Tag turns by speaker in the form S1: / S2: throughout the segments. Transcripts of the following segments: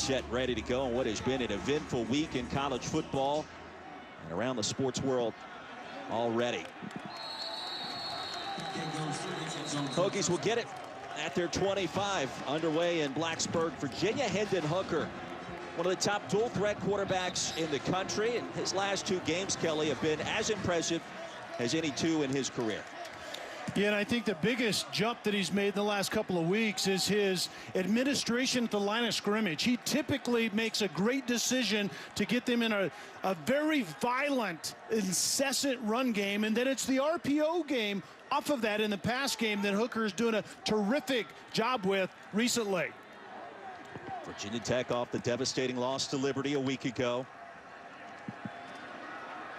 S1: set, ready to go on what has been an eventful week in college football and around the sports world already. Hokies will get it at their 25, underway in Blacksburg, Virginia. Hendon Hooker, one of the top dual threat quarterbacks in the country, and his last 2 games, Kelly, have been as impressive as any 2 in his career.
S2: Yeah, and I think the biggest jump that he's made in the last couple of weeks is his administration at the line of scrimmage. He typically makes a great decision to get them in a very violent, incessant run game, and then it's the RPO game off of that in the pass game that Hooker is doing a terrific job with recently.
S1: Virginia Tech off the devastating loss to Liberty a week ago.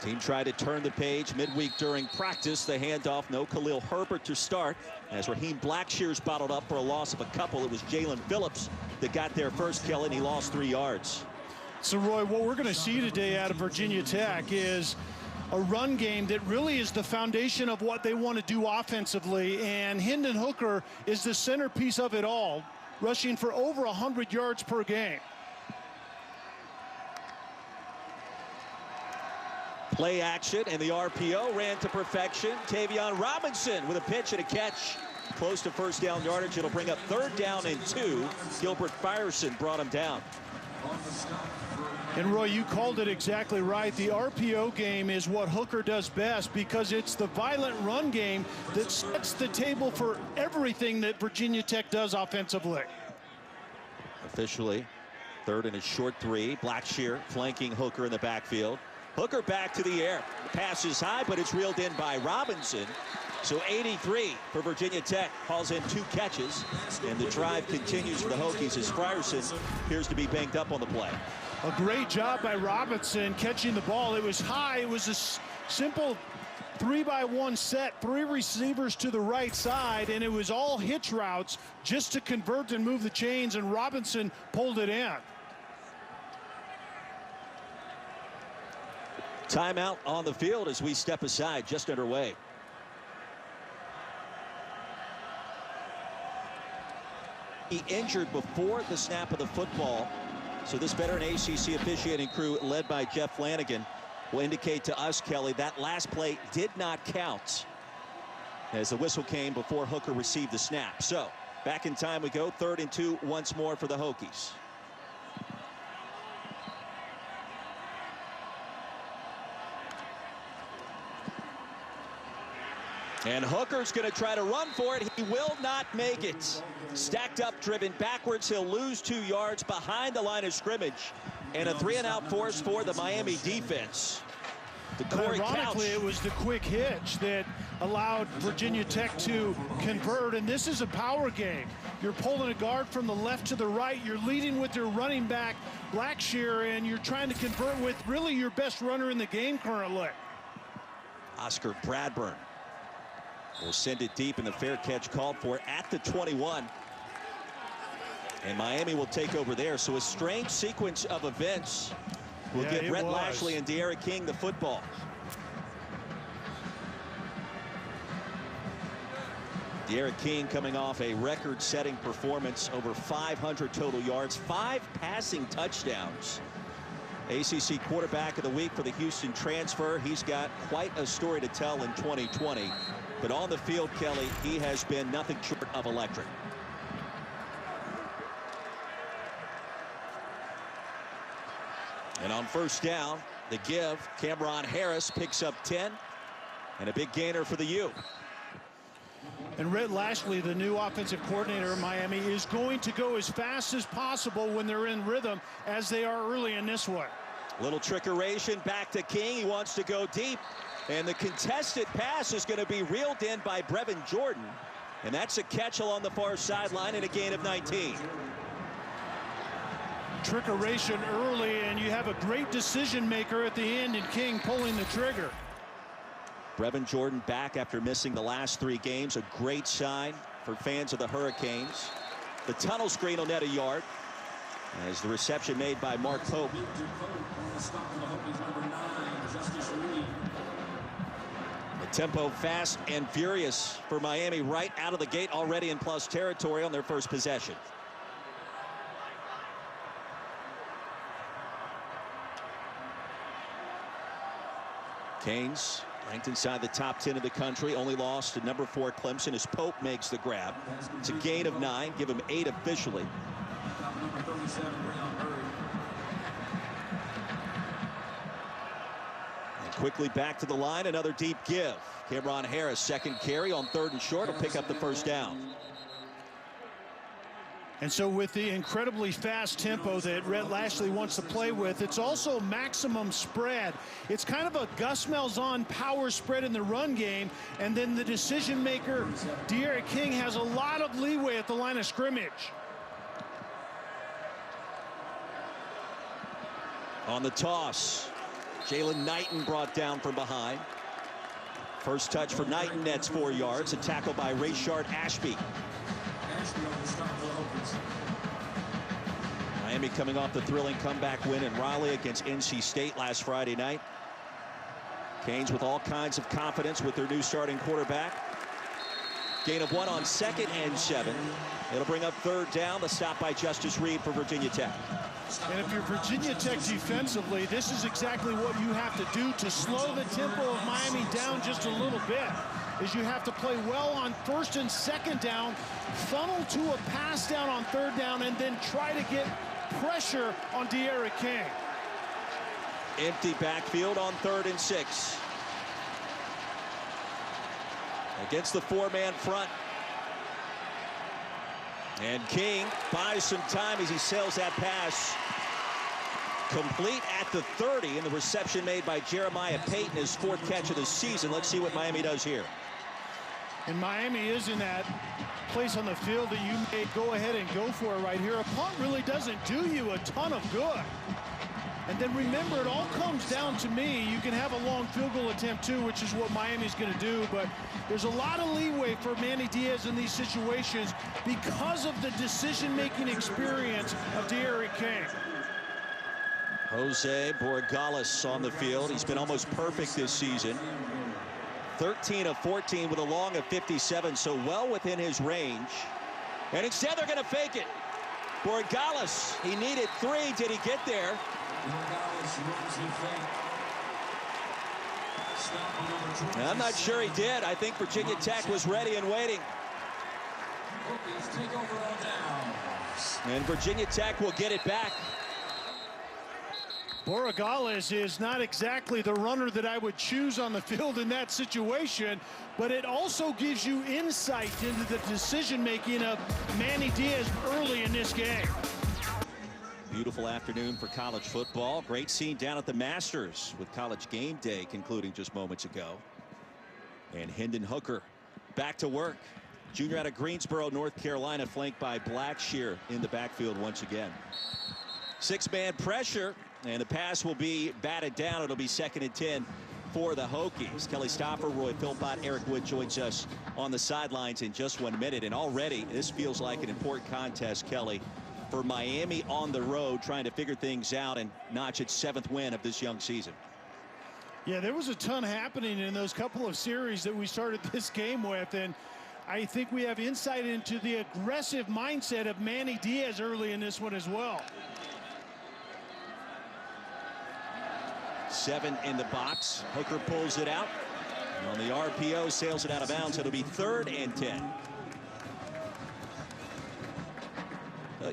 S1: Team tried to turn the page midweek during practice. The handoff, no Khalil Herbert to start. As Raheem Blackshear's bottled up for a loss of a couple. It was Jalen Phillips that got there first, Kelly, and he lost 3 yards.
S2: So, Roy, what we're going to see today out of Virginia Tech is a run game that really is the foundation of what they want to do offensively. And Hendon Hooker is the centerpiece of it all, rushing for over 100 yards per game.
S1: Play action, and the RPO ran to perfection. Tavion Robinson with a pitch and a catch. Close to first down yardage. It'll bring up 3rd down and 2. Gilbert Fyerson brought him down.
S2: And Roy, you called it exactly right. The RPO game is what Hooker does best because it's the violent run game that sets the table for everything that Virginia Tech does offensively.
S1: Officially, 3rd and a short 3. Blackshear flanking Hooker in the backfield. Hooker back to the air. The pass is high, but it's reeled in by Robinson. So 83 for Virginia Tech. Hauls in 2 catches, and the drive continues for the Hokies as Fyerson appears to be banged up on the play.
S2: A great job by Robinson catching the ball. It was high. It was a simple 3-by-1 set, 3 receivers to the right side, and it was all hitch routes just to convert and move the chains, and Robinson pulled it in.
S1: Timeout on the field as we step aside, just underway. He injured before the snap of the football, so this veteran ACC officiating crew led by Jeff Flanagan will indicate to us, Kelly, that last play did not count as the whistle came before Hooker received the snap. So back in time we go, 3rd and 2 once more for the Hokies. And Hooker's going to try to run for it. He will not make it. Stacked up, driven backwards. He'll lose 2 yards behind the line of scrimmage. And a 3-and-out force for the Miami defense.
S2: Ironically, it was the quick hitch that allowed Virginia Tech to convert. And this is a power game. You're pulling a guard from the left to the right. You're leading with your running back, Blackshear, and you're trying to convert with really your best runner in the game currently.
S1: Oscar Bradburn will send it deep, and the fair catch called for at the 21. And Miami will take over there. So a strange sequence of events will get Rhett Lashley and De'Ara King the football. De'Ara King coming off a record-setting performance, over 500 total yards, 5 passing touchdowns. ACC quarterback of the week for the Houston transfer. He's got quite a story to tell in 2020. But on the field, Kelly, he has been nothing short of electric. And on first down, the give, Cameron Harris picks up 10, and a big gainer for the U.
S2: And Rhett Lashley, the new offensive coordinator of Miami, is going to go as fast as possible when they're in rhythm, as they are early in this one.
S1: Little trickeration back to King. He wants to go deep. And the contested pass is going to be reeled in by Brevin Jordan. And that's a catch along the far sideline and a gain of 19.
S2: Trickeration early, and you have a great decision maker at the end, and King pulling the trigger.
S1: Brevin Jordan back after missing the last 3 games. A great sign for fans of the Hurricanes. The tunnel screen will net a yard as the reception made by Mark Pope. The tempo fast and furious for Miami right out of the gate, already in plus territory on their first possession. Canes ranked inside the top 10 of the country, only lost to number 4 Clemson as Pope makes the grab. It's a gain of 9, give him 8 officially. And quickly back to the line, another deep give. Cameron Harris, second carry on 3rd and short, will pick up the first down.
S2: And so with the incredibly fast tempo that Rhett Lashley wants to play with, it's also maximum spread. It's kind of a Gus Malzahn power spread in the run game, and then the decision maker, De'Aaron King, has a lot of leeway at the line of scrimmage.
S1: On the toss, Jalen Knighton brought down from behind. First touch for Knighton, nets 4 yards. A tackle by Rayshard Ashby. Miami coming off the thrilling comeback win in Raleigh against NC State last Friday night. Canes with all kinds of confidence with their new starting quarterback. Gain of 1 on 2nd and 7. It'll bring up 3rd down. The stop by Justice Reed for Virginia Tech.
S2: And if you're Virginia Tech defensively, this is exactly what you have to do to slow the tempo of Miami down just a little bit. Is you have to play well on 1st and 2nd down, funnel to a pass down on 3rd down, and then try to get pressure on De'Aaron King.
S1: Empty backfield on 3rd and 6. Against the 4-man front. And King buys some time as he sails that pass. Complete at the 30, and the reception made by Jeremiah Payton, his 4th catch of the season. Let's see what Miami does here.
S2: And Miami is in that place on the field that you may go ahead and go for it right here. A punt really doesn't do you a ton of good. And then remember, it all comes down to me. You can have a long field goal attempt too, which is what Miami's going to do, but there's a lot of leeway for Manny Diaz in these situations because of the decision-making experience of De'Aaron King.
S1: Jose Borregales on the field. He's been almost perfect this season. 13 of 14 with a long of 57, so well within his range. And instead they're going to fake it. Borregales, he needed 3. Did he get there? I'm not sure he did. I think Virginia Tech was ready and waiting. And Virginia Tech will get it back.
S2: Borregales is not exactly the runner that I would choose on the field in that situation, but it also gives you insight into the decision-making of Manny Diaz early in this game.
S1: Beautiful afternoon for college football. Great scene down at the Masters with College Game Day concluding just moments ago. And Hendon Hooker back to work. Junior out of Greensboro, North Carolina, flanked by Blacksburg in the backfield once again. 6-man pressure, and the pass will be batted down. It'll be 2nd and 10 for the Hokies. Kelly Stoffer, Roy Philpott, Eric Wood joins us on the sidelines in just 1 minute. And already this feels like an important contest, Kelly, for Miami on the road, trying to figure things out and notch its 7th win of this young season.
S2: Yeah, there was a ton happening in those couple of series that we started this game with, and I think we have insight into the aggressive mindset of Manny Diaz early in this one as well.
S1: 7 in the box. Hooker pulls it out. And on the RPO, sails it out of bounds. It'll be 3rd and 10.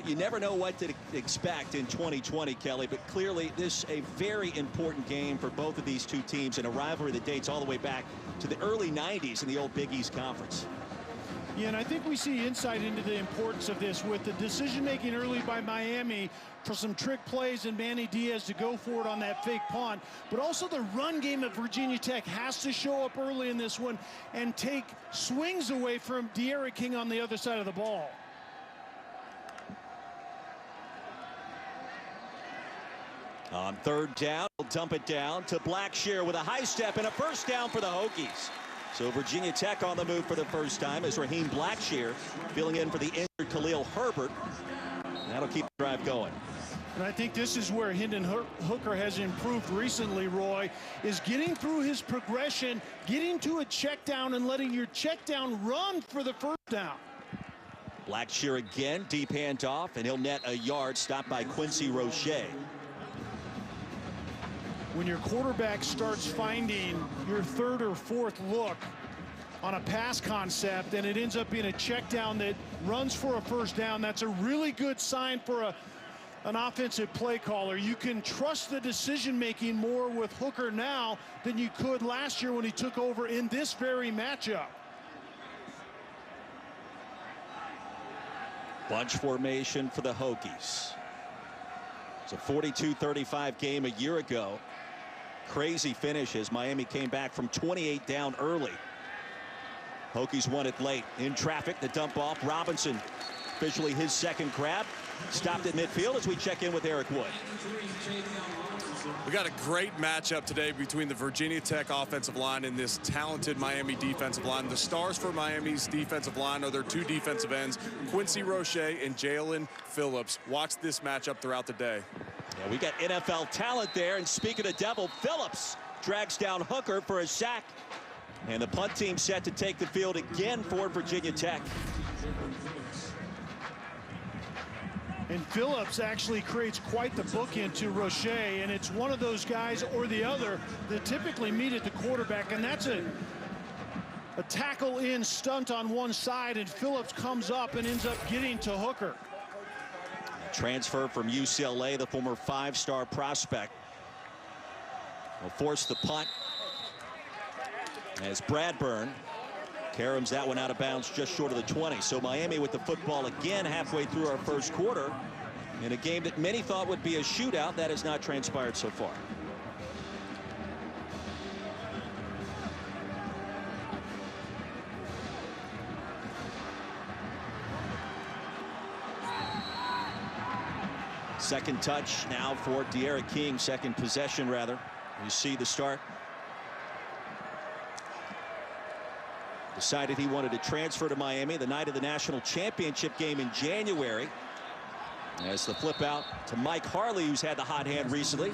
S1: You never know what to expect in 2020, Kelly, but clearly this a very important game for both of these two teams, and a rivalry that dates all the way back to the early 90s in the old Big East Conference.
S2: Yeah, and I think we see insight into the importance of this with the decision-making early by Miami for some trick plays and Manny Diaz to go for it on that fake punt. But also the run game of Virginia Tech has to show up early in this one and take swings away from De'Aaron King on the other side of the ball.
S1: On 3rd down, we'll dump it down to Blacksburg with a high step and a first down for the Hokies. So Virginia Tech on the move for the first time as Raheem Blacksburg filling in for the injured Khalil Herbert. That'll keep the drive going.
S2: And I think this is where Hendon Hooker has improved recently, Roy, is getting through his progression, getting to a check down and letting your check down run for the first down.
S1: Blacksburg again, deep handoff, and he'll net a yard, stopped by Quincy Roche.
S2: when your quarterback starts finding your third or fourth look on a pass concept and it ends up being a check down that runs for a first down, that's a really good sign for an offensive play caller. You can trust the decision making more with Hooker now than you could last year when he took over in this very matchup.
S1: Bunch formation for the Hokies. It's a 42-35 game a year ago. Crazy finish as Miami came back from 28 down early. Hokies won it late. In traffic, the dump off. Robinson, officially his second grab. Stopped at midfield as we check in with Eric Wood.
S3: We got a great matchup today between the Virginia Tech offensive line and this talented Miami defensive line. The stars for Miami's defensive line are their two defensive ends, Quincy Roche and Jalen Phillips. Watch this matchup throughout the day.
S1: Yeah, we got NFL talent there. And speaking of devil, Phillips drags down Hooker for a sack. And the punt team set to take the field again for Virginia Tech.
S2: And Phillips actually creates quite the bookend to Roche, and it's one of those guys or the other that typically meet at the quarterback, and that's a tackle in stunt on one side, and Phillips comes up and ends up getting to Hooker.
S1: Transfer from UCLA, the former five-star prospect, will force the punt as Bradburn caroms that one out of bounds just short of the 20. So Miami with the football again halfway through our first quarter in a game that many thought would be a shootout. That has not transpired so far. Second touch now for De'Ara King, second possession rather. You see the start. Decided he wanted to transfer to Miami the night of the national championship game in January. As the flip out to Mike Harley, who's had the hot hand recently,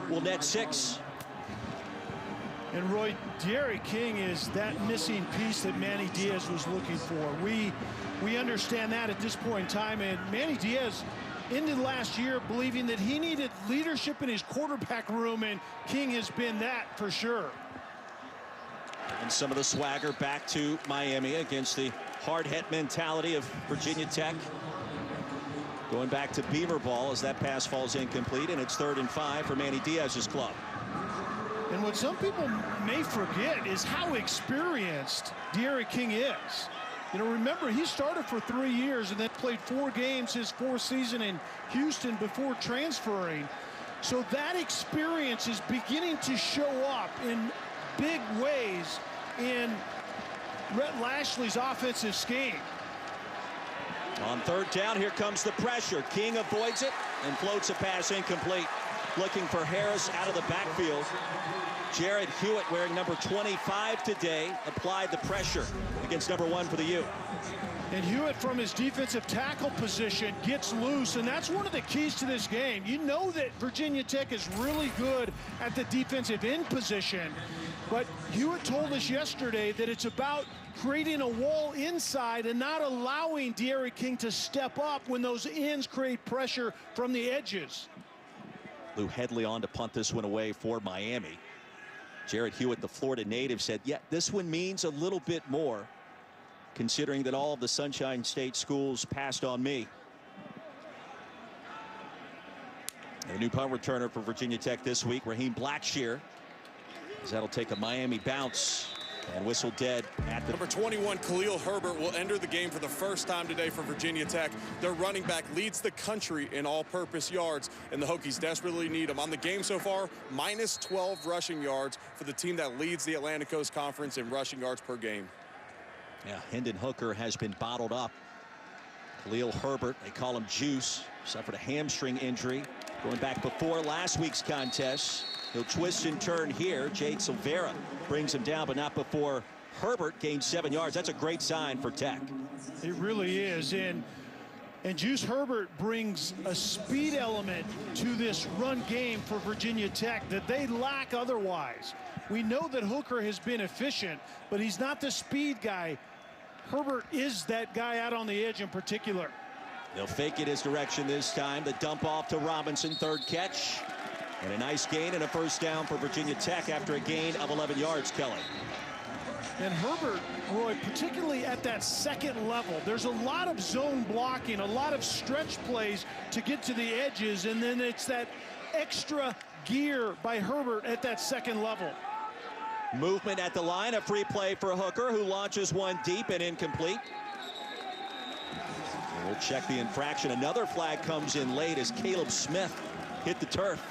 S1: will net 6.
S2: And Roy, De'Ara King is that missing piece that Manny Diaz was looking for. We understand that at this point in time, and Manny Diaz ended last year believing that he needed leadership in his quarterback room, and King has been that for sure.
S1: And some of the swagger back to Miami against the hard-hit mentality of Virginia Tech. Going back to Beamer ball as that pass falls incomplete, and it's 3rd and 5 for Manny Diaz's club.
S2: And what some people may forget is how experienced De'Ara King is. You know, remember, he started for 3 years and then played 4 games his 4th season in Houston before transferring. So that experience is beginning to show up in big ways in Rhett Lashley's offensive scheme.
S1: On 3rd down, here comes the pressure. King avoids it and floats a pass incomplete. Looking for Harris out of the backfield. Jared Hewitt, wearing number 25 today, applied the pressure against number 1 for the U.
S2: And Hewitt, from his defensive tackle position, gets loose, and that's one of the keys to this game. You know that Virginia Tech is really good at the defensive end position, but Hewitt told us yesterday that it's about creating a wall inside and not allowing De'Ara King to step up when those ends create pressure from the edges.
S1: Lou Headley on to punt this one away for Miami. Jared Hewitt, the Florida native, said, yeah, this one means a little bit more, considering that all of the Sunshine State schools passed on me. And the new punt returner for Virginia Tech this week, Raheem Blackshear, as that'll take a Miami bounce and whistle dead at the...
S3: Number 21, Khalil Herbert, will enter the game for the first time today for Virginia Tech. Their running back leads the country in all-purpose yards, and the Hokies desperately need him. On the game so far, minus 12 rushing yards for the team that leads the Atlantic Coast Conference in rushing yards per game.
S1: Yeah, Hendon Hooker has been bottled up. Khalil Herbert, they call him Juice, suffered a hamstring injury going back before last week's contest. He'll twist and turn here. Jade Silvera brings him down, but not before Herbert gains 7 yards. That's a great sign for Tech.
S2: It really is. And Juice Herbert brings a speed element to this run game for Virginia Tech that they lack otherwise. We know that Hooker has been efficient, but he's not the speed guy. Herbert is that guy out on the edge in particular.
S1: They'll fake it his direction this time. The dump off to Robinson, 3rd catch. And a nice gain and a first down for Virginia Tech after a gain of 11 yards, Kelly.
S2: And Herbert, Roy, particularly at that second level, there's a lot of zone blocking, a lot of stretch plays to get to the edges, and then it's that extra gear by Herbert at that second level.
S1: Movement at the line, a free play for Hooker, who launches one deep and incomplete. We'll check the infraction. Another flag comes in late as Caleb Smith hit the turf.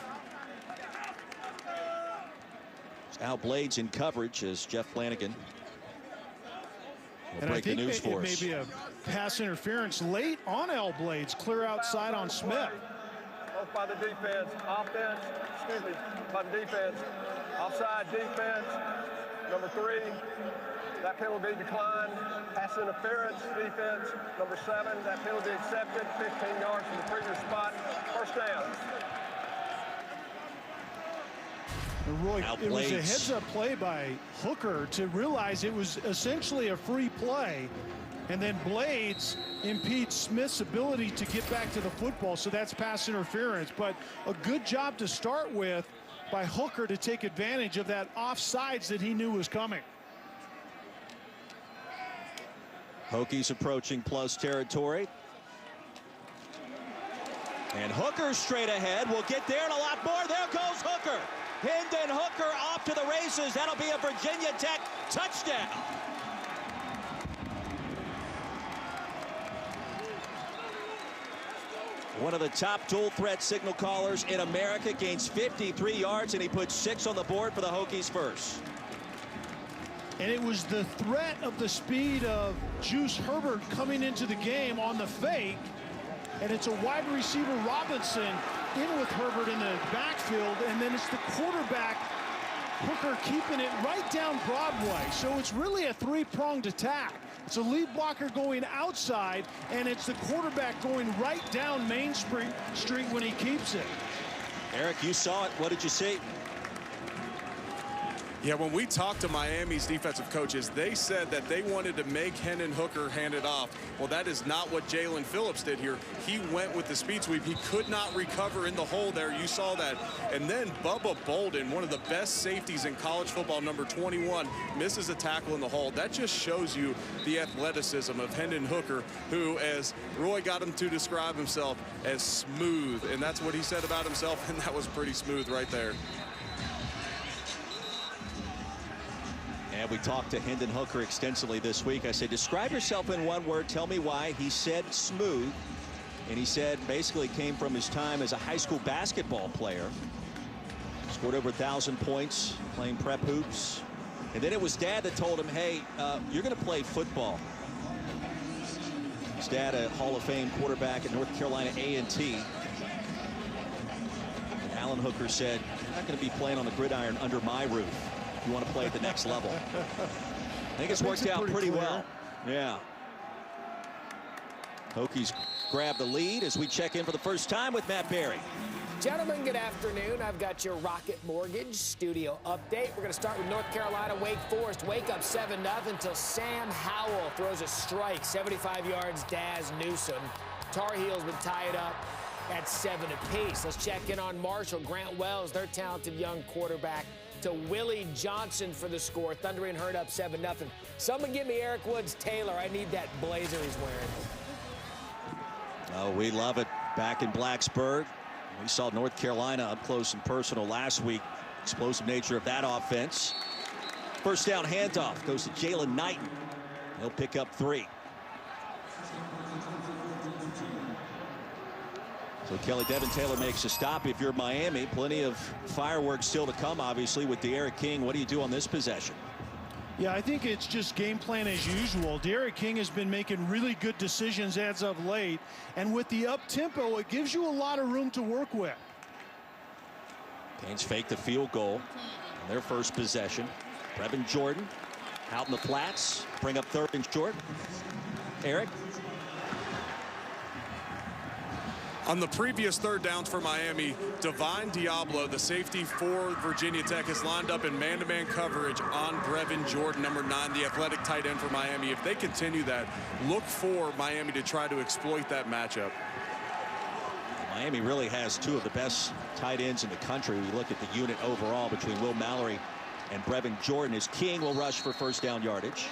S1: Al Blades in coverage as Jeff Flanagan will break the news for us.
S2: It may be a pass interference late on Al Blades, clear outside on Smith.
S4: Both by the defense, offense, excuse me, by the defense, offside defense, number 3, that penalty declined, pass interference defense, number 7, that penalty accepted, 15 yards from the previous spot, first down.
S2: Roy, it was a heads-up play by Hooker to realize it was essentially a free play, and then Blades impedes Smith's ability to get back to the football, so that's pass interference. But a good job to start with by Hooker to take advantage of that offsides that he knew was coming.
S1: Hokies approaching plus territory. And Hooker straight ahead. We'll get there and a lot more. There goes Hooker. Hendon Hooker off to the races. That'll be a Virginia Tech touchdown. One of the top dual threat signal callers in America gains 53 yards, and he puts 6 on the board for the Hokies first.
S2: And it was the threat of the speed of Juice Herbert coming into the game on the fake. And it's a wide receiver Robinson in with Herbert in the backfield, and then it's the quarterback Hooker keeping it right down Broadway. So it's really a three-pronged attack. It's a lead blocker going outside, and it's the quarterback going right down Main Street when he keeps it.
S1: Eric, you saw it. What did you see?
S3: Yeah, when we talked to Miami's defensive coaches, they said that they wanted to make Hendon Hooker hand it off. Well, that is not what Jalen Phillips did here. He went with the speed sweep. He could not recover in the hole there. You saw that. And then Bubba Bolden, one of the best safeties in college football, number 21, misses a tackle in the hole. That just shows you the athleticism of Hendon Hooker, who, as Roy got him to describe himself, as smooth. And that's what he said about himself, and that was pretty smooth right there.
S1: And we talked to Hendon Hooker extensively this week. I said, describe yourself in one word. Tell me why. He said smooth. And he said basically came from his time as a high school basketball player. Scored over 1,000 points playing prep hoops. And then it was Dad that told him, hey, you're going to play football. His dad, a Hall of Fame quarterback at North Carolina A&T. And Alan Hooker said, you're not going to be playing on the gridiron under my roof. You want to play at the next level. I think it's worked out pretty well. Yeah. Hokies grab the lead as we check in for the first time with Matt Berry.
S5: Gentlemen, good afternoon. I've got your Rocket Mortgage studio update. We're going to start with North Carolina, Wake Forest. Wake up 7-0 until Sam Howell throws a strike. 75 yards, Daz Newsome. Tar Heels would tie it up at 7 apiece. Let's check in on Marshall. Grant Wells, their talented young quarterback, to Willie Johnson for the score. Thundering Herd up 7-0. Someone give me Eric Woods Taylor. I need that blazer he's wearing.
S1: Oh, we love it. Back in Blacksburg. We saw North Carolina up close and personal last week. Explosive nature of that offense. First down handoff goes to Jalen Knighton. He'll pick up 3. So Kelly, Devin Taylor makes a stop. If you're Miami, plenty of fireworks still to come, obviously, with De'Aaron King. What do you do on this possession?
S2: Yeah, I think it's just game plan as usual. De'Aaron King has been making really good decisions as of late. And with the up-tempo, it gives you a lot of room to work with.
S1: Canes fake the field goal on their first possession. Brevin Jordan out in the flats. Bring up 3rd and short. Eric?
S3: On the previous 3rd downs for Miami, Divine Diablo, the safety for Virginia Tech, is lined up in man-to-man coverage on Brevin Jordan, number 9, the athletic tight end for Miami. If they continue that, look for Miami to try to exploit that matchup.
S1: Miami really has two of the best tight ends in the country. We look at the unit overall between Will Mallory and Brevin Jordan, as King will rush for first down yardage.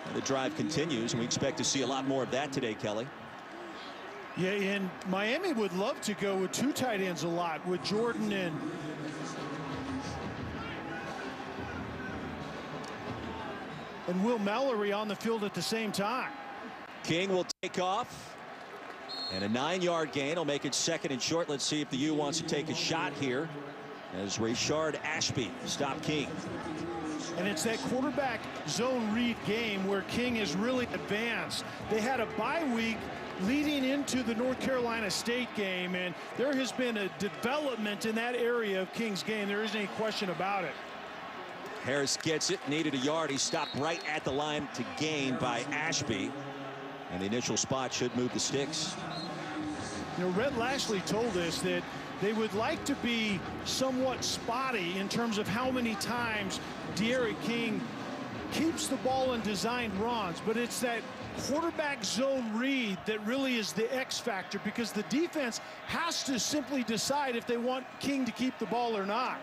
S1: And the drive continues, and we expect to see a lot more of that today, Kelly.
S2: Yeah, and Miami would love to go with two tight ends a lot, with Jordan and Will Mallory on the field at the same time.
S1: King will take off, and a 9-yard gain will make it second and short. Let's see if the U wants to take a shot here as Rayshard Ashby stop King.
S2: And it's that quarterback zone read game where King has really advanced. They had a bye week leading into the North Carolina State game, and there has been a development in that area of King's game. There isn't any question about it.
S1: Harris gets it, needed a yard. He stopped right at the line to gain by Ashby, and the initial spot should move the sticks.
S2: You know, Rhett Lashley told us that they would like to be somewhat spotty in terms of how many times De'Aaron King keeps the ball in designed runs, but it's that quarterback zone read that really is the X factor, because the defense has to simply decide if they want King to keep the ball or not.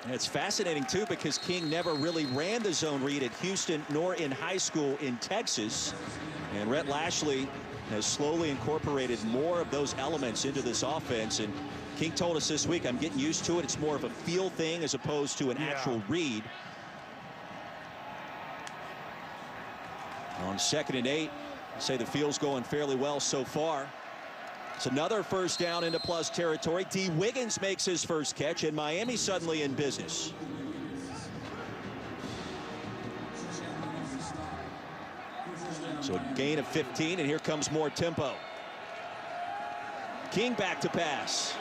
S1: And it's fascinating too, because King never really ran the zone read at Houston nor in high school in Texas, and Rhett Lashley has slowly incorporated more of those elements into this offense. And King told us this week, I'm getting used to it. It's more of a feel thing as opposed to an actual read. On 2nd and 8, I'd say the feel's going fairly well so far. It's another first down into plus territory. D. Wiggins makes his first catch, and Miami suddenly in business. So a gain of 15, and here comes more tempo. King back to pass.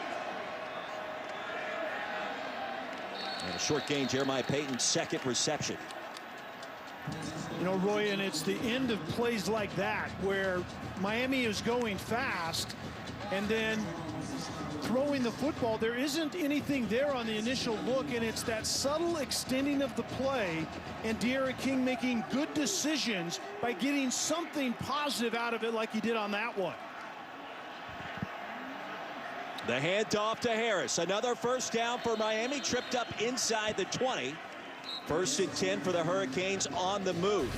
S1: And a short gain, Jeremiah Payton's second reception.
S2: You know, Roy, and it's the end of plays like that where Miami is going fast and then throwing the football. There isn't anything there on the initial look, and it's that subtle extending of the play and De'Aaron King making good decisions by getting something positive out of it like he did on that one.
S1: The handoff to Harris. Another first down for Miami, tripped up inside the 20. 1st and 10 for the Hurricanes on the move.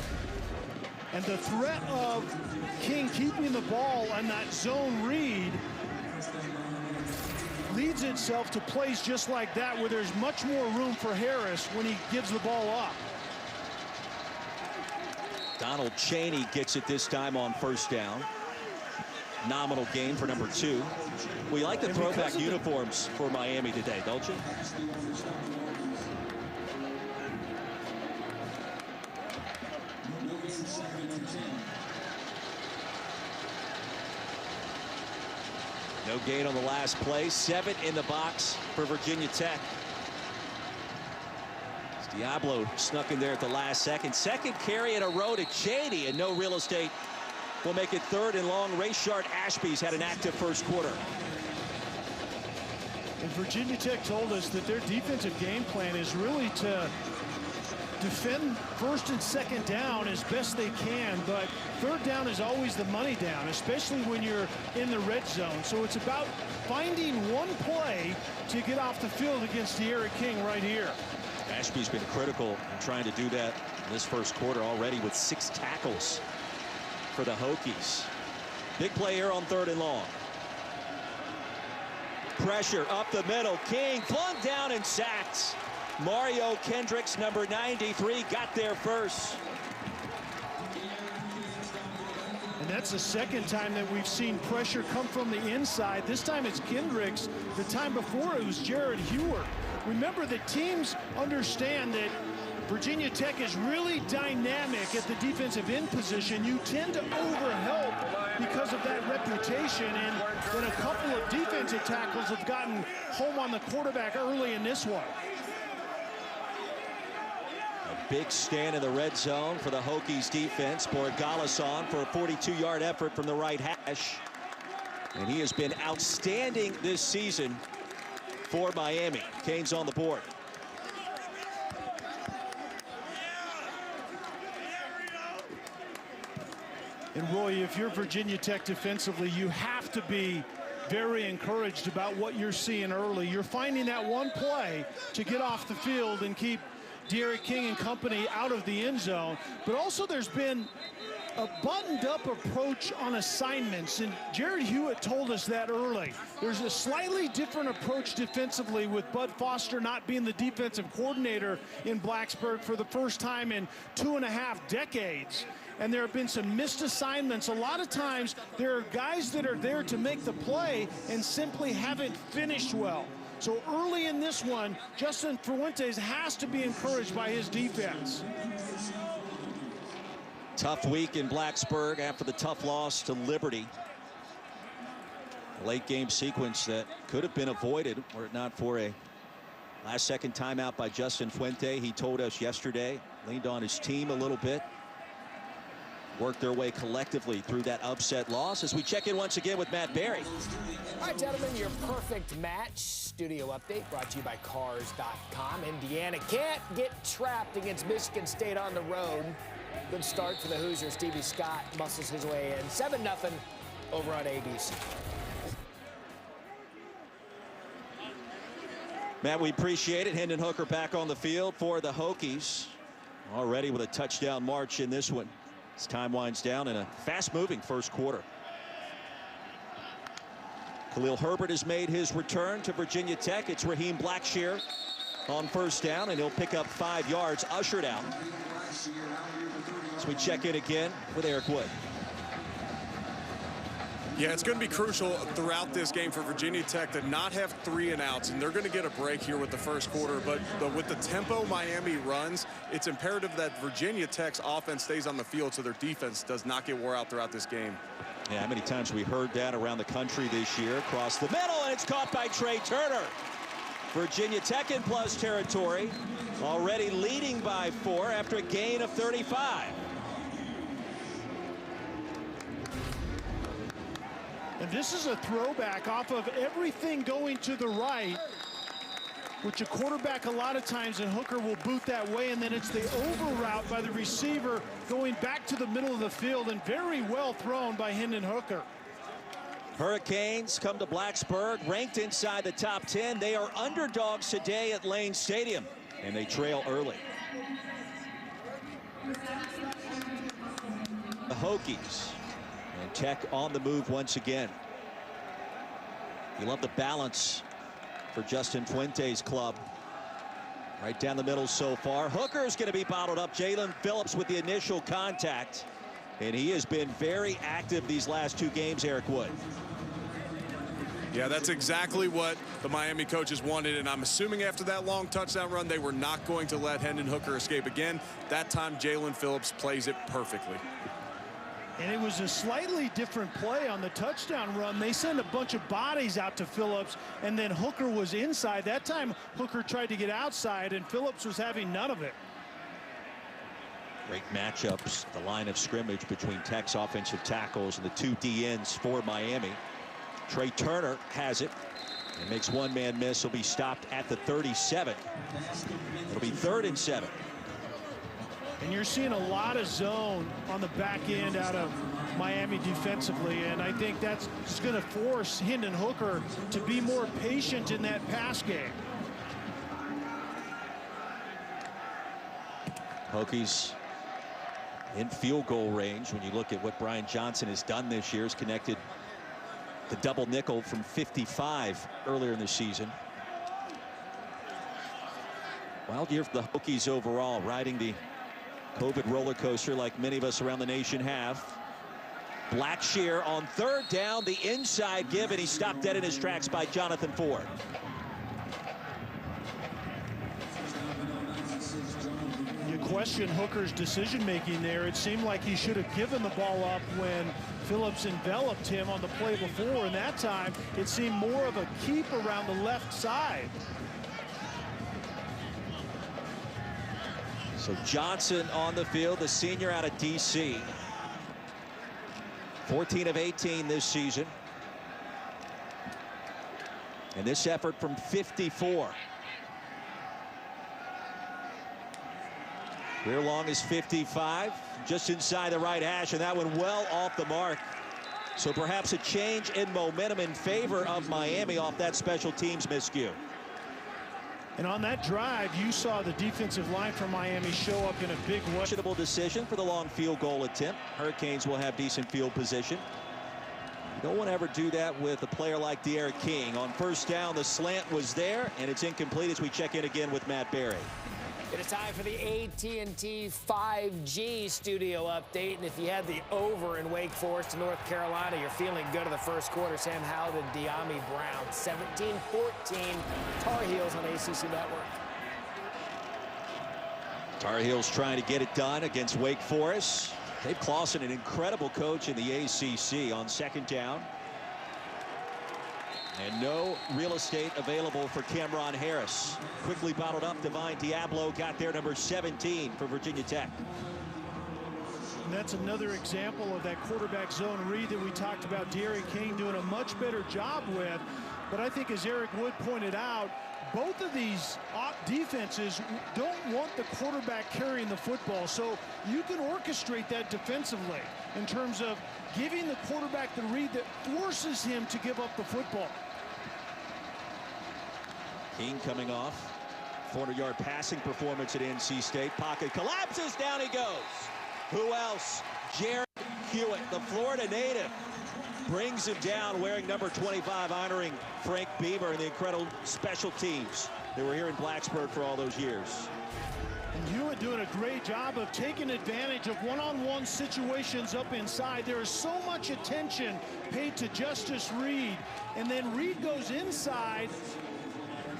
S2: And the threat of King keeping the ball on that zone read leads itself to plays just like that, where there's much more room for Harris when he gives the ball up.
S1: Donald Chaney gets it this time on first down. Nominal gain for number 2. We like the throwback uniforms for Miami today, don't you? No gain on the last play. 7 in the box for Virginia Tech. Diablo snuck in there at the last second. Second carry in a row to Chaney, and no real estate will make it 3rd and long. Rayshard Ashby's had an active first quarter.
S2: And Virginia Tech told us that their defensive game plan is really to defend 1st and 2nd down as best they can, but 3rd down is always the money down, especially when you're in the red zone. So it's about finding one play to get off the field against De'Aaron King right here.
S1: Ashby's been critical in trying to do that in this first quarter already, with 6 tackles for the Hokies. Big play here on 3rd and long. Pressure up the middle. King flung down and sacked. Mario Kendricks, number 93, got there first.
S2: And that's the second time that we've seen pressure come from the inside. This time it's Kendricks. The time before it was Jared Heward. Remember, the teams understand that Virginia Tech is really dynamic at the defensive end position. You tend to overhelp because of that reputation, and then a couple of defensive tackles have gotten home on the quarterback early in this one.
S1: A big stand in the red zone for the Hokies defense. Borgalis on for a 42-yard effort from the right hash. And he has been outstanding this season for Miami. Canes on the board.
S2: And Roy, if you're Virginia Tech defensively, you have to be very encouraged about what you're seeing early. You're finding that one play to get off the field and keep Derek King and company out of the end zone. But also there's been a buttoned-up approach on assignments, and Jared Hewitt told us that early. There's a slightly different approach defensively with Bud Foster not being the defensive coordinator in Blacksburg for the first time in 2.5 decades. And there have been some missed assignments. A lot of times there are guys that are there to make the play and simply haven't finished well. So early in this one, Justin Fuentes has to be encouraged by his defense.
S1: Tough week in Blacksburg after the tough loss to Liberty. A late game sequence that could have been avoided were it not for a last-second timeout by Justin Fuente. He told us yesterday, leaned on his team a little bit. Worked their way collectively through that upset loss as we check in once again with Matt Berry.
S5: All right, gentlemen, your perfect match studio update brought to you by Cars.com. Indiana can't get trapped against Michigan State on the road. Good start for the Hoosiers. Stevie Scott muscles his way in. 7-0 over on ABC.
S1: Matt, we appreciate it. Hendon Hooker back on the field for the Hokies. Already with a touchdown march in this one. As time winds down in a fast-moving first quarter. Khalil Herbert has made his return to Virginia Tech. It's Raheem Blackshear on first down, and he'll pick up 5 yards, ushered out. As we check in again with Eric Wood.
S3: Yeah, it's going to be crucial throughout this game for Virginia Tech to not have 3 and outs, and they're going to get a break here with the first quarter. But with the tempo Miami runs, it's imperative that Virginia Tech's offense stays on the field so their defense does not get wore out throughout this game.
S1: Yeah, how many times we heard that around the country this year? Across the middle, and it's caught by Trey Turner. Virginia Tech in plus territory, already leading by 4 after a gain of 35.
S2: And this is a throwback off of everything going to the right, which a quarterback a lot of times, and Hooker will boot that way, and then it's the over route by the receiver going back to the middle of the field, and very well thrown by Hendon Hooker.
S1: Hurricanes come to Blacksburg, ranked inside the top 10. They are underdogs today at Lane Stadium, and they trail early. The Hokies. And Tech on the move once again. You love the balance for Justin Fuente's club. Right down the middle so far. Hooker's going to be bottled up. Jalen Phillips with the initial contact. And he has been very active these last 2 games, Eric Wood.
S3: Yeah, that's exactly what the Miami coaches wanted, and I'm assuming after that long touchdown run, they were not going to let Hendon Hooker escape again. That time, Jalen Phillips plays it perfectly.
S2: And it was a slightly different play on the touchdown run. They sent a bunch of bodies out to Phillips, and then Hooker was inside. That time, Hooker tried to get outside, and Phillips was having none of it.
S1: Great matchups. The line of scrimmage between Tech's offensive tackles and the 2 DNs for Miami. Trey Turner has it and makes one man miss. He'll be stopped at the 37. It'll be 3rd and 7.
S2: And you're seeing a lot of zone on the back end out of Miami defensively, and I think that's just going to force Hendon Hooker to be more patient in that pass game.
S1: Hokies in field goal range. When you look at what Brian Johnson has done this year, has connected the double nickel from 55 earlier in the season. Wild year for the Hokies overall, riding the COVID roller coaster like many of us around the nation have. Blackshear on 3rd down, the inside give, and he stopped dead in his tracks by Jonathan Ford.
S2: You question Hooker's decision-making there. It seemed like he should have given the ball up when Phillips enveloped him on the play before, and that time it seemed more of a keep around the left side.
S1: So Johnson on the field, the senior out of DC. 14 of 18 this season. And this effort from 54. Career long is 55, just inside the right hash, and that one well off the mark. So perhaps a change in momentum in favor of Miami off that special teams miscue.
S2: And on that drive, you saw the defensive line for Miami show up in a big way.
S1: Questionable decision for the long field goal attempt. Hurricanes will have decent field position. You don't want to ever do that with a player like De'Aaron King. On first down, the slant was there, and it's incomplete as we check in again with Matt Berry.
S5: It is time for the AT&T 5G studio update. And if you had the over in Wake Forest to North Carolina, you're feeling good in the first quarter. Sam Howell and De'Ami Brown, 17-14, Tar Heels on ACC Network.
S1: Tar Heels trying to get it done against Wake Forest. Dave Clawson, an incredible coach in the ACC. On second down. And no real estate available for Cameron Harris. Quickly bottled up. Divine Diablo got there, number 17 for Virginia Tech.
S2: And that's another example of that quarterback zone read that we talked about De'Aaron King doing a much better job with. But I think, as Eric Wood pointed out, both of these defenses don't want the quarterback carrying the football. So you can orchestrate that defensively in terms of giving the quarterback the read that forces him to give up the football.
S1: King coming off 400-yard passing performance at NC State. Pocket collapses, down he goes. Who else? Jared Hewitt, the Florida native, brings him down, wearing number 25, honoring Frank Beamer and the incredible special teams that were here in Blacksburg for all those years.
S2: And Hewitt doing a great job of taking advantage of one-on-one situations up inside. There is so much attention paid to Justice Reed, and then Reed goes inside,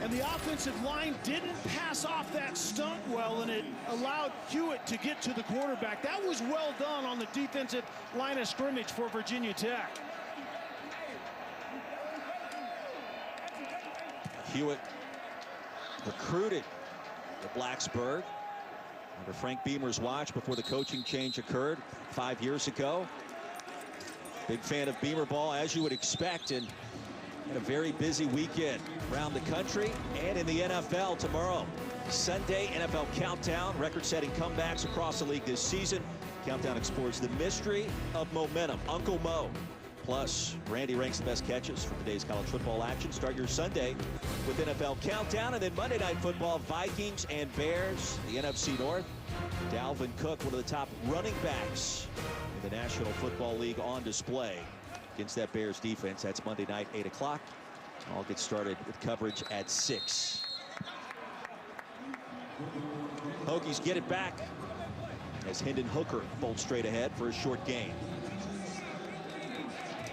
S2: and the offensive line didn't pass off that stunt well, and it allowed Hewitt to get to the quarterback. That was well done on the defensive line of scrimmage for Virginia Tech.
S1: Hewitt recruited to Blacksburg under Frank Beamer's watch before the coaching change occurred 5 years ago. Big fan of Beamer ball, as you would expect, and had a very busy weekend around the country and in the NFL tomorrow. Sunday, NFL Countdown, record-setting comebacks across the league this season. Countdown explores the mystery of momentum. Uncle Mo. Plus, Randy ranks the best catches from today's college football action. Start your Sunday with NFL Countdown, and then Monday Night Football, Vikings and Bears, the NFC North. Dalvin Cook, one of the top running backs in the National Football League, on display against that Bears defense. That's Monday night, 8 o'clock. I'll get started with coverage at 6. Hokies get it back as Hendon Hooker bolts straight ahead for a short gain.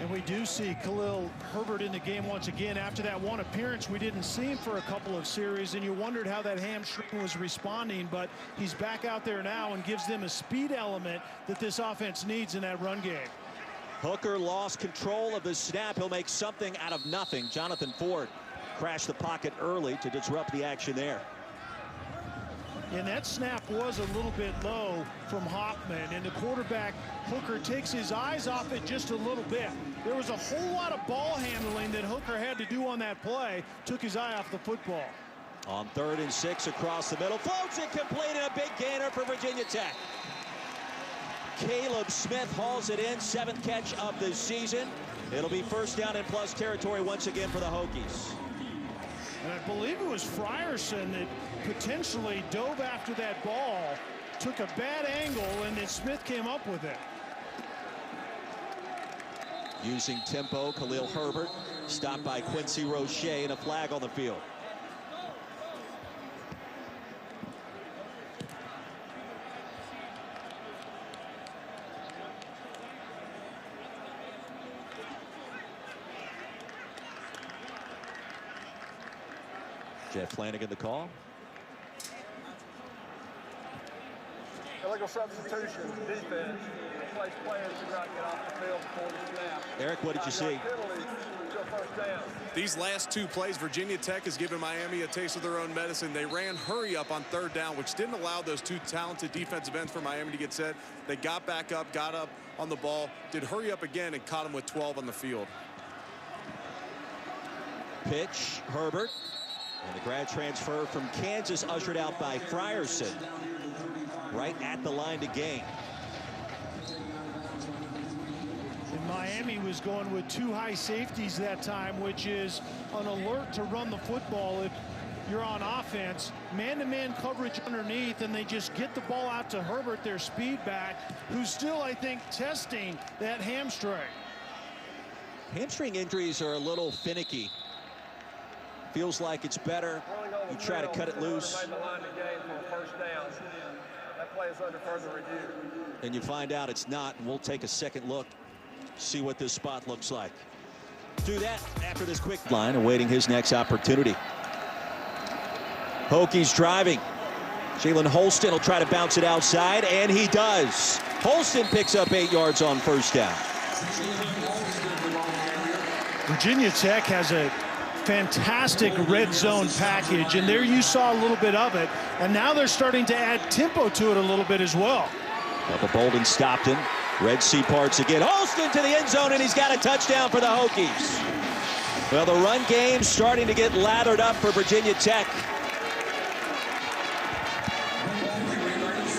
S2: And we do see Khalil Herbert in the game once again. After that one appearance, we didn't see him for a couple of series, and you wondered how that hamstring was responding, but he's back out there now and gives them a speed element that this offense needs in that run game.
S1: Hooker lost control of the snap. He'll make something out of nothing. Jonathan Ford crashed the pocket early to disrupt the action there.
S2: And that snap was a little bit low from Hoffman, and the quarterback Hooker takes his eyes off it just a little bit. There was a whole lot of ball handling that Hooker had to do on that play. Took his eye off the football.
S1: On 3rd and 6 across the middle, floats it complete, and a big gainer for Virginia Tech. Caleb Smith hauls it in, 7th catch of the season. It'll be first down in plus territory once again for the Hokies.
S2: And I believe it was Frierson that potentially dove after that ball, took a bad angle, and then Smith came up with it.
S1: Using tempo, Khalil Herbert stopped by Quincy Roche, and a flag on the field. Jeff Flanagan the call.
S4: Illegal substitution, defense. Place players did not get off the field before the snap.
S1: Eric, what did you see?
S4: Penalty, first down.
S3: These last 2 plays, Virginia Tech has given Miami a taste of their own medicine. They ran hurry up on 3rd down, which didn't allow those 2 talented defensive ends for Miami to get set. They got back up, got up on the ball, did hurry up again, and caught him with 12 on the field.
S1: Pitch, Herbert. And the grad transfer from Kansas ushered out by Frierson. Right at the line to gain.
S2: And Miami was going with 2 high safeties that time, which is an alert to run the football if you're on offense. Man-to-man coverage underneath, and they just get the ball out to Herbert, their speed back, who's still, I think, testing that hamstring.
S1: Hamstring injuries are a little finicky. Feels like it's better. You try to cut it loose. And you find out it's not, and we'll take a second look, see what this spot looks like. Do that after this quick line, awaiting his next opportunity. Hokies driving. Jalen Holston will try to bounce it outside, and he does. Holston picks up 8 yards on first down.
S2: Virginia Tech has a fantastic red zone package, and there you saw a little bit of it, and now they're starting to add tempo to it a little bit as well.
S1: Bubba Bolden stopped him. Red Sea parts again. Holston to the end zone, and he's got a touchdown for the Hokies. Well, the run game's starting to get lathered up for Virginia Tech.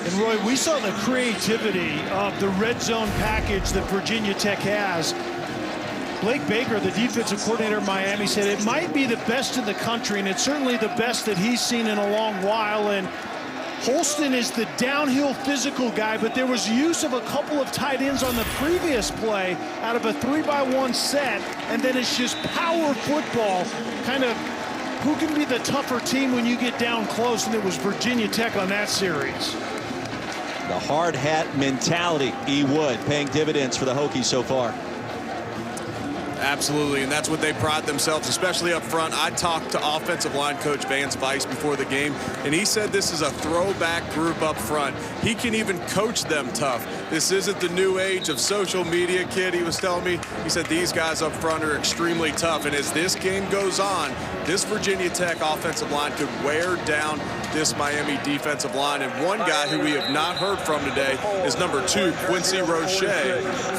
S2: And Roy, we saw the creativity of the red zone package that Virginia Tech has. Blake Baker, the defensive coordinator of Miami, said it might be the best in the country, and it's certainly the best that he's seen in a long while. And Holston is the downhill physical guy, but there was use of a couple of tight ends on the previous play out of a 3-by-1 set, and then it's just power football, kind of who can be the tougher team when you get down close, and it was Virginia Tech on that series.
S1: The hard hat mentality, E. Wood, paying dividends for the Hokies so far.
S3: Absolutely, and that's what they pride themselves, especially up front. I talked to offensive line coach Vance Weiss before the game, and he said this is a throwback group up front. He can even coach them tough. This isn't the new age of social media, kid. He was telling me, he said these guys up front are extremely tough, and as this game goes on, this Virginia Tech offensive line could wear down this Miami defensive line. And one guy who we have not heard from today is number 2, Quincy Roche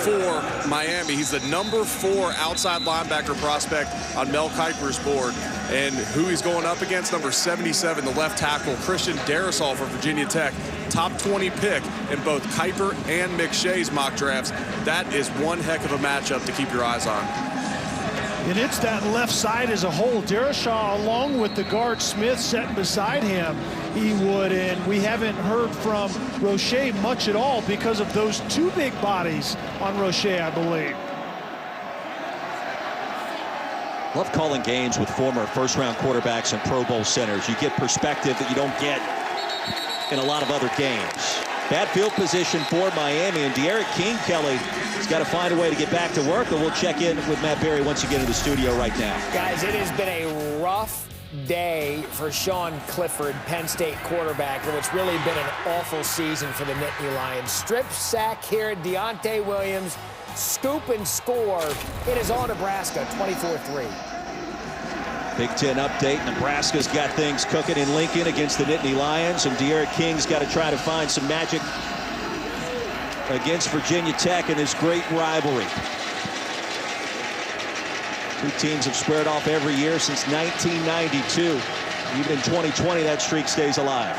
S3: for Miami. He's the number 4 outside linebacker prospect on Mel Kiper's board. And who he's going up against, number 77, the left tackle, Christian Darrisaw for Virginia Tech. Top 20 pick in both Kiper and McShay's mock drafts. That is one heck of a matchup to keep your eyes on.
S2: And it's that left side as a whole. Darrisaw, along with the guard Smith sitting beside him, he would. And we haven't heard from Roche much at all because of those 2 big bodies on Roche, I believe.
S1: Love calling games with former first-round quarterbacks and Pro Bowl centers. You get perspective that you don't get in a lot of other games. Bad field position for Miami, and D'Eriq King, Kelly, has got to find a way to get back to work, and we'll check in with Matt Berry once you get into the studio right now.
S5: Guys, it has been a rough day for Sean Clifford, Penn State quarterback, and it's really been an awful season for the Nittany Lions. Strip sack here, Deontay Williams, scoop and score. It is all Nebraska, 24-3.
S1: Big Ten update. Nebraska's got things cooking in Lincoln against the Nittany Lions, and D'Eriq King's got to try to find some magic against Virginia Tech in this great rivalry. 2 teams have squared off every year since 1992. Even in 2020, that streak stays alive.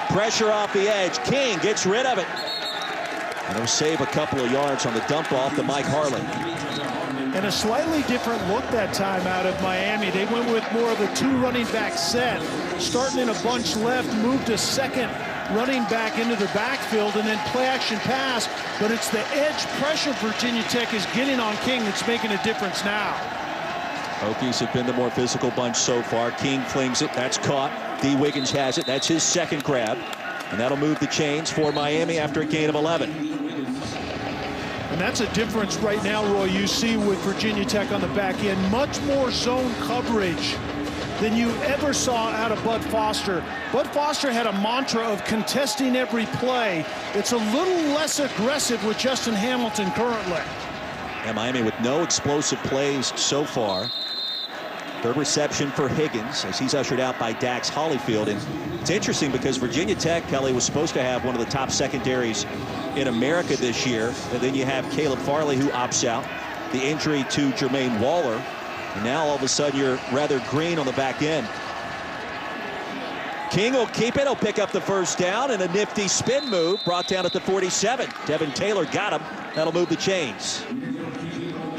S1: Pressure off the edge. King gets rid of it. And he'll save a couple of yards on the dump off to Mike Harlan.
S2: And a slightly different look that time out of Miami. They went with more of a 2 running back set, starting in a bunch left, moved a second running back into the backfield, and then play action pass. But it's the edge pressure Virginia Tech is getting on King that's making a difference now.
S1: Hokies have been the more physical bunch so far. King flings it. That's caught. D. Wiggins has it. That's his second grab. And that'll move the chains for Miami after a gain of 11.
S2: And that's a difference right now, Roy, you see with Virginia Tech on the back end. Much more zone coverage than you ever saw out of Bud Foster. Bud Foster had a mantra of contesting every play. It's a little less aggressive with Justin Hamilton currently.
S1: And Miami with no explosive plays so far. Third reception for Higgins as he's ushered out by Dax Hollifield. And it's interesting because Virginia Tech, Kelly, was supposed to have one of the top secondaries in America this year. And then you have Caleb Farley, who opts out. The injury to Jermaine Waller. And now all of a sudden you're rather green on the back end. King will keep it. He'll pick up the first down, and a nifty spin move brought down at the 47. Devin Taylor got him. That'll move the chains.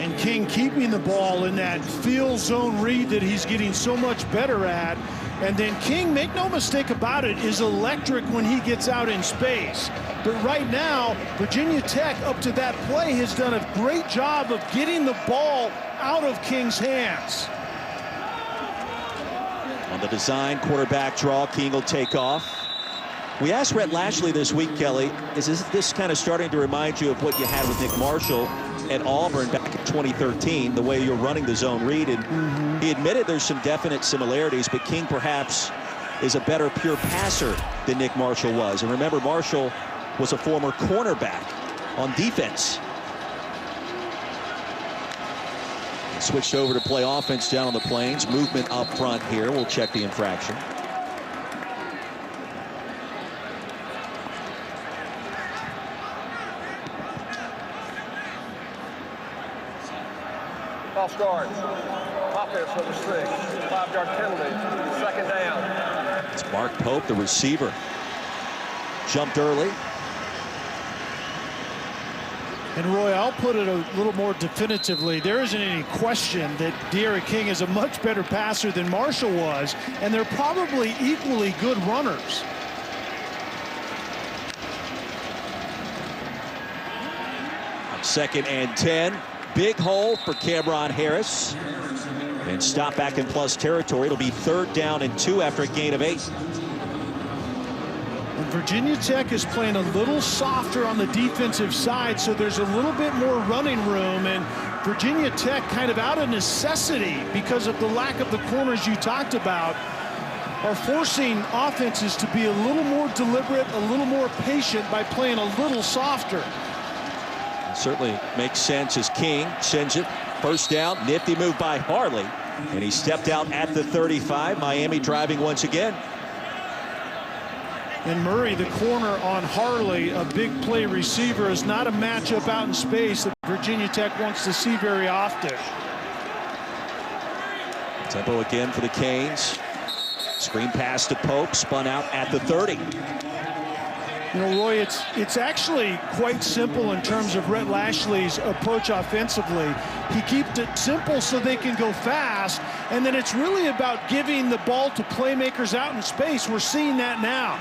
S2: and King keeping the ball in that field zone read that he's getting so much better at. And then King, make no mistake about it, is electric when he gets out in space. But right now, Virginia Tech, up to that play, has done a great job of getting the ball out of King's hands.
S1: On the design quarterback draw, King will take off. We asked Rhett Lashley this week, Kelly, is this kind of starting to remind you of what you had with Nick Marshall at Auburn back in 2013, the way you're running the zone read? And he admitted there's some definite similarities, but King perhaps is a better pure passer than Nick Marshall was. And remember, Marshall was a former cornerback on defense. Switched over to play offense down on the Plains. Movement up front here. We'll check the infraction.
S4: False start. Offense number 6. 5-yard penalty. 2nd down.
S1: It's Mark Pope, the receiver. Jumped early.
S2: And Roy, I'll put it a little more definitively. There isn't any question that D'Eriq King is a much better passer than Marshall was, and they're probably equally good runners.
S1: Second and 10. Big hole for Cameron Harris. And stop back in plus territory. It'll be 3rd down and 2 after a gain of 8.
S2: And Virginia Tech is playing a little softer on the defensive side, so there's a little bit more running room. And Virginia Tech, kind of out of necessity because of the lack of the corners you talked about, are forcing offenses to be a little more deliberate, a little more patient by playing a little softer.
S1: Certainly makes sense as King sends it. 1st down, nifty move by Harley. And he stepped out at the 35. Miami driving once again.
S2: And Murray, the corner on Harley, a big play receiver, is not a matchup out in space that Virginia Tech wants to see very often.
S1: Tempo again for the Canes. Screen pass to Pope, spun out at the 30.
S2: You know, Roy, it's actually quite simple in terms of Rhett Lashley's approach offensively. He keeps it simple so they can go fast, and then it's really about giving the ball to playmakers out in space. We're seeing that now.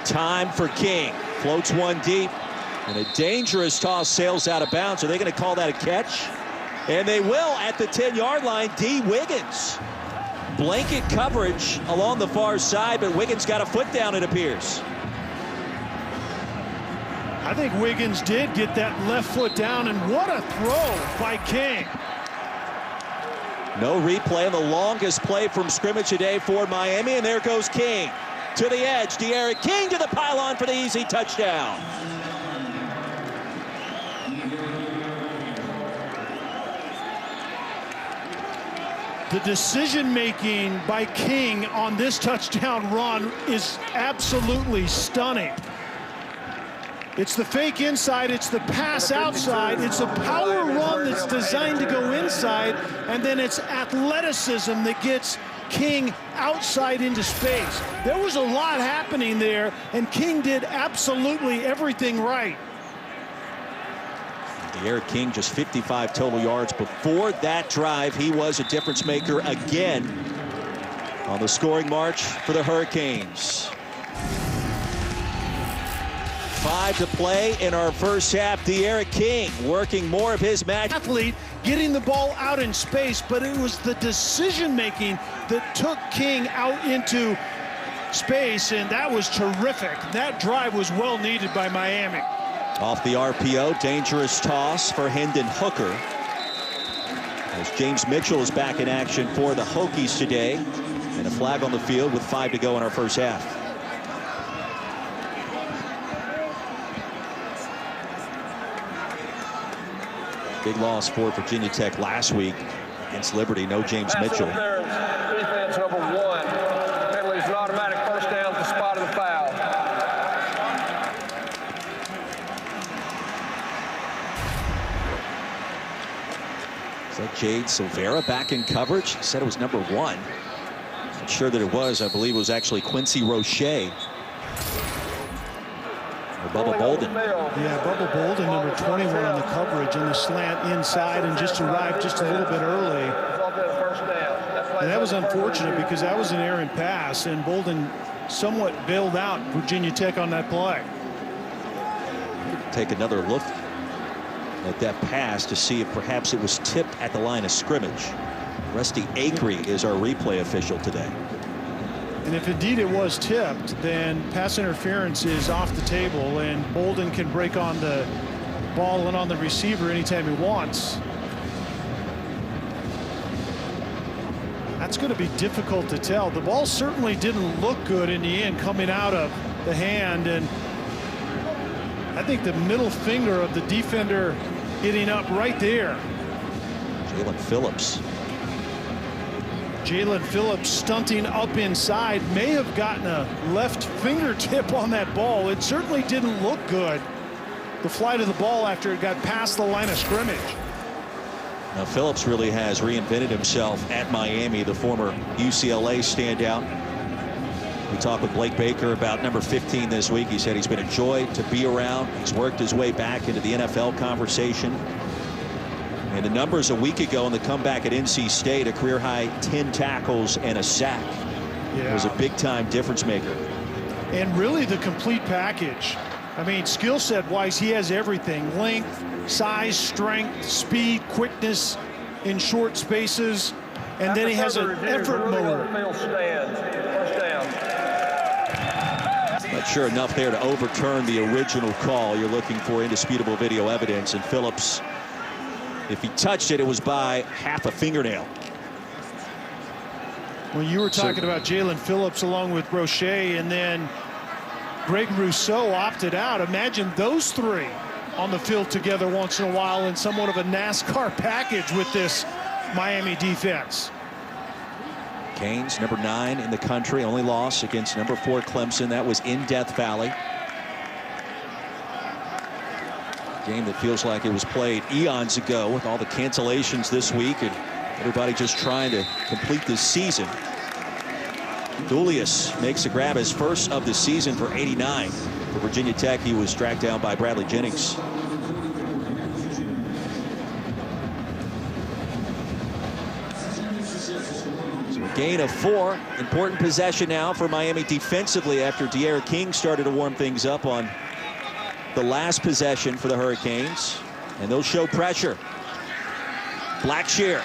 S1: Time for King. Floats one deep, and a dangerous toss sails out of bounds. Are they going to call that a catch? And they will at the 10-yard line. D. Wiggins. Blanket coverage along the far side, but Wiggins got a foot down, it appears.
S2: I think Wiggins did get that left foot down, and what a throw by King.
S1: No replay on the longest play from scrimmage today for Miami, and there goes King. To the edge, D'Eriq King to the pylon for the easy touchdown.
S2: The decision-making by King on this touchdown run is absolutely stunning. It's the fake inside, it's the pass outside, it's a power run that's designed to go inside, and then it's athleticism that gets King outside into space. There was a lot happening there, and King did absolutely everything right.
S1: D'Eriq King just 55 total yards. Before that drive, he was a difference maker again on the scoring march for the Hurricanes. 5 to play in our first half. D'Eriq King working more of his match.
S2: Athlete getting the ball out in space, but it was the decision-making that took King out into space, and that was terrific. That drive was well needed by Miami.
S1: Off the RPO, dangerous toss for Hendon Hooker. As James Mitchell is back in action for the Hokies today. And a flag on the field with 5 to go in our first half. Big loss for Virginia Tech last week against Liberty. No James Mitchell.
S4: Defense number 1. Penalty is an automatic 1st down at the spot of the foul.
S1: Is that Jade Silvera back in coverage? He said it was number 1. Not sure that it was. I believe it was actually Quincy Roche. Bubba Bolden.
S2: Yeah, Bubba Bolden, number 21 on the coverage, in the slant inside, and just arrived just a little bit early. And that was unfortunate because that was an errant pass, and Bolden somewhat bailed out Virginia Tech on that play.
S1: Take another look at that pass to see if perhaps it was tipped at the line of scrimmage. Rusty Acree is our replay official today.
S2: And if indeed it was tipped, then pass interference is off the table, and Bolden can break on the ball and on the receiver anytime he wants. That's going to be difficult to tell. The ball certainly didn't look good in the end coming out of the hand, and I think the middle finger of the defender getting up right there. Jalen Phillips stunting up inside, may have gotten a left fingertip on that ball. It certainly didn't look good, the flight of the ball after it got past the line of scrimmage.
S1: Now Phillips really has reinvented himself at Miami, the former UCLA standout. We talked with Blake Baker about number 15 this week. He said he's been a joy to be around. He's worked his way back into the NFL conversation. And the numbers a week ago in the comeback at NC State, a career-high 10 tackles and a sack.
S2: Yeah.
S1: It was a big-time difference maker.
S2: And really the complete package. I mean, skill set wise, he has everything: length, size, strength, speed, quickness in short spaces, and then he has an effort motor.
S1: Not sure enough there to overturn the original call. You're looking for indisputable video evidence, and Phillips, if he touched it, it was by half a fingernail.
S2: When you were talking about Jalen Phillips along with Roche, and then Greg Rousseau opted out, imagine those three on the field together once in a while in somewhat of a NASCAR package with this Miami defense.
S1: Canes, number 9 in the country, only loss against number 4 Clemson. That was in Death Valley. Game that feels like it was played eons ago with all the cancellations this week and everybody just trying to complete this season. Julius makes a grab, his first of the season for 89. For Virginia Tech, he was tracked down by Bradley Jennings. So a gain of 4. Important possession now for Miami defensively after De'Ara King started to warm things up on the last possession for the Hurricanes, and they'll show pressure. Blacksburg,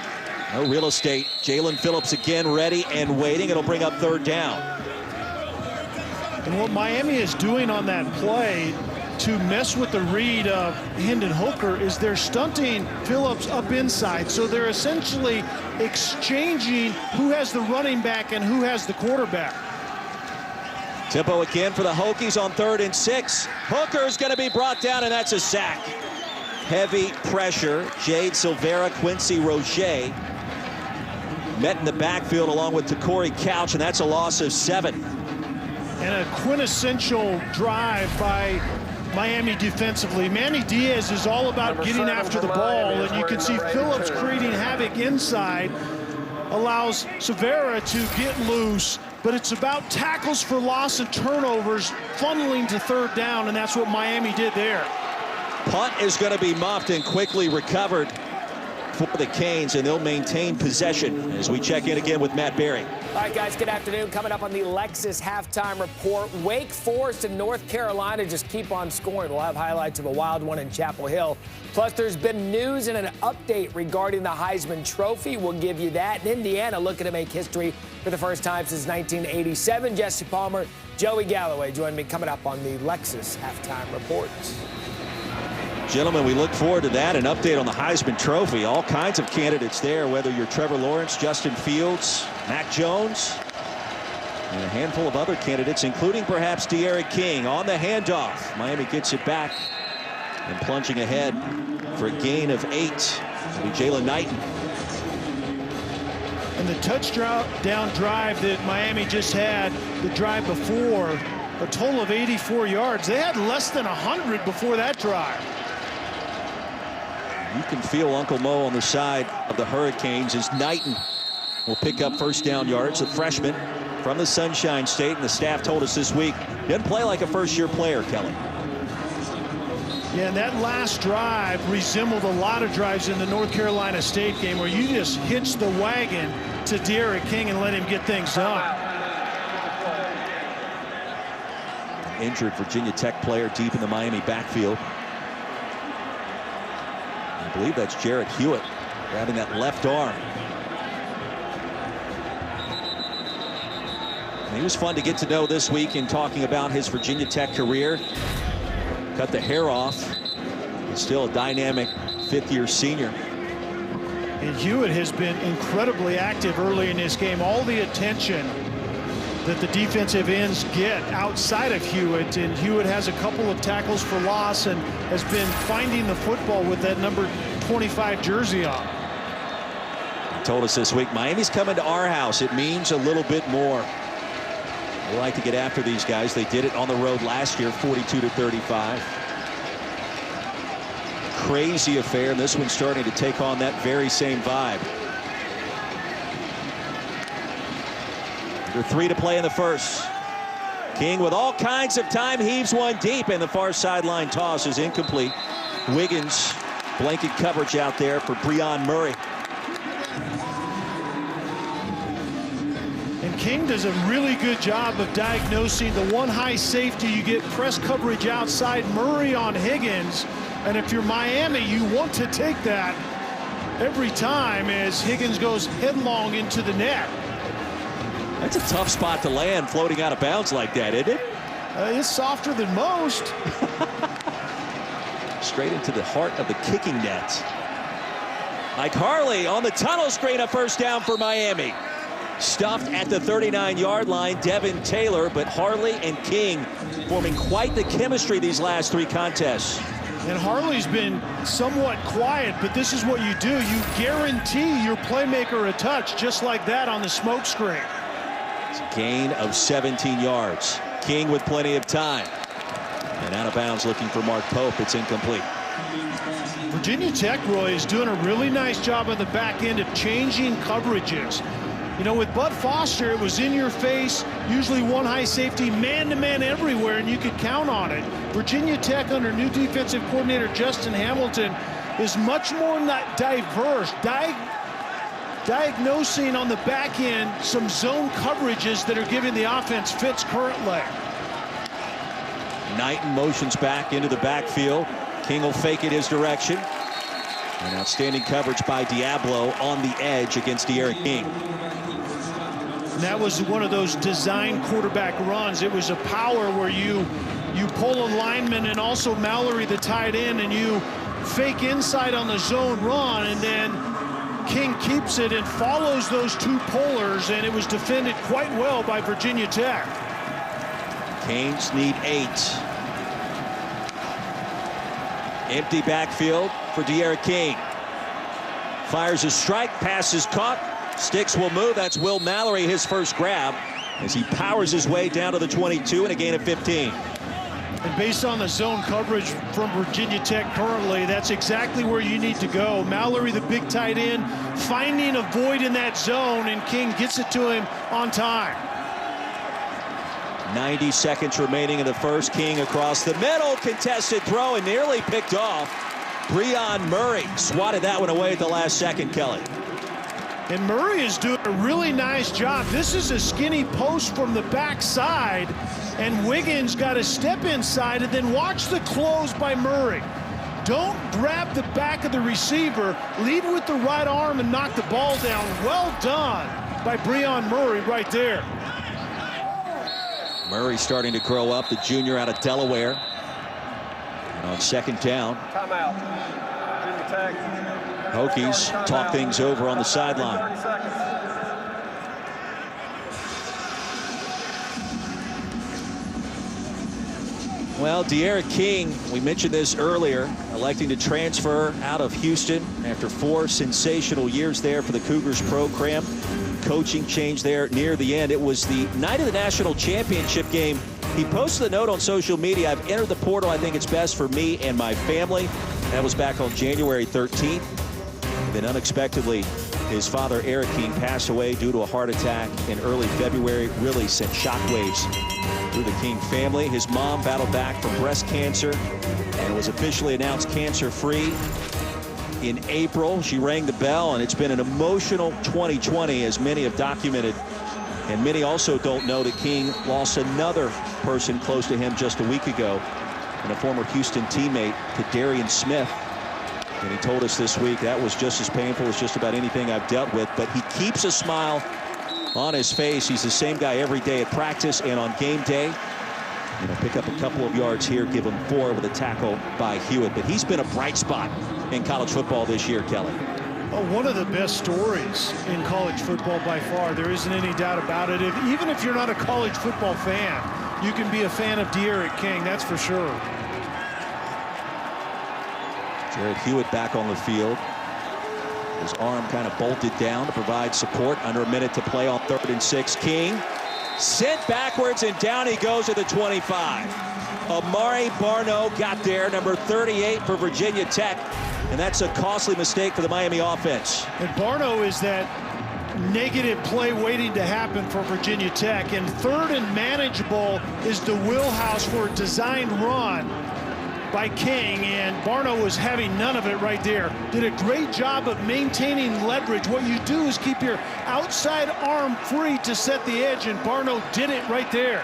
S1: no real estate. Jalen Phillips again ready and waiting. It'll bring up 3rd down.
S2: And what Miami is doing on that play to mess with the read of Hendon Hooker is they're stunting Phillips up inside. So they're essentially exchanging who has the running back and who has the quarterback.
S1: Tempo again for the Hokies on 3rd and 6. Hooker's going to be brought down, and that's a sack. Heavy pressure. Jade Silvera, Quincy Roche met in the backfield along with Corey Couch, and that's a loss of 7.
S2: And a quintessential drive by Miami defensively. Manny Diaz is all about getting after the ball, and you can see Phillips creating havoc inside, allows Silvera to get loose, but it's about tackles for loss and turnovers funneling to 3rd down, and that's what Miami did there.
S1: Punt is going to be muffed and quickly recovered for the Canes, and they'll maintain possession as we check in again with Matt Berry.
S5: All right, guys, good afternoon. Coming up on the Lexus halftime report, Wake Forest and North Carolina just keep on scoring. We'll have highlights of a wild one in Chapel Hill. Plus, there's been news and an update regarding the Heisman Trophy. We'll give you that. And Indiana looking to make history for the first time since 1987. Jesse Palmer, Joey Galloway join me coming up on the Lexus halftime report.
S1: Gentlemen, we look forward to that. An update on the Heisman Trophy. All kinds of candidates there, whether you're Trevor Lawrence, Justin Fields, Mac Jones, and a handful of other candidates, including perhaps De'Ara King. On the handoff, Miami gets it back and plunging ahead for a gain of 8. It'll be Jalen Knighton.
S2: And the touchdown drive that Miami just had, the drive before, a total of 84 yards. They had less than 100 before that drive.
S1: You can feel Uncle Mo on the side of the Hurricanes as Knighton will pick up 1st down yards. A freshman from the Sunshine State, and the staff told us this week, didn't play like a first-year player, Kelly.
S2: Yeah, and that last drive resembled a lot of drives in the North Carolina State game where you just hitch the wagon to D'Eriq King and let him get things done.
S1: Injured Virginia Tech player deep in the Miami backfield. I believe that's Jarrett Hewitt grabbing that left arm. And he was fun to get to know this week in talking about his Virginia Tech career. Cut the hair off. He's still a dynamic fifth-year senior.
S2: And Hewitt has been incredibly active early in this game. All the attention that the defensive ends get outside of Hewitt, and Hewitt has a couple of tackles for loss and has been finding the football with that number 25 jersey on.
S1: He told us this week, Miami's coming to our house. It means a little bit more. We like to get after these guys. They did it on the road last year, 42-35. Crazy affair, and this one's starting to take on that very same vibe. Under 3 to play in the first. King with all kinds of time heaves one deep, and the far sideline toss is incomplete. Wiggins blanket coverage out there for Breon Murray.
S2: And King does a really good job of diagnosing the one high safety. You get press coverage outside, Murray on Higgins, and if you're Miami, you want to take that every time as Higgins goes headlong into the net.
S1: That's a tough spot to land floating out of bounds like that, isn't it?
S2: It's softer than most.
S1: Straight into the heart of the kicking net. Mike Harley on the tunnel screen, a first down for Miami. Stuffed at the 39-yard line, Devin Taylor, but Harley and King forming quite the chemistry these last 3 contests.
S2: And Harley's been somewhat quiet, but this is what you do. You guarantee your playmaker a touch just like that on the smoke screen.
S1: It's a gain of 17 yards. King with plenty of time. And out of bounds looking for Mark Pope. It's incomplete.
S2: Virginia Tech, Roy, is doing a really nice job on the back end of changing coverages. You know, with Bud Foster, it was in your face, usually one high safety, man-to-man everywhere, and you could count on it. Virginia Tech, under new defensive coordinator Justin Hamilton, is much more diverse, diagnosing on the back end some zone coverages that are giving the offense fits currently.
S1: Knighton motions back into the backfield. King will fake it his direction. And outstanding coverage by Diablo on the edge against D'Eriq King.
S2: And that was one of those design quarterback runs. It was a power where you pull a lineman and also Mallory the tight end, and you fake inside on the zone run, and then King keeps it and follows those 2 pullers, and it was defended quite well by Virginia Tech.
S1: Canes need 8. Empty backfield for D'Eriq King. Fires a strike, pass is caught. Sticks will move. That's Will Mallory, his first grab, as he powers his way down to the 22 and a gain of 15.
S2: And based on the zone coverage from Virginia Tech currently, that's exactly where you need to go. Mallory, the big tight end, finding a void in that zone, and King gets it to him on time.
S1: 90 seconds remaining in the first. King across the middle, contested throw, and nearly picked off. Breon Murray swatted that one away at the last second, Kelly.
S2: And Murray is doing a really nice job. This is a skinny post from the backside, and Wiggins got to step inside, and then watch the close by Murray. Don't grab the back of the receiver. Lead with the right arm and knock the ball down. Well done by Breon Murray right there.
S1: Murray starting to grow up, the junior out of Delaware. And on second down,
S4: Timeout. Virginia Tech.
S1: Hokies talk things over on the sideline.
S4: 30 seconds.
S1: Well, D'Eriq King, we mentioned this earlier, electing to transfer out of Houston after 4 sensational years there for the Cougars program. Coaching change there near the end. It was the night of the national championship game. He posted a note on social media. I've entered the portal. I think it's best for me and my family. That was back on January 13th. Then unexpectedly, His father, Eric King, passed away due to a heart attack in early February. Really sent shockwaves through the King family. His mom battled back from breast cancer and was officially announced cancer-free in April. She rang the bell, and it's been an emotional 2020, as many have documented. And many also don't know that King lost another person close to him just a week ago, and a former Houston teammate, Kadarian Smith. And he told us this week that was just as painful as just about anything I've dealt with. But he keeps a smile on his face. He's the same guy every day at practice and on game day. You know, pick up a couple of yards here, give him 4 with a tackle by Hewitt. But he's been a bright spot in college football this year, Kelly.
S2: Oh, one of the best stories in college football by far. There isn't any doubt about it. Even if you're not a college football fan, you can be a fan of D'Eriq King, that's for sure.
S1: Jared Hewitt back on the field. His arm kind of bolted down to provide support. Under a minute to play on 3rd and 6. King sent backwards, and down he goes at the 25. Amari Barno got there, number 38 for Virginia Tech. And that's a costly mistake for the Miami offense.
S2: And Barno is that negative play waiting to happen for Virginia Tech. And 3rd and manageable is the wheelhouse for a designed run by King, and Barno was having none of it right there. Did a great job of maintaining leverage. What you do is keep your outside arm free to set the edge, and Barno did it right there.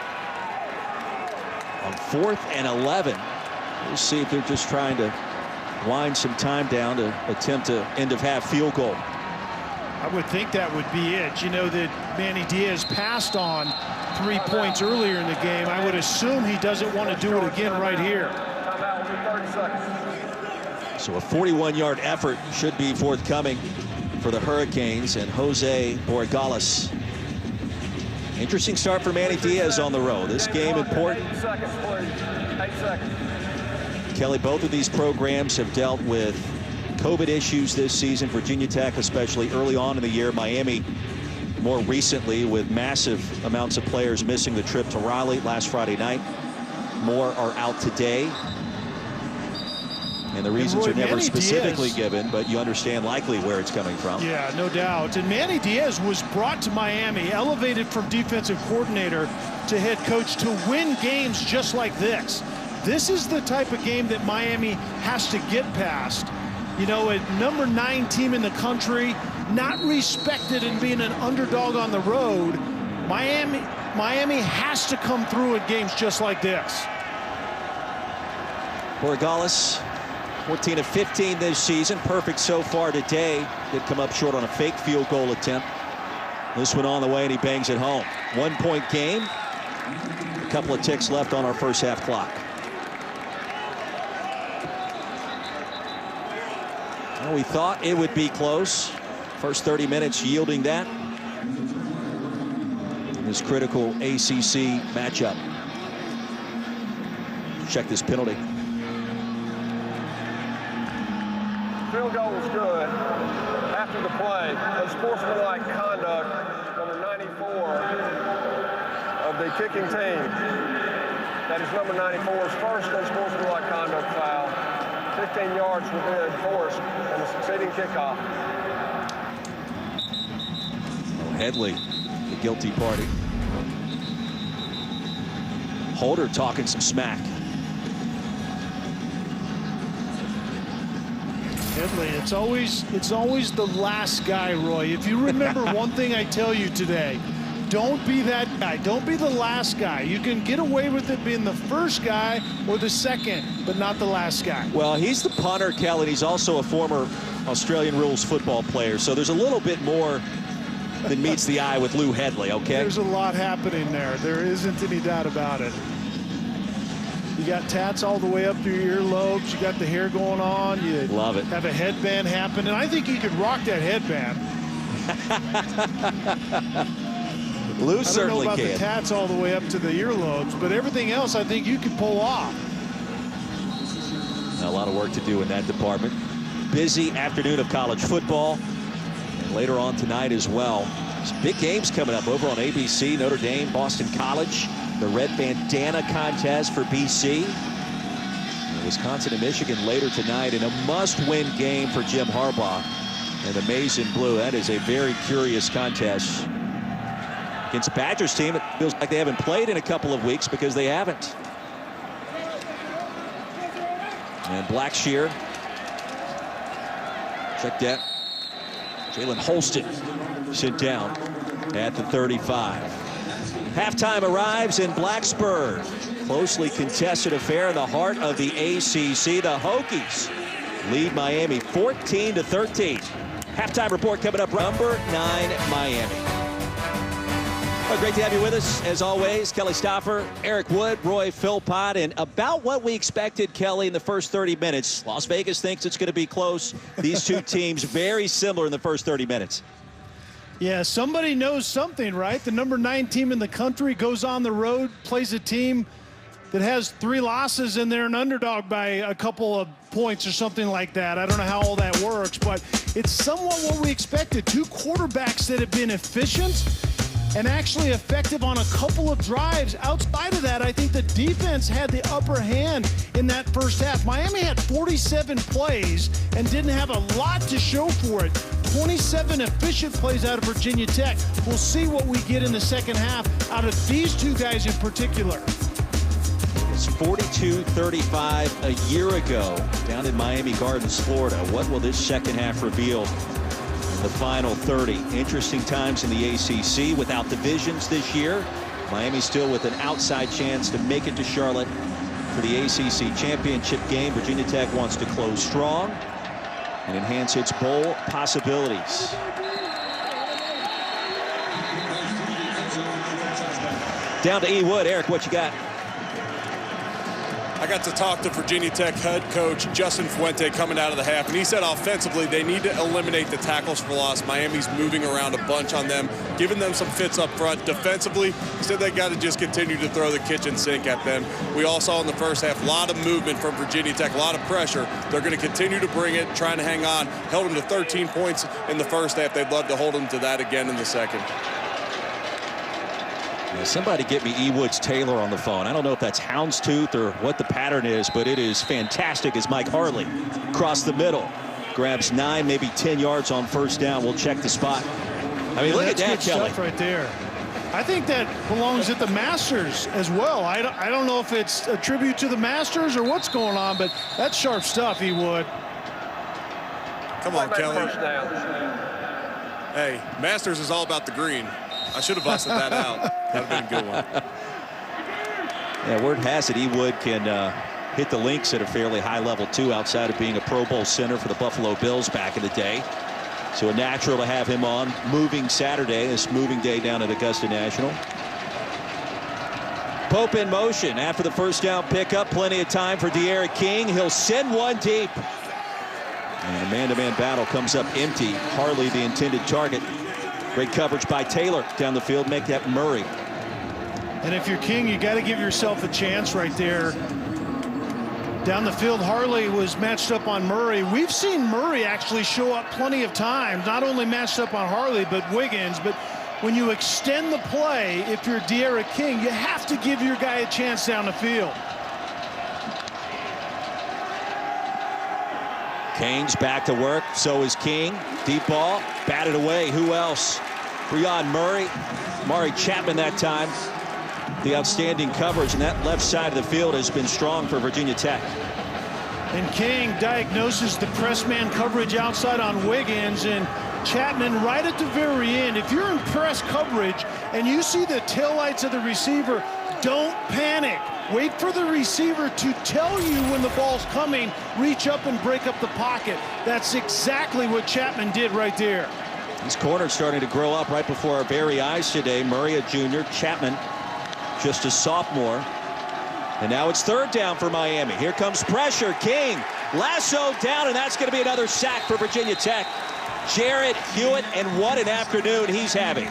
S1: On 4th and 11, we'll see if they're just trying to wind some time down to attempt a end-of-half field goal.
S2: I would think that would be it. You know that Manny Diaz passed on 3 points earlier in the game. I would assume he doesn't want to do it again right here.
S1: So a 41-yard effort should be forthcoming for the Hurricanes and Jose Borregales. Interesting start for Manny Diaz on the road. This game important.
S4: 8 seconds, please. 8 seconds.
S1: Kelly, both of these programs have dealt with COVID issues this season. Virginia Tech, especially early on in the year. Miami more recently, with massive amounts of players missing the trip to Raleigh last Friday night. More are out today. And the reasons are never specifically given, but you understand likely where it's coming from.
S2: Yeah, no doubt. And Manny Diaz was brought to Miami, elevated from defensive coordinator to head coach to win games just like this. This is the type of game that Miami has to get past. You know, a number 9 team in the country, not respected in being an underdog on the road. Miami has to come through in games just like this.
S1: Borregales, 14 of 15 this season. Perfect so far today. Did come up short on a fake field goal attempt. This one on the way, and he bangs it home. 1-point game. A couple of ticks left on our first half clock. Well, we thought it would be close. First 30 minutes yielding that. In this critical ACC matchup. Check this penalty.
S4: Field goal was good after the play. Unsportsmanlike conduct, number 94 of the kicking team. That is number 94's first unsportsmanlike conduct foul. 15 yards will be enforced on the succeeding kickoff.
S1: Headley, the guilty party. Holder talking some smack.
S2: Headley, it's always the last guy, Roy. If you remember one thing I tell you today, don't be that guy. Don't be the last guy. You can get away with it being the first guy or the second, but not the last guy.
S1: Well, he's the punter, Kelly. He's also a former Australian rules football player, so there's a little bit more than meets the eye with Lou Headley, okay?
S2: There's a lot happening there. There isn't any doubt about it. You got tats all the way up to your earlobes. You got the hair going on. You
S1: love it.
S2: Have a headband happen, and I think you could rock that headband.
S1: Lou certainly can.
S2: I don't know about the tats all the way up to the earlobes, but everything else I think you could pull off.
S1: A lot of work to do in that department. Busy afternoon of college football. And later on tonight as well. Some big games coming up over on ABC. Notre Dame, Boston College. The red bandana contest for BC. And Wisconsin and Michigan later tonight in a must-win game for Jim Harbaugh. And the maize and blue. That is a very curious contest. Against Badgers team, it feels like they haven't played in a couple of weeks because they haven't. And Blackshear. Check that. Jalen Holston sit down at the 35. Halftime arrives in Blacksburg. Closely contested affair in the heart of the ACC. The Hokies lead Miami 14-13. Halftime report coming up. Number 9, Miami. Well, great to have you with us, as always. Kelly Stauffer, Eric Wood, Roy Philpott, and about what we expected, Kelly, in the first 30 minutes. Las Vegas thinks it's going to be close. These two teams very similar in the first 30 minutes.
S2: Yeah, somebody knows something, right? The number 9 team in the country goes on the road, plays a team that has 3 losses, and they're an underdog by a couple of points or something like that. I don't know how all that works, but it's somewhat what we expected. 2 quarterbacks that have been efficient and actually effective on a couple of drives. Outside of that, I think the defense had the upper hand in that first half. Miami had 47 plays and didn't have a lot to show for it. 27 efficient plays out of Virginia Tech. We'll see what we get in the second half out of these 2 guys in particular.
S1: It's 42-35 a year ago down in Miami Gardens, Florida. What will this second half reveal? The final 30. Interesting times in the ACC without divisions this year. Miami still with an outside chance to make it to Charlotte for the ACC championship game. Virginia Tech wants to close strong and enhance its bowl possibilities. Down to E. Wood. Eric, what you got?
S3: I got to talk to Virginia Tech head coach Justin Fuente coming out of the half, and he said offensively they need to eliminate the tackles for loss. Miami's moving around a bunch on them, giving them some fits up front. Defensively, he said they got to just continue to throw the kitchen sink at them. We all saw in the first half a lot of movement from Virginia Tech, a lot of pressure. They're going to continue to bring it, trying to hang on. Held them to 13 points in the first half. They'd love to hold them to that again in the second.
S1: Somebody get me E. Woods Taylor on the phone. I don't know if that's houndstooth or what the pattern is, but it is fantastic as Mike Harley across the middle grabs 9, maybe 10 yards on first down. We'll check the spot. I mean, look at that, Kelly.
S2: Right there. I think that belongs at the Masters as well. I don't know if it's a tribute to the Masters or what's going on, but that's sharp stuff, E. Wood.
S3: Come on, Kelly. Hey, Masters is all about the green. I should have busted that out. That would have been a good one.
S1: Yeah, word has it, E. Wood can hit the links at a fairly high level, too, outside of being a Pro Bowl center for the Buffalo Bills back in the day. So a natural to have him on. Moving Saturday, this moving day down at Augusta National. Pope in motion after the first down pickup. Plenty of time for De'Ara King. He'll send one deep. And a man-to-man battle comes up empty. Harley the intended target. Great coverage by Taylor down the field. Make that Murray.
S2: And if you're King, you got to give yourself a chance right there. Down the field, Harley was matched up on Murray. We've seen Murray actually show up plenty of times, not only matched up on Harley, but Wiggins. But when you extend the play, if you're De'Ara King, you have to give your guy a chance down the field.
S1: Kane's back to work. So is King. Deep ball. Batted away. Who else? Breon Murray. Mari Chapman that time. The outstanding coverage, and that left side of the field has been strong for Virginia Tech.
S2: And King diagnoses the press man coverage outside on Wiggins, and Chapman right at the very end. If you're in press coverage and you see the taillights of the receiver, don't panic. Wait for the receiver to tell you when the ball's coming. Reach up and break up the pocket. That's exactly what Chapman did right there.
S1: These corners starting to grow up right before our very eyes today. Murray, a junior. Chapman, just a sophomore. And now it's third down for Miami. Here comes pressure. King lassoed down, and that's going to be another sack for Virginia Tech. Jarrett Hewitt, and what an afternoon he's having.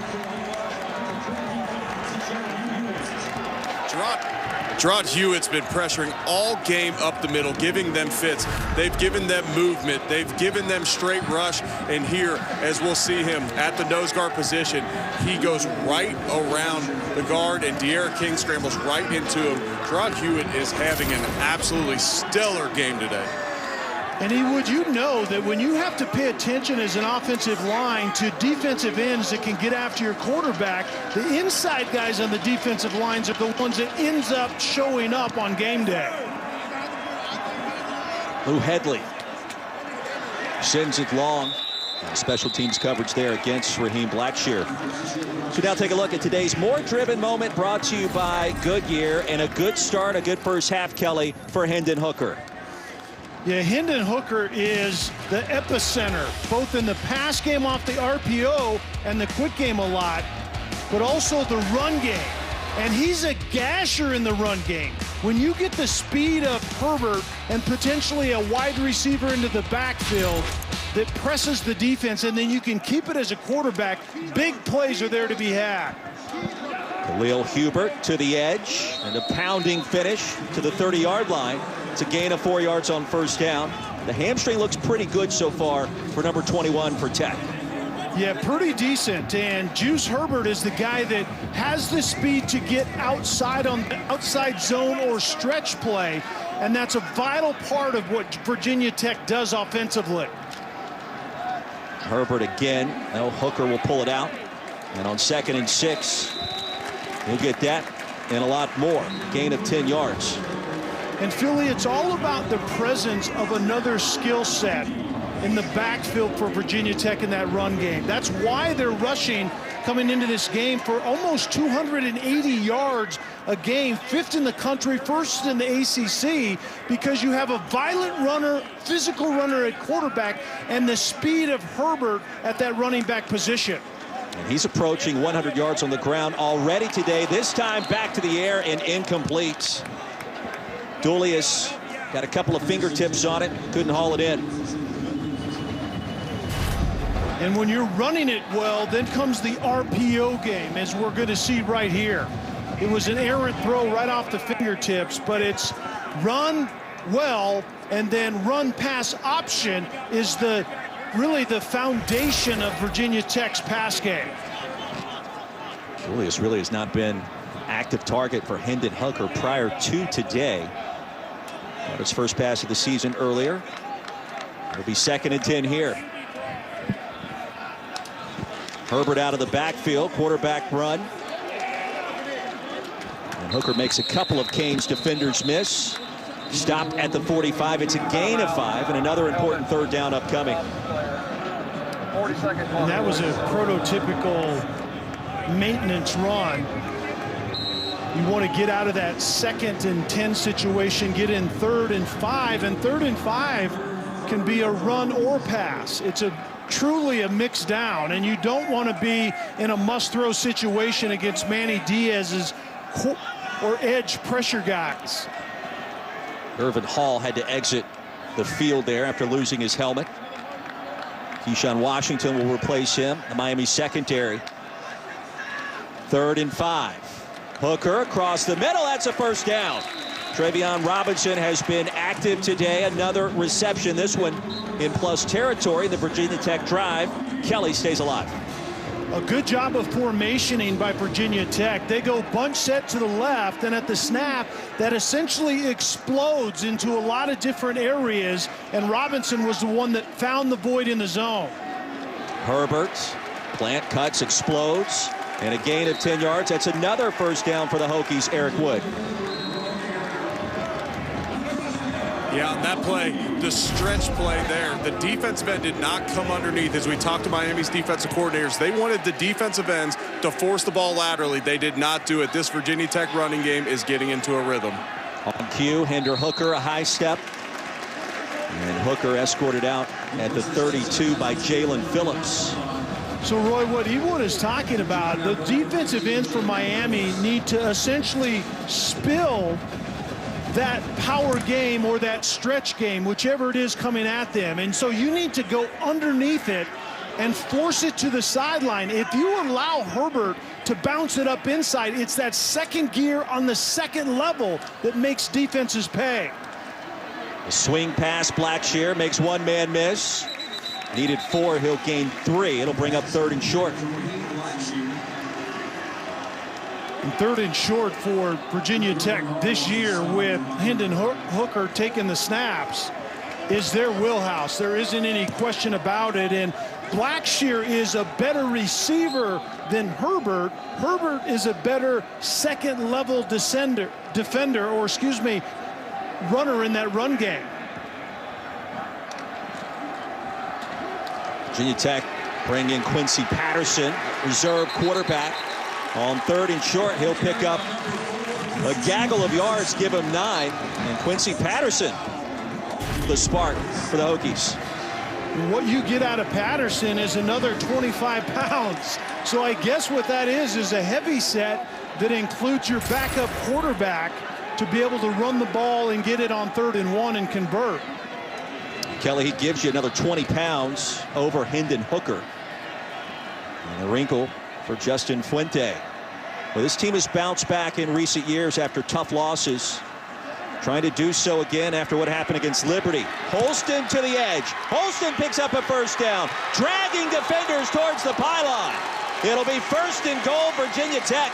S3: Jarrett Hewitt's been pressuring all game up the middle, giving them fits. They've given them movement. They've given them straight rush. And here, as we'll see him at the nose guard position, he goes right around the guard, and De'Ara King scrambles right into him. Jarrett Hewitt is having an absolutely stellar game today.
S2: And you know that when you have to pay attention as an offensive line to defensive ends that can get after your quarterback, the inside guys on the defensive lines are the ones that ends up showing up on game day.
S1: Lou Headley sends it long. Special teams coverage there against Raheem Blackshear. So now take a look at today's more driven moment, brought to you by Goodyear, and a good start, a good first half, Kelly, for Hendon Hooker.
S2: Yeah, Hendon Hooker is the epicenter, both in the pass game off the RPO and the quick game a lot, but also the run game. And he's a gasher in the run game. When you get the speed of Herbert and potentially a wide receiver into the backfield that presses the defense, and then you can keep it as a quarterback, big plays are there to be had.
S1: Khalil Hubert to the edge, and a pounding finish to the 30-yard line. It's a gain of 4 yards on first down. The hamstring looks pretty good so far for number 21 for Tech.
S2: Yeah, pretty decent. And Juice Herbert is the guy that has the speed to get outside on the outside zone or stretch play. And that's a vital part of what Virginia Tech does offensively.
S1: Herbert again. Now Hooker will pull it out. And on 2nd and 6, he'll get that and a lot more. Gain of 10 yards.
S2: And Philly, it's all about the presence of another skill set in the backfield for Virginia Tech in that run game. That's why they're rushing coming into this game for almost 280 yards a game, 5th in the country, 1st in the ACC, because you have a violent runner, physical runner at quarterback, and the speed of Herbert at that running back position.
S1: And he's approaching 100 yards on the ground already today, this time back to the air and incomplete. Dulius got a couple of fingertips on it, couldn't haul it in.
S2: And when you're running it well, then comes the RPO game, as we're going to see right here. It was an errant throw right off the fingertips, but it's run well, and then run pass option is really the foundation of Virginia Tech's pass game.
S1: Dulius really has not been active target for Hendon Hooker prior to today. Got his first pass of the season earlier. It'll be 2nd and 10 here. Herbert out of the backfield, quarterback run. And Hooker makes a couple of Canes defenders miss. Stopped at the 45. It's a gain of 5 and another important 3rd down upcoming.
S2: And that was a prototypical maintenance run. You want to get out of that 2nd and 10 situation, get in 3rd and 5, and 3rd and 5 can be a run or pass. It's truly a mix down, and you don't want to be in a must-throw situation against Manny Diaz's or edge pressure guys.
S1: Irvin Hall had to exit the field there after losing his helmet. Keyshawn Washington will replace him, the Miami secondary. 3rd and 5. Hooker across the middle. That's a first down. Travion Robinson has been active today. Another reception, this one in plus territory. The Virginia Tech drive. Kelly stays alive.
S2: A good job of formationing by Virginia Tech. They go bunch set to the left, and at the snap, that essentially explodes into a lot of different areas, and Robinson was the one that found the void in the zone.
S1: Herbert, plant cuts, explodes, and a gain of 10 yards. That's another first down for the Hokies, Eric Wood.
S3: Yeah, on that play, the stretch play there, the defensive end did not come underneath. As we talked to Miami's defensive coordinators, they wanted the defensive ends to force the ball laterally. They did not do it. This Virginia Tech running game is getting into a rhythm.
S1: On cue, Hendon Hooker, a high step. And Hooker escorted out at the 32 by Jalen Phillips.
S2: So, Roy, what Ewood is talking about, the defensive ends for Miami need to essentially spill that power game or that stretch game, whichever it is coming at them. And so you need to go underneath it and force it to the sideline. If you allow Herbert to bounce it up inside, it's that second gear on the second level that makes defenses pay.
S1: A swing pass, Blackshear makes one man miss. Needed 4, he'll gain 3. It'll bring up 3rd and short.
S2: And 3rd and short for Virginia Tech this year with Hendon Hooker taking the snaps. is their wheelhouse. There isn't any question about it. And Blacksburg is a better receiver than Herbert. Herbert is a better second-level defender, or excuse me, runner in that run game.
S1: Virginia Tech bring in Quincy Patterson, reserve quarterback. On 3rd and short, he'll pick up a gaggle of yards, give him 9. And Quincy Patterson, the spark for the Hokies.
S2: What you get out of Patterson is another 25 pounds. So I guess what that is a heavy set that includes your backup quarterback to be able to run the ball and get it on 3rd and 1 and convert.
S1: Kelly, he gives you another 20 pounds over Hendon Hooker. And a wrinkle for Justin Fuente. Well, this team has bounced back in recent years after tough losses. Trying to do so again after what happened against Liberty. Holston to the edge. Holston picks up a first down, dragging defenders towards the pylon. It'll be 1st and goal, Virginia Tech.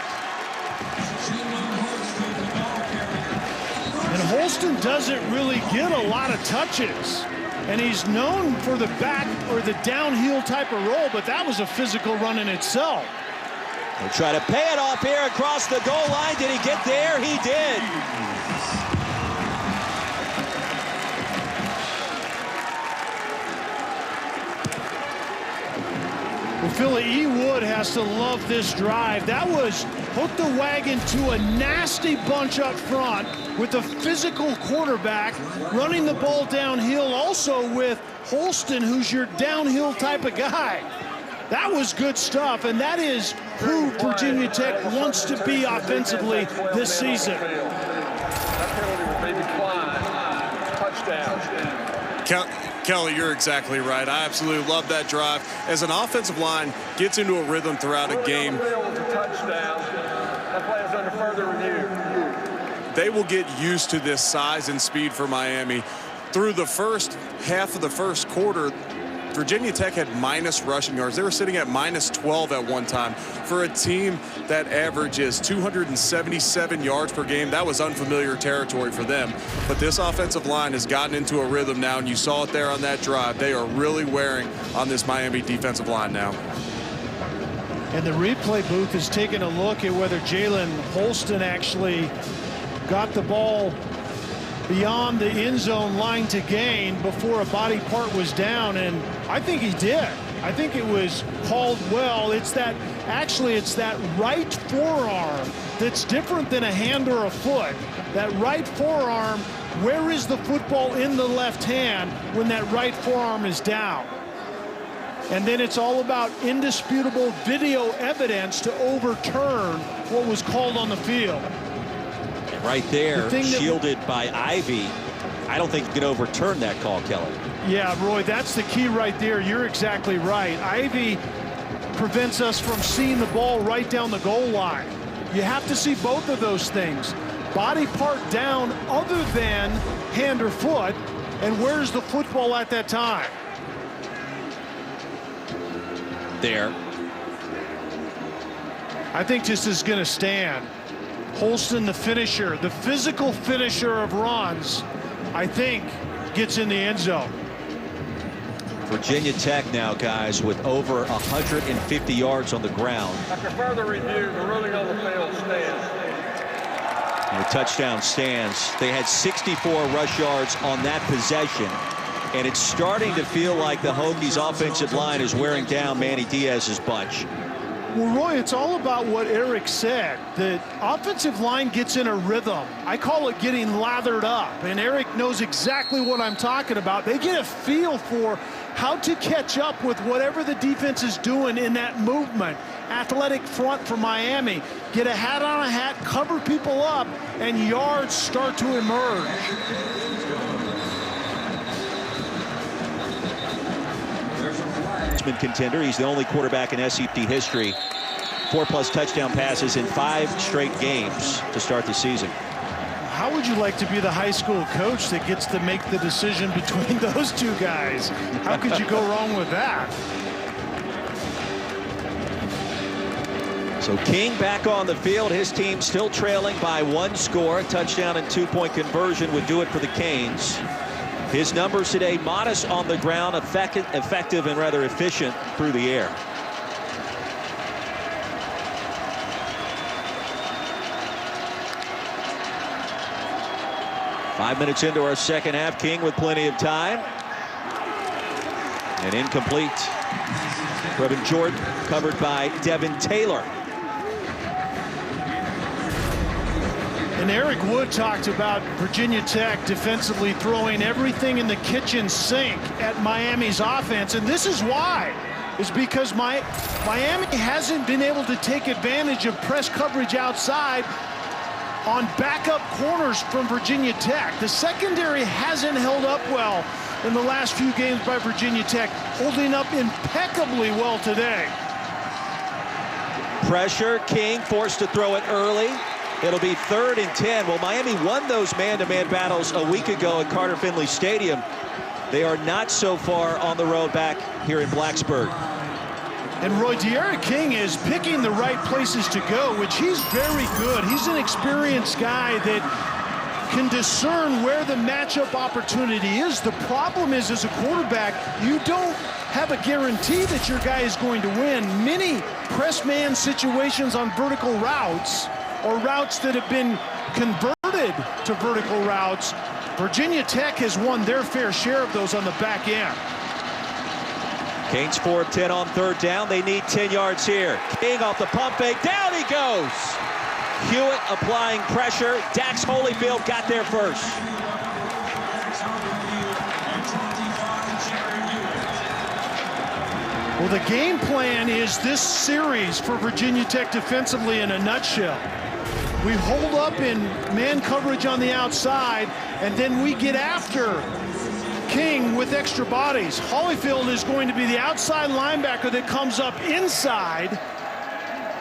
S2: And Holston doesn't really get a lot of touches. And he's known for the back or the downhill type of role, but that was a physical run in itself.
S1: They'll try to pay it off here across the goal line. Did he get there? He did.
S2: Well, Philly, E. Wood has to love this drive. That was hook the wagon to a nasty bunch up front with a physical quarterback running the ball downhill, also with Holston, who's your downhill type of guy. That was good stuff, and that is who Virginia Tech wants to be offensively this season.
S4: That penalty will be declined. Touchdown.
S3: Kelly, you're exactly right. I absolutely love that drive. As an offensive line gets into a rhythm throughout a game,
S4: Touchdown. That play is under further review.
S3: they will get used to this size and speed for Miami. Through the first half of the first quarter, Virginia Tech had minus rushing yards. They were sitting at minus 12 at one time. For a team that averages 277 yards per game, that was unfamiliar territory for them. But this offensive line has gotten into a rhythm now, and you saw it there on that drive. They are really wearing on this Miami defensive line now.
S2: And the replay booth is taking a look at whether Jalen Holston actually got the ball beyond the end zone line to gain before a body part was down, and I think he did. I think it was called well. It's that right forearm that's different than a hand or a foot. That right forearm, where is the football in the left hand when that right forearm is down? And then it's all about indisputable video evidence to overturn what was called on the field.
S1: Right there, shielded by Ivy. I don't think you can overturn that call, Kelly.
S2: Yeah, Roy, that's the key right there. You're exactly right. Ivy prevents us from seeing the ball right down the goal line. You have to see both of those things. Body part down other than hand or foot, and where's the football at that time?
S1: There.
S2: I think this is going to stand. Holston, the finisher, the physical finisher of runs, I think gets in the end zone.
S1: Virginia Tech now, guys, with over 150 yards on the ground.
S4: After further review, the ruling on the field stands.
S1: And the touchdown stands. They had 64 rush yards on that possession. And it's starting to feel like the Hokies offensive line is wearing down Manny Diaz's bunch.
S2: Well, Roy, it's all about what Eric said. The offensive line gets in a rhythm. I call it getting lathered up, and Eric knows exactly what I'm talking about. They get a feel for how to catch up with whatever the defense is doing in that movement. Athletic front for Miami. Get a hat on a hat, cover people up, and yards start to emerge.
S1: Contender. He's the only quarterback in SEC history 4+ touchdown passes in 5 straight games to start the season.
S2: How would you like to be the high school coach that gets to make the decision between those two guys? How could you go wrong with that?
S1: So King back on the field. His team still trailing by 1 score. A touchdown and 2-point conversion would do it for the Canes. His numbers today, modest on the ground, effective and rather efficient through the air. Five minutes into our second half, King with plenty of time. And incomplete. Brevin Jordan covered by Devin Taylor.
S2: And Eric Wood talked about Virginia Tech defensively throwing everything in the kitchen sink at Miami's offense. And this is why. Is because Miami hasn't been able to take advantage of press coverage outside on backup corners from Virginia Tech. The secondary hasn't held up well in the last few games by Virginia Tech, holding up impeccably well today.
S1: Pressure, King forced to throw it early. It'll be 3rd and 10. Well, Miami won those man-to-man battles a week ago at Carter Finley Stadium. They are not so far on the road back here in Blacksburg.
S2: And Roy, De'Ara King is picking the right places to go, which he's very good. He's an experienced guy that can discern where the matchup opportunity is. The problem is, as a quarterback, you don't have a guarantee that your guy is going to win. Many press man situations on vertical routes, or routes that have been converted to vertical routes, Virginia Tech has won their fair share of those on the back end.
S1: Canes 4 of 10 on 3rd down. They need 10 yards here. King off the pump fake. Down he goes. Hewitt applying pressure. Dax Holyfield got there first.
S2: Well, the game plan is this series for Virginia Tech defensively in a nutshell. We hold up in man coverage on the outside, and then we get after King with extra bodies. Holyfield is going to be the outside linebacker that comes up inside.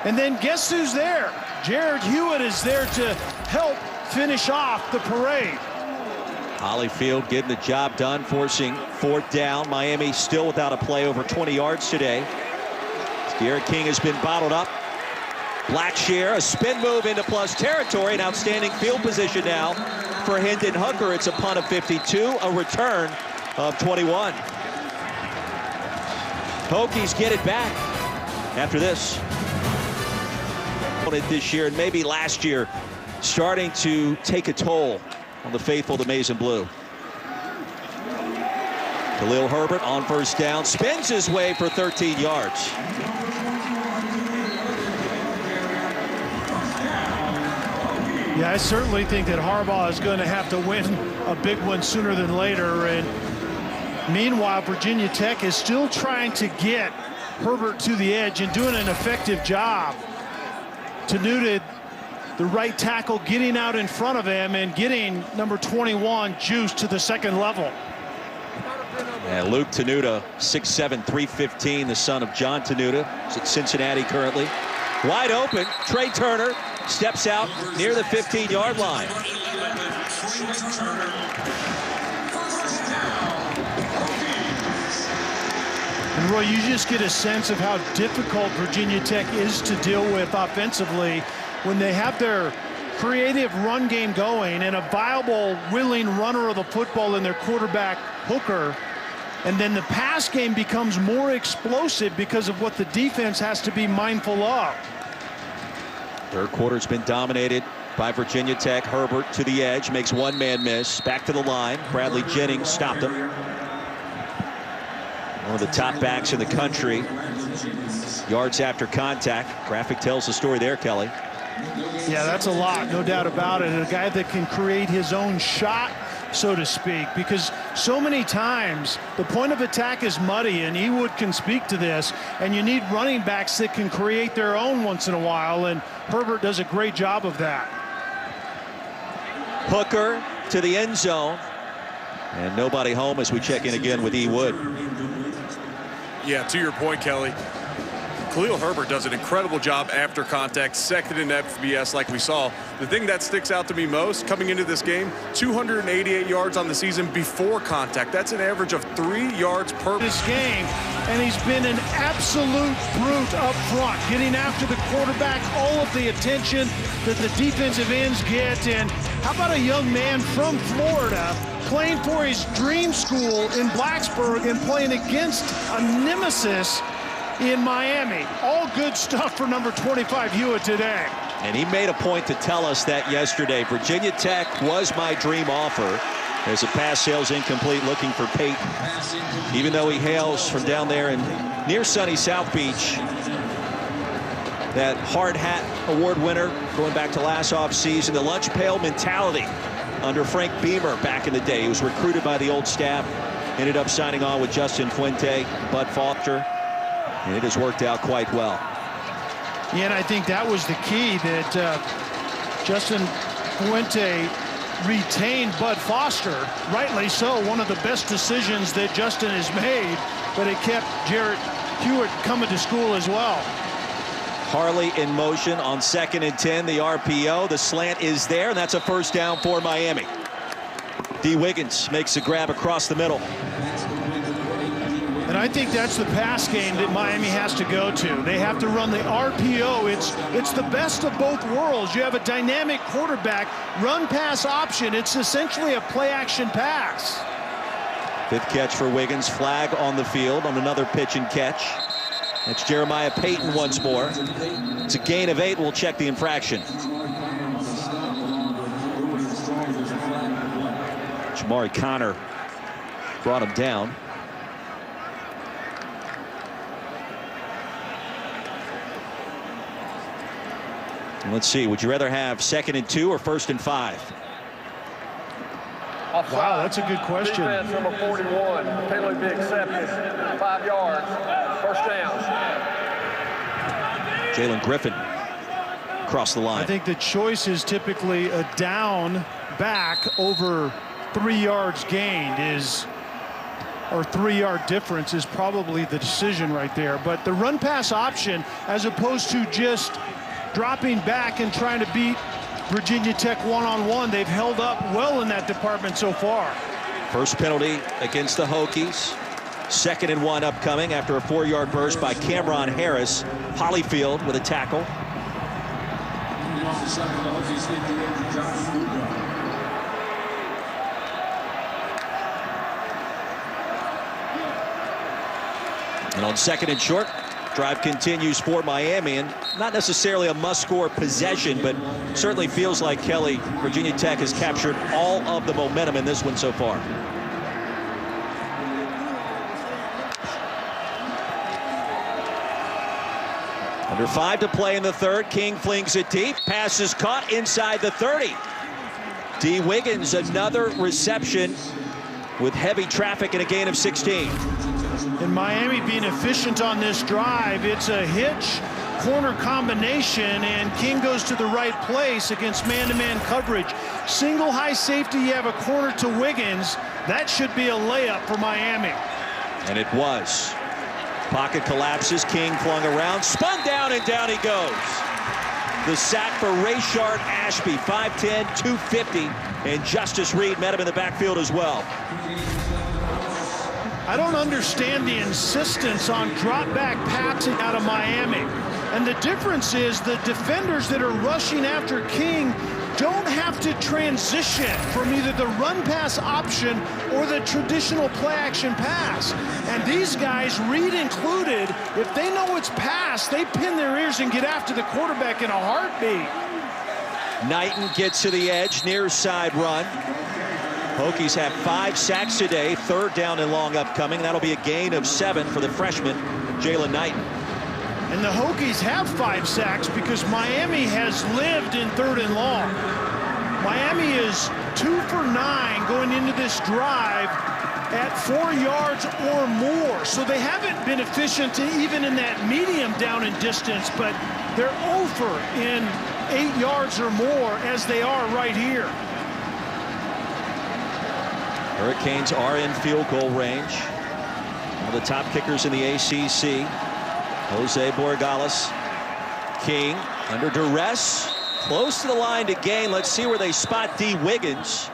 S2: And then guess who's there? Jared Hewitt is there to help finish off the parade.
S1: Holyfield getting the job done, forcing 4th down. Miami still without a play over 20 yards today. De'Ara King has been bottled up. Blacksburg, a spin move into plus territory. An outstanding field position now for Hendon Hooker. It's a punt of 52, a return of 21. Hokies get it back after this. This year and maybe last year, starting to take a toll on the faithful to Maize and Blue. Khalil Herbert on 1st down, spins his way for 13 yards.
S2: Yeah, I certainly think that Harbaugh is going to have to win a big one sooner than later. And meanwhile, Virginia Tech is still trying to get Herbert to the edge and doing an effective job. Tenuta, the right tackle, getting out in front of him and getting number 21, Juice, to the 2nd level.
S1: And Luke Tenuta, 6'7", 315, the son of John Tenuta. He's at Cincinnati currently. Wide open, Trey Turner steps out near the 15-yard line.
S2: And Roy, you just get a sense of how difficult Virginia Tech is to deal with offensively when they have their creative run game going and a viable, willing runner of the football in their quarterback, Hooker. And then the pass game becomes more explosive because of what the defense has to be mindful of.
S1: 3rd quarter's been dominated by Virginia Tech. Herbert to the edge, makes one man miss. Back to the line. Bradley Jennings stopped him. One of the top backs in the country. Yards after contact. Graphic tells the story there, Kelly.
S2: Yeah, that's a lot, no doubt about it. A guy that can create his own shot, so to speak, because so many times the point of attack is muddy, and Ewood can speak to this, and you need running backs that can create their own once in a while, and Herbert does a great job of that.
S1: Hooker to the end zone, and nobody home as we check in again with Ewood.
S3: Yeah, to your point, Kelly, Khalil Herbert does an incredible job after contact, 2nd in FBS like we saw. The thing that sticks out to me most coming into this game, 288 yards on the season before contact. That's an average of 3 yards per
S2: this game, and he's been an absolute brute up front, getting after the quarterback, all of the attention that the defensive ends get. And how about a young man from Florida playing for his dream school in Blacksburg and playing against a nemesis in Miami? All good stuff for number 25 Hewitt today.
S1: And he made a point to tell us that yesterday. Virginia Tech was my dream offer. As a pass sails incomplete, looking for Peyton. Even though he hails from down there in near sunny South Beach, that hard hat award winner going back to last offseason, the lunch pail mentality under Frank Beamer back in the day. He was recruited by the old staff, ended up signing on with Justin Fuente, Bud Foster, and it has worked out quite well.
S2: Yeah, and I think that was the key, that Justin Fuente retained Bud Foster, rightly so, one of the best decisions that Justin has made, but it kept Jarrett Hewitt coming to school as well.
S1: Harley in motion on 2nd and 10, the RPO, the slant is there, and that's a first down for Miami. D. Wiggins makes a grab across the middle.
S2: And I think that's the pass game that Miami has to go to. They have to run the RPO. It's the best of both worlds. You have a dynamic quarterback, run-pass option. It's essentially a play-action pass.
S1: 5th catch for Wiggins. Flag on the field on another pitch and catch. That's Jeremiah Payton once more. It's a gain of 8. We'll check the infraction. Jamari Connor brought him down. Let's see, would you rather have 2nd and 2 or 1st and 5?
S4: Offside.
S2: Wow, that's a good question.
S4: Defense number 41. Penalty be accepted. 5 yards. First down.
S1: Jalen Griffin across the line.
S2: I think the choice is typically a down back over 3 yards gained or 3 yard difference is probably the decision right there. But the run pass option, as opposed to just dropping back and trying to beat Virginia Tech one-on-one, they've held up well in that department so far.
S1: First penalty against the Hokies. 2nd and 1 upcoming after a 4-yard burst by Cameron Harris. Holyfield with a tackle. And on 2nd and short, drive continues for Miami, and not necessarily a must-score possession, but certainly feels like, Kelly, Virginia Tech has captured all of the momentum in this one so far. Under 5 to play in the 3rd. King flings it deep. Pass is caught inside the 30. D. Wiggins, another reception with heavy traffic and a gain of 16.
S2: And Miami being efficient on this drive, it's a hitch corner combination, and King goes to the right place against man-to-man coverage. Single high safety, you have a corner to Wiggins. That should be a layup for Miami.
S1: And it was. Pocket collapses. King flung around, spun down, and down he goes. The sack for Rayshard Ashby, 5'10", 250, and Justice Reed met him in the backfield as well.
S2: I don't understand the insistence on drop-back passing out of Miami. And the difference is the defenders that are rushing after King don't have to transition from either the run-pass option or the traditional play-action pass. And these guys, Reed included, if they know it's pass, they pin their ears and get after the quarterback in a heartbeat.
S1: Knighton gets to the edge, near side run. Hokies have 5 sacks today, 3rd down and long upcoming. That'll be a gain of 7 for the freshman, Jalen Knighton.
S2: And the Hokies have 5 sacks because Miami has lived in 3rd and long. Miami is 2 for 9 going into this drive at 4 yards or more. So they haven't been efficient even in that medium down and distance, but they're over in 8 yards or more as they are right here.
S1: Hurricanes are in field goal range. One of the top kickers in the ACC, Jose Borregales. King under duress, close to the line to gain. Let's see where they spot D. Wiggins.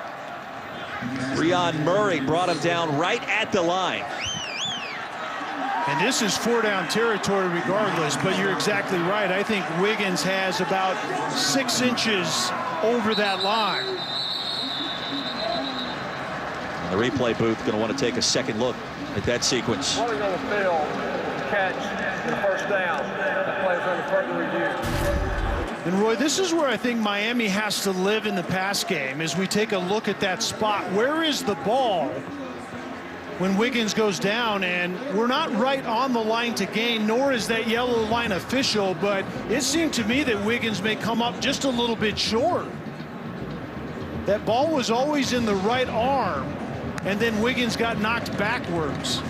S1: Rion Murray brought him down right at the line.
S2: And this is 4-down territory regardless, but you're exactly right. I think Wiggins has about 6 inches over that line.
S1: The replay booth going to want to take a second look at that sequence.
S4: Running on the field, catch, and first down. That plays under further review.
S2: And Roy, this is where I think Miami has to live in the pass game as we take a look at that spot. Where is the ball when Wiggins goes down? And we're not right on the line to gain, nor is that yellow line official, but it seemed to me that Wiggins may come up just a little bit short. That ball was always in the right arm, and then Wiggins got knocked backwards.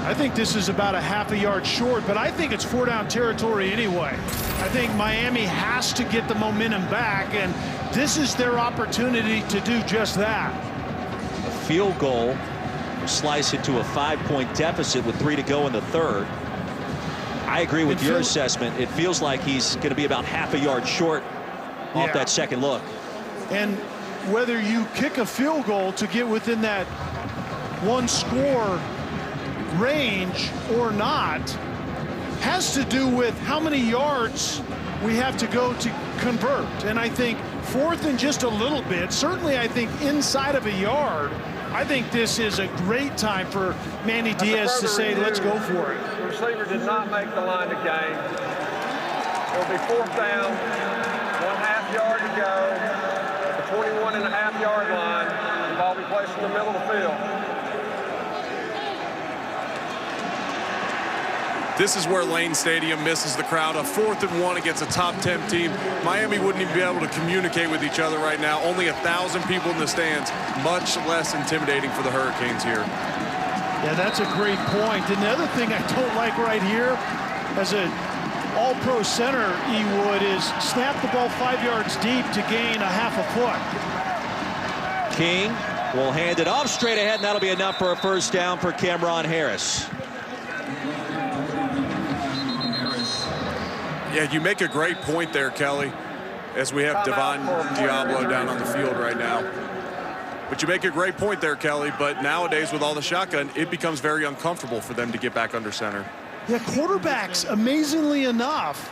S2: I think this is about a half a yard short, but I think it's 4-down territory anyway. I think Miami has to get the momentum back, and this is their opportunity to do just that.
S1: A field goal will slice it to a 5-point deficit with 3 to go in the third. I agree with your assessment. It feels like he's going to be about half a yard short off that second look.
S2: And whether you kick a field goal to get within that one score range or not has to do with how many yards we have to go to convert. And I think 4th and just a little bit, certainly I think inside of a yard, I think this is a great time for Manny Diaz to say, let's go for it.
S4: The receiver did not make the line to gain. It'll be 4th down, 1/2 yard to go, at the 21.5-yard line. The ball will be placed in the middle of the field.
S3: This is where Lane Stadium misses the crowd. A 4th and 1 against a top 10 team. Miami wouldn't even be able to communicate with each other right now. Only 1,000 people in the stands. Much less intimidating for the Hurricanes here.
S2: Yeah, that's a great point. And the other thing I don't like right here, as an all-pro center, he would, is snap the ball 5 yards deep to gain a half a foot.
S1: King will hand it off straight ahead, and that'll be enough for a first down for Cameron Harris.
S3: Yeah, you make a great point there, Kelly, as we have Devon Diablo down on the field right now. But you make a great point there, Kelly, but nowadays with all the shotgun, it becomes very uncomfortable for them to get back under center.
S2: Yeah, quarterbacks, amazingly enough,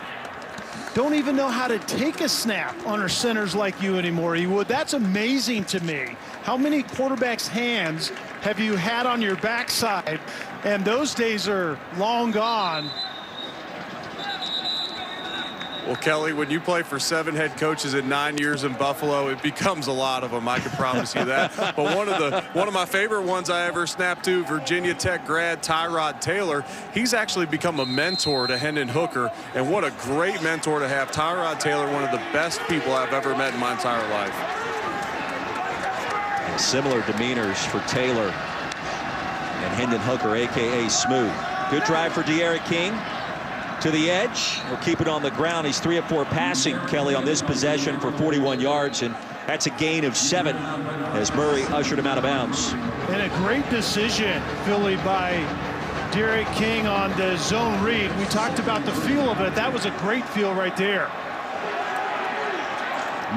S2: don't even know how to take a snap under centers like you anymore, Ewood. That's amazing to me. How many quarterbacks' hands have you had on your backside? And those days are long gone.
S3: Well, Kelly, when you play for 7 head coaches in 9 years in Buffalo, it becomes a lot of them. I can promise you that. But one of my favorite ones I ever snapped to, Virginia Tech grad Tyrod Taylor. He's actually become a mentor to Hendon Hooker, and what a great mentor to have. Tyrod Taylor, one of the best people I've ever met in my entire life.
S1: And similar demeanors for Taylor and Hendon Hooker, a.k.a. Smooth. Good drive for De'Aaron King. To the edge, we'll keep it on the ground. He's 3 of 4 passing, Kelly, on this possession for 41 yards, and that's a gain of 7 as Murray ushered him out of bounds.
S2: And a great decision, Philly, by De'Aaron King on the zone read. We talked about the feel of it. That was a great feel right there.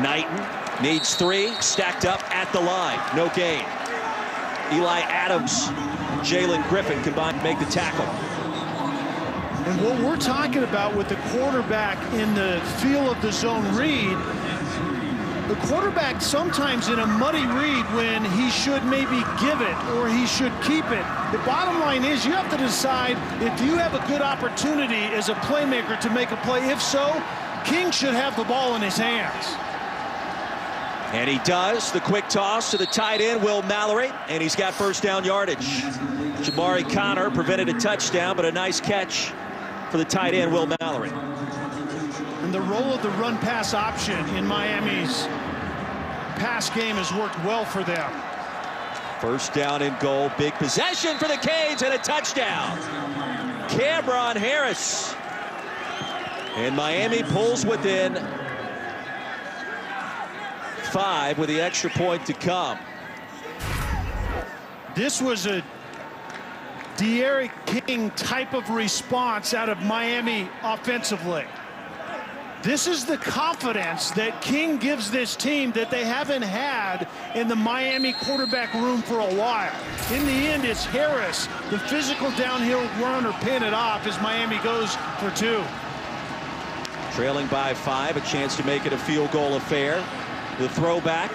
S1: Knighton needs 3, stacked up at the line, no gain. Eli Adams, Jalen Griffin combined to make the tackle.
S2: And what we're talking about with the quarterback in the feel of the zone read, the quarterback sometimes in a muddy read when he should maybe give it or he should keep it. The bottom line is you have to decide if you have a good opportunity as a playmaker to make a play. If so, King should have the ball in his hands.
S1: And he does. The quick toss to the tight end, Will Mallory, and he's got first down yardage. Jamari Connor prevented a touchdown, but a nice catch for the tight end, Will Mallory.
S2: And the role of the run-pass option in Miami's pass game has worked well for them.
S1: First down and goal, big possession for the Canes, and a touchdown. Cameron Harris. And Miami pulls within 5 with the extra point to come.
S2: This was a De'Aaron King type of response out of Miami offensively. This is the confidence that King gives this team that they haven't had in the Miami quarterback room for a while. In the end, it's Harris, the physical downhill runner, pin it off as Miami goes for 2.
S1: Trailing by 5, a chance to make it a field goal affair. The throwback.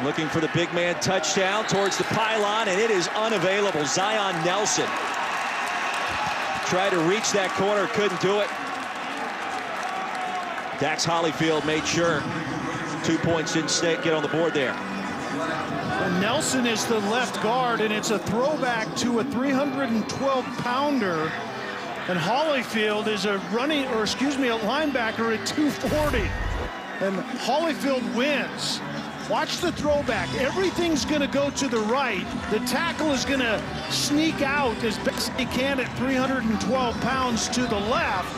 S1: Looking for the big man touchdown towards the pylon, and it is unavailable. Zion Nelson tried to reach that corner, couldn't do it. Dax Hollifield made sure 2 points didn't get on the board there.
S2: And Nelson is the left guard, and it's a throwback to a 312-pounder. And Hollifield is a linebacker at 240. And Hollifield wins. Watch the throwback. Everything's going to go to the right. The tackle is going to sneak out as best he can at 312 pounds to the left.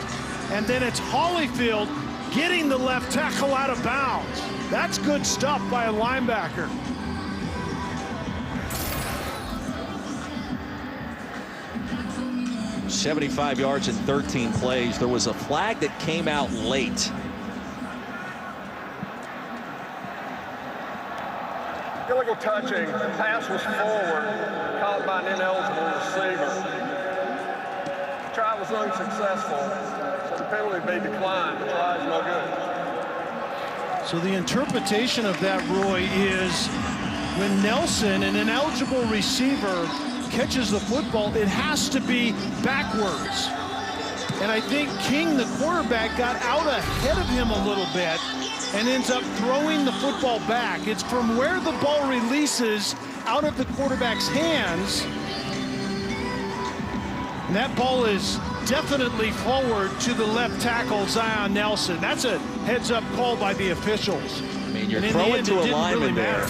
S2: And then it's Hollifield getting the left tackle out of bounds. That's good stuff by a linebacker.
S1: $75 yards in 13 plays. There was a flag that came out late.
S4: Illegal touching. The pass was forward, caught by an ineligible receiver. The try was unsuccessful, so the penalty be declined. The try is no good.
S2: So the interpretation of that, Roy, is when Nelson, an ineligible receiver, catches the football, it has to be backwards. And I think King, the quarterback, got out ahead of him a little bit and ends up throwing the football back. It's from where the ball releases out of the quarterback's hands. And that ball is definitely forward to the left tackle, Zion Nelson. That's a heads-up call by the officials.
S1: I mean, you're throwing to a lineman there.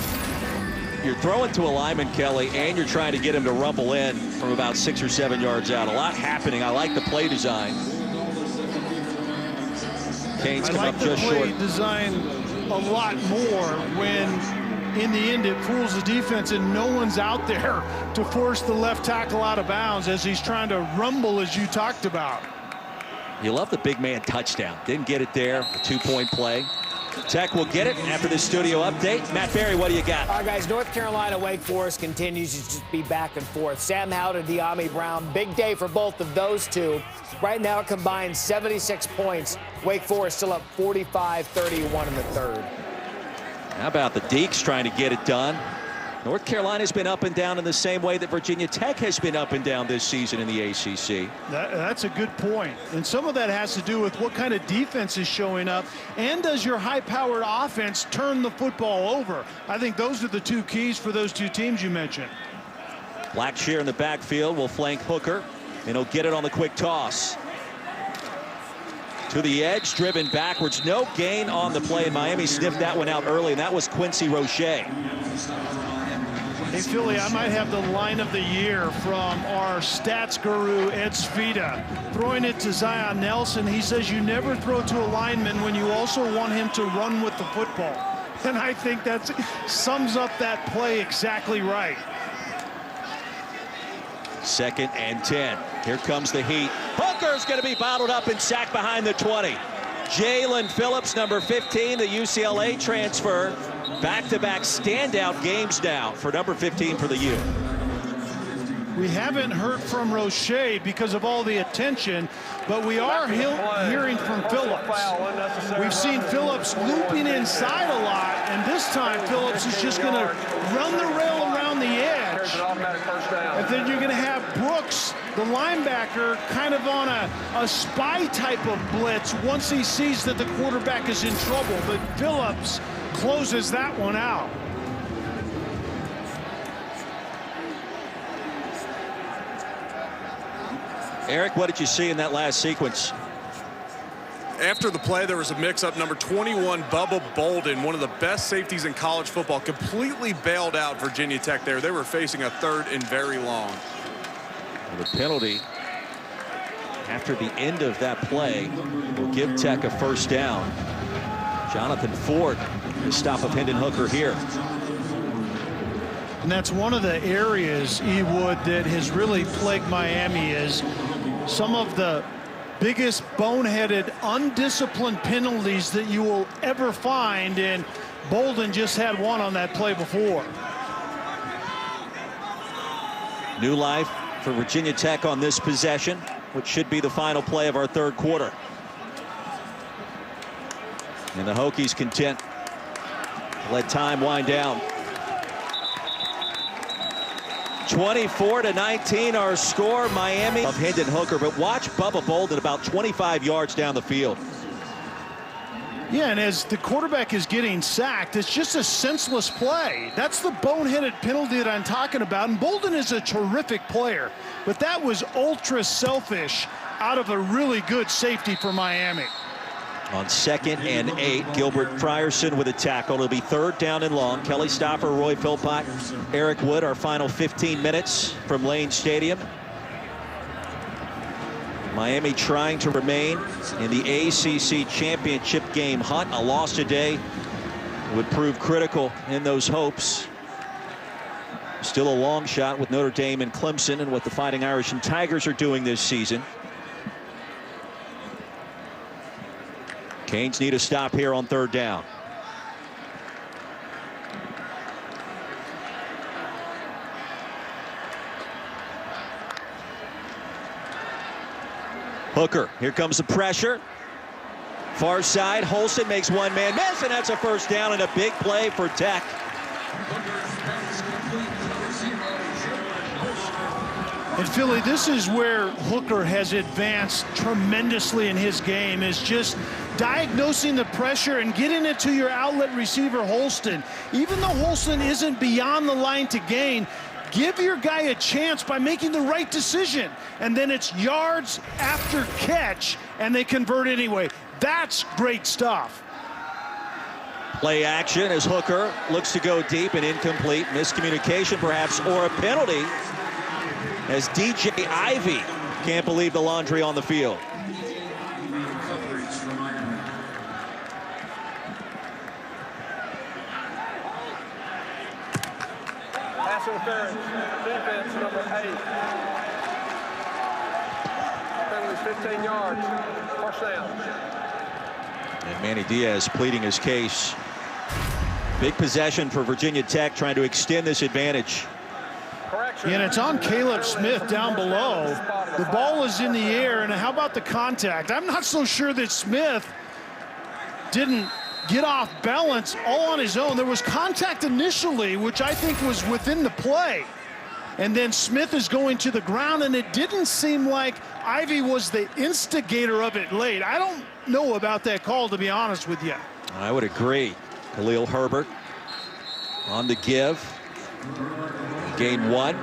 S1: You're throwing to a lineman, Kelly, and you're trying to get him to rumble in from about 6 or 7 yards out. A lot happening. I like the play design. Canes come up just short.
S2: I like the play design a lot more when, in the end, it fools the defense and no one's out there to force the left tackle out of bounds as he's trying to rumble, as you talked about.
S1: You love the big man touchdown. Didn't get it there. A 2-point play. Tech will get it after the studio update. Matt Barry, what do you got?
S5: All right, guys, North Carolina, Wake Forest continues to just be back and forth. Sam Howell and De'Ami Brown, big day for both of those two. Right now, combined 76 points. Wake Forest still up 45-31 in the third.
S1: How about the Deeks trying to get it done? North Carolina's been up and down in the same way that Virginia Tech has been up and down this season in the ACC.
S2: That's a good point. And some of that has to do with what kind of defense is showing up. And does your high-powered offense turn the football over? I think those are the two keys for those two teams you mentioned.
S1: Blacksburg in the backfield will flank Hooker, and he'll get it on the quick toss. To the edge, driven backwards. No gain on the play, and Miami sniffed that one out early, and that was Quincy Roche.
S2: Hey, Philly, I might have the line of the year from our stats guru, Ed Svita. Throwing it to Zion Nelson, he says you never throw to a lineman when you also want him to run with the football. And I think that sums up that play exactly right.
S1: 2nd and 10. Here comes the heat. Hooker's going to be bottled up and sacked behind the 20. Jalen Phillips, number 15, the UCLA transfer. Back-to-back standout games now for number 15 for the U.
S2: We haven't heard from Roche because of all the attention, but we are hearing from Phillips. We've seen Phillips looping inside a lot, and this time Phillips is just going to run the rail around the edge. And then you're going to have Brooks, the linebacker, kind of on a spy type of blitz once he sees that the quarterback is in trouble. But Phillips closes that one out.
S1: Eric, what did you see in that last sequence?
S3: After the play, there was a mix-up. Number 21, Bubba Bolden, one of the best safeties in college football, completely bailed out Virginia Tech there. They were facing a 3rd and very long.
S1: The penalty after the end of that play will give Tech a 1st down. Jonathan Ford, the stop of Hendon Hooker here.
S2: And that's one of the areas, Ewood, that has really plagued Miami is some of the biggest boneheaded, undisciplined penalties that you will ever find, and Bolden just had one on that play before.
S1: New life for Virginia Tech on this possession, which should be the final play of our third quarter. And the Hokies content to let time wind down. 24-19 our score. Miami of Hendon Hooker, but watch Bubba Bolden about 25 yards down the field.
S2: Yeah, and as the quarterback is getting sacked, it's just a senseless play. That's the boneheaded penalty that I'm talking about. And Bolden is a terrific player, but that was ultra selfish out of a really good safety for Miami.
S1: On 2nd and 8, Gilbert Frierson with a tackle. It'll be 3rd down and long. Kelly Stoffer, Roy Philpott, Eric Wood, our final 15 minutes from Lane Stadium. Miami trying to remain in the ACC championship game hunt. A loss today would prove critical in those hopes. Still a long shot with Notre Dame and Clemson and what the Fighting Irish and Tigers are doing this season. Canes need a stop here on 3rd down. Hooker, here comes the pressure. Far side, Holston makes one man miss, and that's a 1st down and a big play for Tech.
S2: And Philly, this is where Hooker has advanced tremendously in his game, is just diagnosing the pressure and getting it to your outlet receiver, Holston. Even though Holston isn't beyond the line to gain, give your guy a chance by making the right decision. And then it's yards after catch, and they convert anyway. That's great stuff.
S1: Play action as Hooker looks to go deep and incomplete. Miscommunication perhaps, or a penalty, as DJ Ivey can't believe the laundry on the field.
S4: Pass interference, defense number 8. Penalty 15 yards, 1st down.
S1: And Manny Diaz pleading his case. Big possession for Virginia Tech, trying to extend this advantage.
S2: And it's on Caleb Smith down below. The ball is in the air, and how about the contact? I'm not so sure that Smith didn't get off balance all on his own. There was contact initially, which I think was within the play. And then Smith is going to the ground, and it didn't seem like Ivey was the instigator of it late. I don't know about that call, to be honest with you.
S1: I would agree. Khalil Herbert on the give. Gain 1.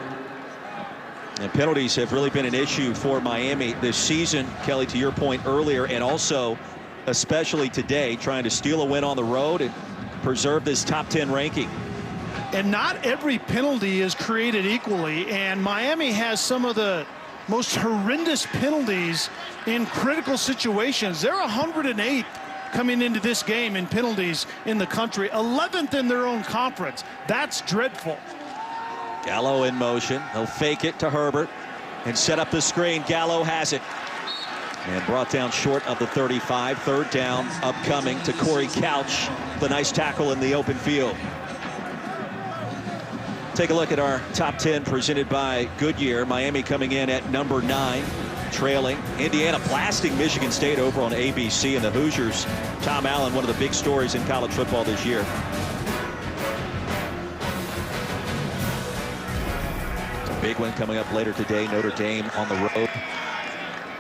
S1: And penalties have really been an issue for Miami this season, Kelly, to your point earlier, and also especially today, trying to steal a win on the road and preserve this top 10 ranking.
S2: And not every penalty is created equally, and Miami has some of the most horrendous penalties in critical situations. They're 108th coming into this game in penalties in the country, 11th in their own conference. That's dreadful.
S1: Gallo in motion. He'll fake it to Herbert and set up the screen. Gallo has it. And brought down short of the 35. 3rd down upcoming to Corey Couch. The nice tackle in the open field. Take a look at our top 10 presented by Goodyear. Miami coming in at number 9, trailing. Indiana blasting Michigan State over on ABC, and the Hoosiers. Tom Allen, one of the big stories in college football this year. Big one coming up later today. Notre Dame on the road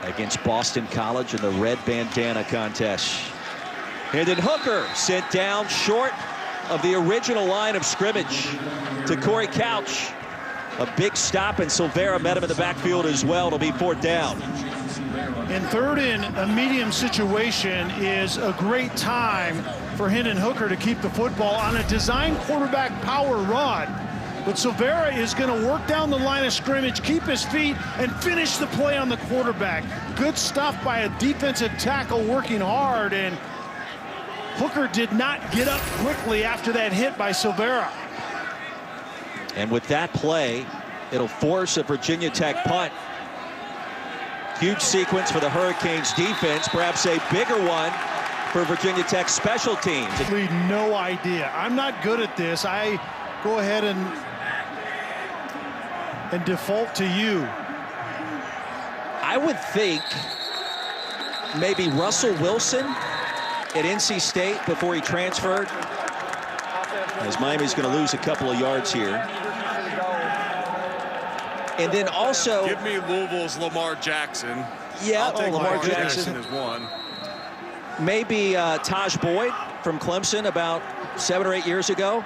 S1: against Boston College in the red bandana contest. Hendon Hooker sent down short of the original line of scrimmage to Corey Couch. A big stop, and Silvera met him in the backfield as well. It'll be 4th down.
S2: And 3rd in a medium situation is a great time for Hendon Hooker to keep the football on a design quarterback power run. But Silvera is going to work down the line of scrimmage, keep his feet, and finish the play on the quarterback. Good stuff by a defensive tackle working hard, and Hooker did not get up quickly after that hit by Silvera. And
S1: with that play, it'll force a Virginia Tech punt. Huge sequence for the Hurricanes defense, perhaps a bigger one for Virginia Tech special teams.
S2: No idea. I'm not good at this. I go ahead and default to you.
S1: I would think maybe Russell Wilson at NC State before he transferred, as Miami's going to lose a couple of yards here. And then also,
S3: give me Louisville's Lamar Jackson.
S1: Yeah,
S3: I'll take
S1: Lamar Jackson
S3: as one.
S1: Maybe Taj Boyd from Clemson about 7 or 8 years ago.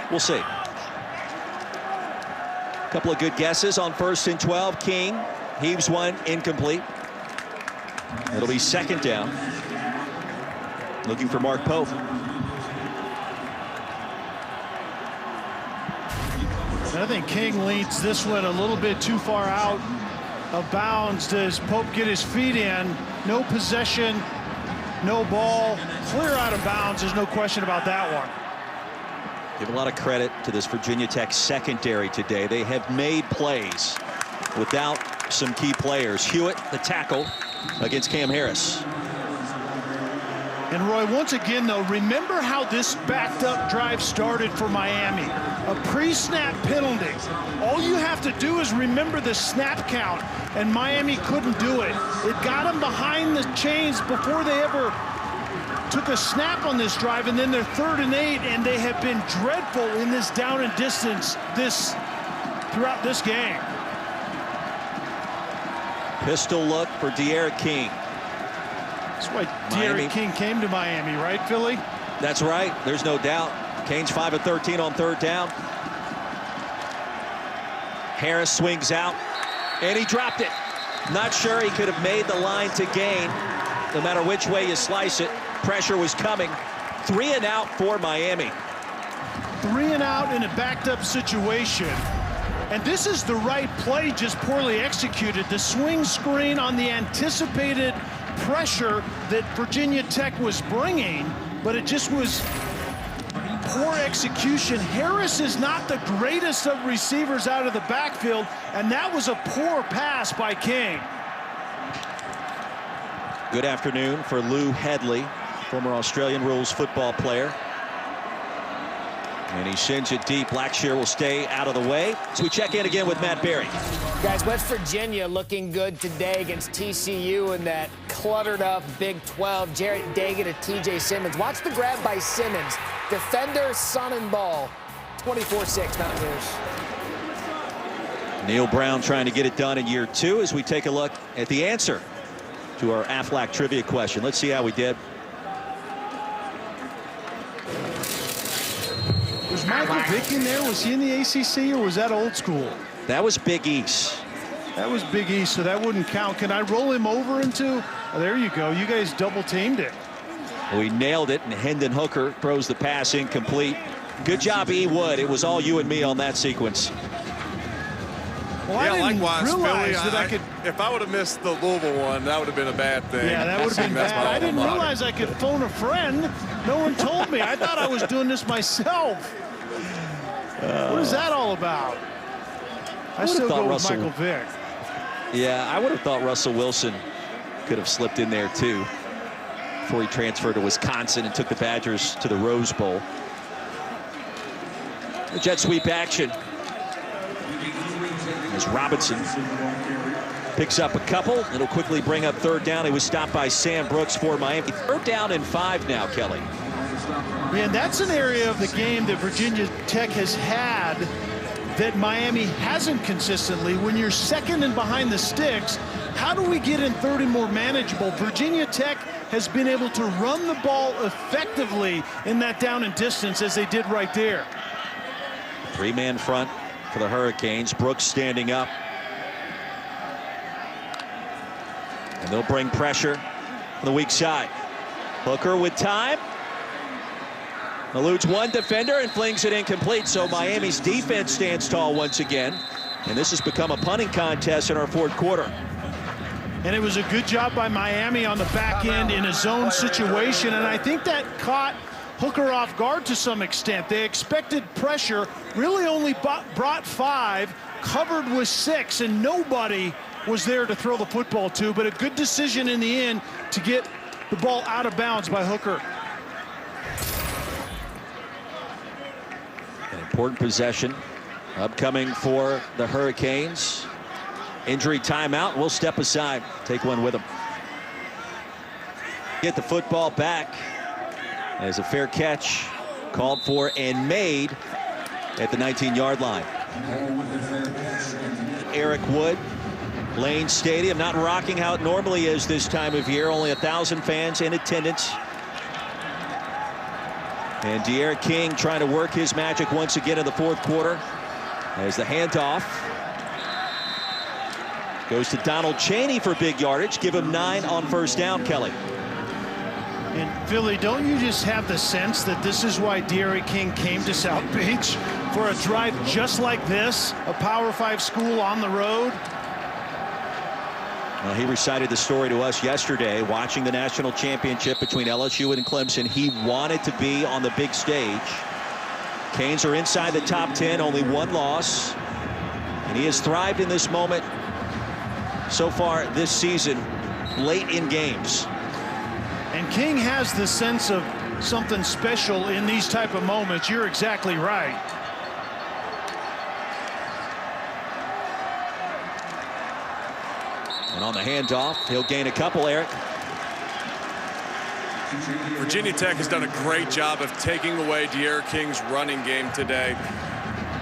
S1: We'll see. A couple of good guesses on 1st and 12. King heaves one incomplete. It'll be 2nd down. Looking for Mark Pope.
S2: I think King leads this one a little bit too far out of bounds. Does Pope get his feet in? No possession, no ball, clear out of bounds. There's no question about that one.
S1: Give a lot of credit to this Virginia Tech secondary today. They have made plays without some key players. Hewitt, the tackle against Cam Harris.
S2: And Roy, once again, though, remember how this backed up drive started for Miami. A pre-snap penalty. All you have to do is remember the snap count, and Miami couldn't do it. It got them behind the chains before they ever took a snap on this drive, and then they're 3rd and 8, and they have been dreadful in this down and distance throughout this game.
S1: Pistol look for De'Aaron King.
S2: That's why De'Aaron King came to Miami, right, Philly?
S1: That's right. There's no doubt. Canes 5 of 13 on 3rd down. Harris swings out, and he dropped it. Not sure he could have made the line to gain, no matter which way you slice it. Pressure was coming. 3 and out for Miami.
S2: 3 and out in a backed up situation. And this is the right play, just poorly executed. The swing screen on the anticipated pressure that Virginia Tech was bringing, but it just was poor execution. Harris is not the greatest of receivers out of the backfield, and that was a poor pass by King.
S1: Good afternoon for Lou Headley, former Australian rules football player. And he sends it deep. Blacksburg will stay out of the way. So we check in again with Matt Berry.
S5: Guys, West Virginia looking good today against TCU in that cluttered up Big 12. Jarrett Dagan to TJ Simmons. Watch the grab by Simmons. Defender, son, and ball. 24-6 Mountaineers.
S1: Neil Brown trying to get it done in year 2 as we take a look at the answer to our Aflac trivia question. Let's see how we did.
S2: Was Michael Vick in there? Was he in the ACC, or was that old school?
S1: That was Big East.
S2: That was Big East, so that wouldn't count. Can I roll him over into? Oh, there you go. You guys double teamed it.
S1: We nailed it, and Hendon Hooker throws the pass incomplete. Good job, E. Wood. It was all you and me on that sequence.
S2: Well, I didn't realize that I could.
S3: If I would have missed the Louisville one, that would have been a bad thing.
S2: Yeah, that would have been bad. I didn't realize I could phone a friend. No one told me. I thought I was doing this myself. What is that all about? I still go with Michael Vick.
S1: Yeah, I would have thought Russell Wilson could have slipped in there too before he transferred to Wisconsin and took the Badgers to the Rose Bowl. The jet sweep action as Robinson picks up a couple. It'll quickly bring up 3rd down. He was stopped by Sam Brooks for Miami. 3rd down and 5 now, Kelly.
S2: Yeah, and that's an area of the game that Virginia Tech has had that Miami hasn't consistently. When you're 2nd and behind the sticks, how do we get in 3rd and more manageable? Virginia Tech has been able to run the ball effectively in that down and distance, as they did right there.
S1: 3-man front for the Hurricanes. Brooks standing up. And they'll bring pressure on the weak side. Hooker with time. Eludes one defender and flings it incomplete. So Miami's defense stands tall once again. And this has become a punting contest in our 4th quarter.
S2: And it was a good job by Miami on the back end in a zone situation. And I think that caught Hooker off guard to some extent. They expected pressure, really only brought 5, covered with 6, and nobody was there to throw the football to, but a good decision in the end to get the ball out of bounds by Hooker.
S1: An important possession upcoming for the Hurricanes. Injury timeout. We'll step aside. Take one with them. Get the football back as a fair catch called for and made at the 19-yard line. Eric Wood, Lane Stadium, not rocking how it normally is this time of year. Only 1,000 fans in attendance. And D'Eriq King trying to work his magic once again in the fourth quarter as the handoff goes to Donald Chaney for big yardage. Give him 9 on first down, Kelly.
S2: And Philly, don't you just have the sense that this is why D'Eriq King came to South Beach for a drive just like this, a Power 5 school on the road?
S1: Well, he recited the story to us yesterday, watching the national championship between LSU and Clemson. He wanted to be on the big stage. Canes are inside the top 10, only 1 loss. And he has thrived in this moment so far this season, late in games.
S2: And King has the sense of something special in these type of moments. You're exactly right.
S1: And on the handoff, he'll gain a couple, Eric.
S3: Virginia Tech has done a great job of taking away D'Eriq King's running game today.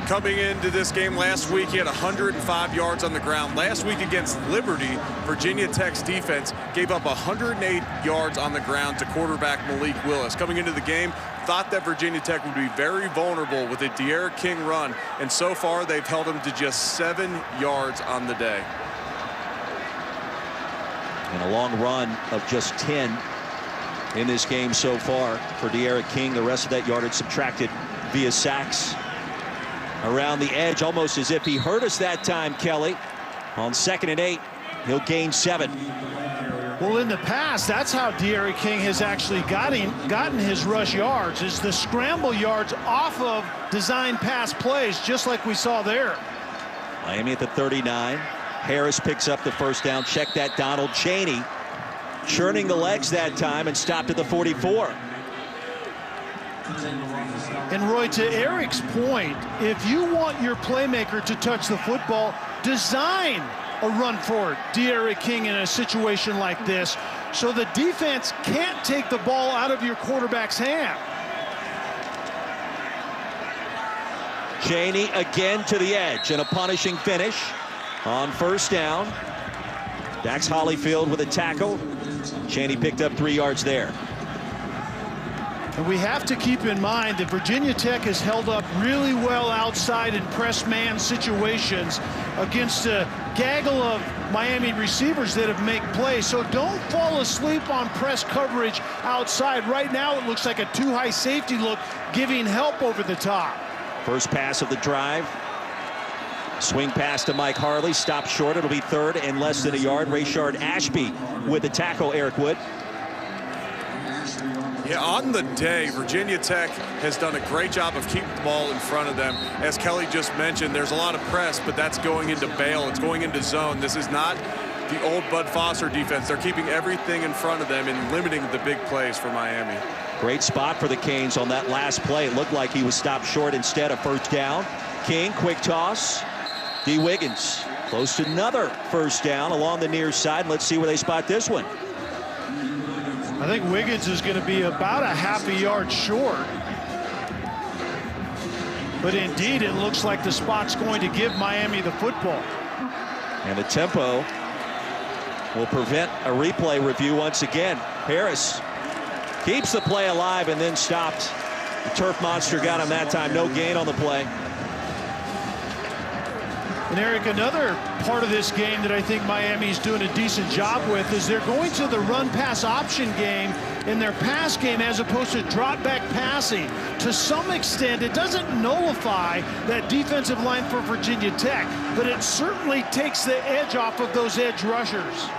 S3: Coming into this game last week, he had 105 yards on the ground. Last week against Liberty, Virginia Tech's defense gave up 108 yards on the ground to quarterback Malik Willis. Coming into the game, thought that Virginia Tech would be very vulnerable with a D'Eriq King run, and so far they've held him to just 7 yards on the day.
S1: And a long run of just 10 in this game so far for D'Eriq King. The rest of that yardage subtracted via sacks. Around the edge, almost as if he hurt us that time, Kelly. On 2nd and 8, he'll gain 7.
S2: Well, in the past, that's how D'Eriq King has actually gotten his rush yards, is the scramble yards off of design pass plays, just like we saw there.
S1: Miami at the 39. Harris picks up the first down. Check that, Donald Chaney churning the legs that time and stopped at the 44.
S2: And Roy, to Eric's point, if you want your playmaker to touch the football, design a run for D'Eriq King in a situation like this so the defense can't take the ball out of your quarterback's hand.
S1: Chaney again to the edge and a punishing finish on first down. Dax Hollifield with a tackle. Chaney picked up 3 yards there.
S2: And we have to keep in mind that Virginia Tech has held up really well outside in press man situations against a gaggle of Miami receivers that have made plays. So don't fall asleep on press coverage outside. Right now it looks like a too high safety look, giving help over the top.
S1: First pass of the drive. Swing pass to Mike Harley, stopped short. It'll be 3rd and less than a yard. Rayshard Ashby with the tackle, Eric Wood.
S3: Yeah, on the day, Virginia Tech has done a great job of keeping the ball in front of them. As Kelly just mentioned, there's a lot of press, but that's going into bail. It's going into zone. This is not the old Bud Foster defense. They're keeping everything in front of them and limiting the big plays for Miami.
S1: Great spot for the Canes on that last play. It looked like he was stopped short instead of first down. King, quick toss. D. Wiggins close to another first down along the near side. Let's see where they spot this one.
S2: I think Wiggins is going to be about a half a yard short. But indeed, it looks like the spot's going to give Miami the football.
S1: And the tempo will prevent a replay review once again. Harris keeps the play alive and then stopped. The turf monster got him that time. No gain on the play.
S2: And Eric, another part of this game that I think Miami's doing a decent job with is they're going to the run-pass option game in their pass game as opposed to drop-back passing. To some extent, it doesn't nullify that defensive line for Virginia Tech, but it certainly takes the edge off of those edge rushers.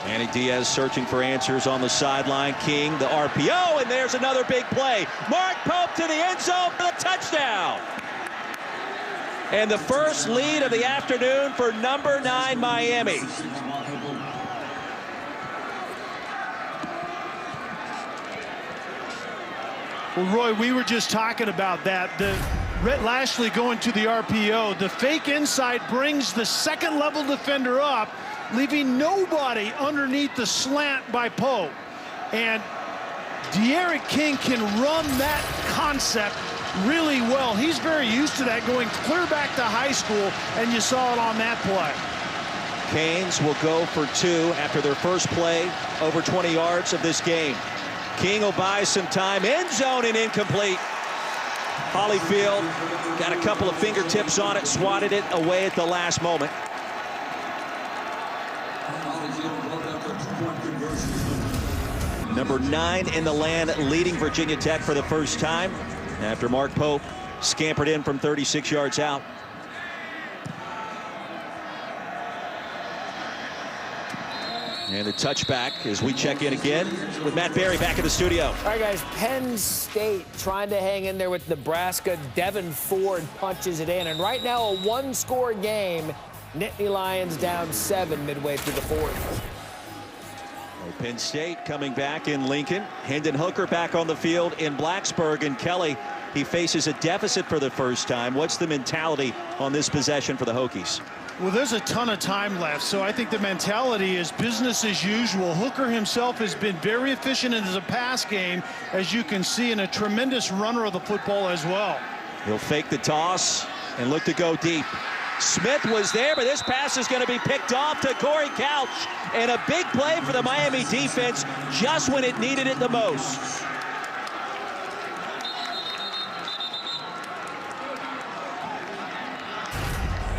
S1: Manny Diaz searching for answers on the sideline. King, the RPO, and there's another big play. Mark Pope to the end zone for the touchdown. And the first lead of the afternoon for number 9 Miami.
S2: Well, Roy, we were just talking about that. Rhett Lashley going to the RPO. The fake inside brings the second level defender up, leaving nobody underneath the slant by Pope. And De'Aaron King can run that concept really well. He's very used to that, going clear back to high school, and you saw it on that play.
S1: Canes will go for 2 after their first play over 20 yards of this game. King will buy some time. End zone and incomplete. Holyfield got a couple of fingertips on it, swatted it away at the last moment. Number 9 in the land, leading Virginia Tech for the first time after Mark Pope scampered in from 36 yards out. And the touchback as we check in again with Matt Berry back in the studio.
S5: All right, guys, Penn State trying to hang in there with Nebraska. Devin Ford punches it in. And right now, a one-score game. Nittany Lions down 7 midway through the fourth.
S1: Penn State coming back in Lincoln. Hendon Hooker back on the field in Blacksburg. And Kelly, he faces a deficit for the first time. What's the mentality on this possession for the Hokies?
S2: Well, there's a ton of time left, so I think the mentality is business as usual. Hooker himself has been very efficient in the pass game, as you can see, and a tremendous runner of the football as well.
S1: He'll fake the toss and look to go deep. Smith was there, but this pass is going to be picked off to Corey Couch. And a big play for the Miami defense just when it needed it the most.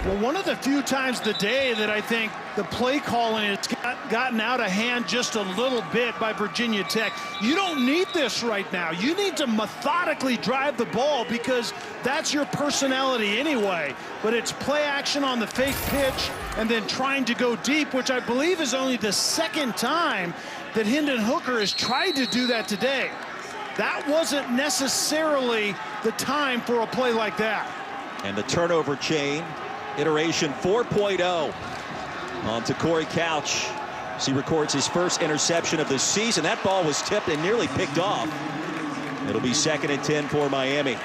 S2: Well, one of the few times today that I think the play calling has gotten out of hand just a little bit by Virginia Tech. You don't need this right now. You need to methodically drive the ball because that's your personality anyway. But it's play action on the fake pitch and then trying to go deep, which I believe is only the second time that Hendon Hooker has tried to do that today. That wasn't necessarily the time for a play like that.
S1: And the turnover chain. Iteration 4.0 on to Corey Couch as he records his first interception of the season. That ball was tipped and nearly picked off. It'll be 2nd and 10 for Miami.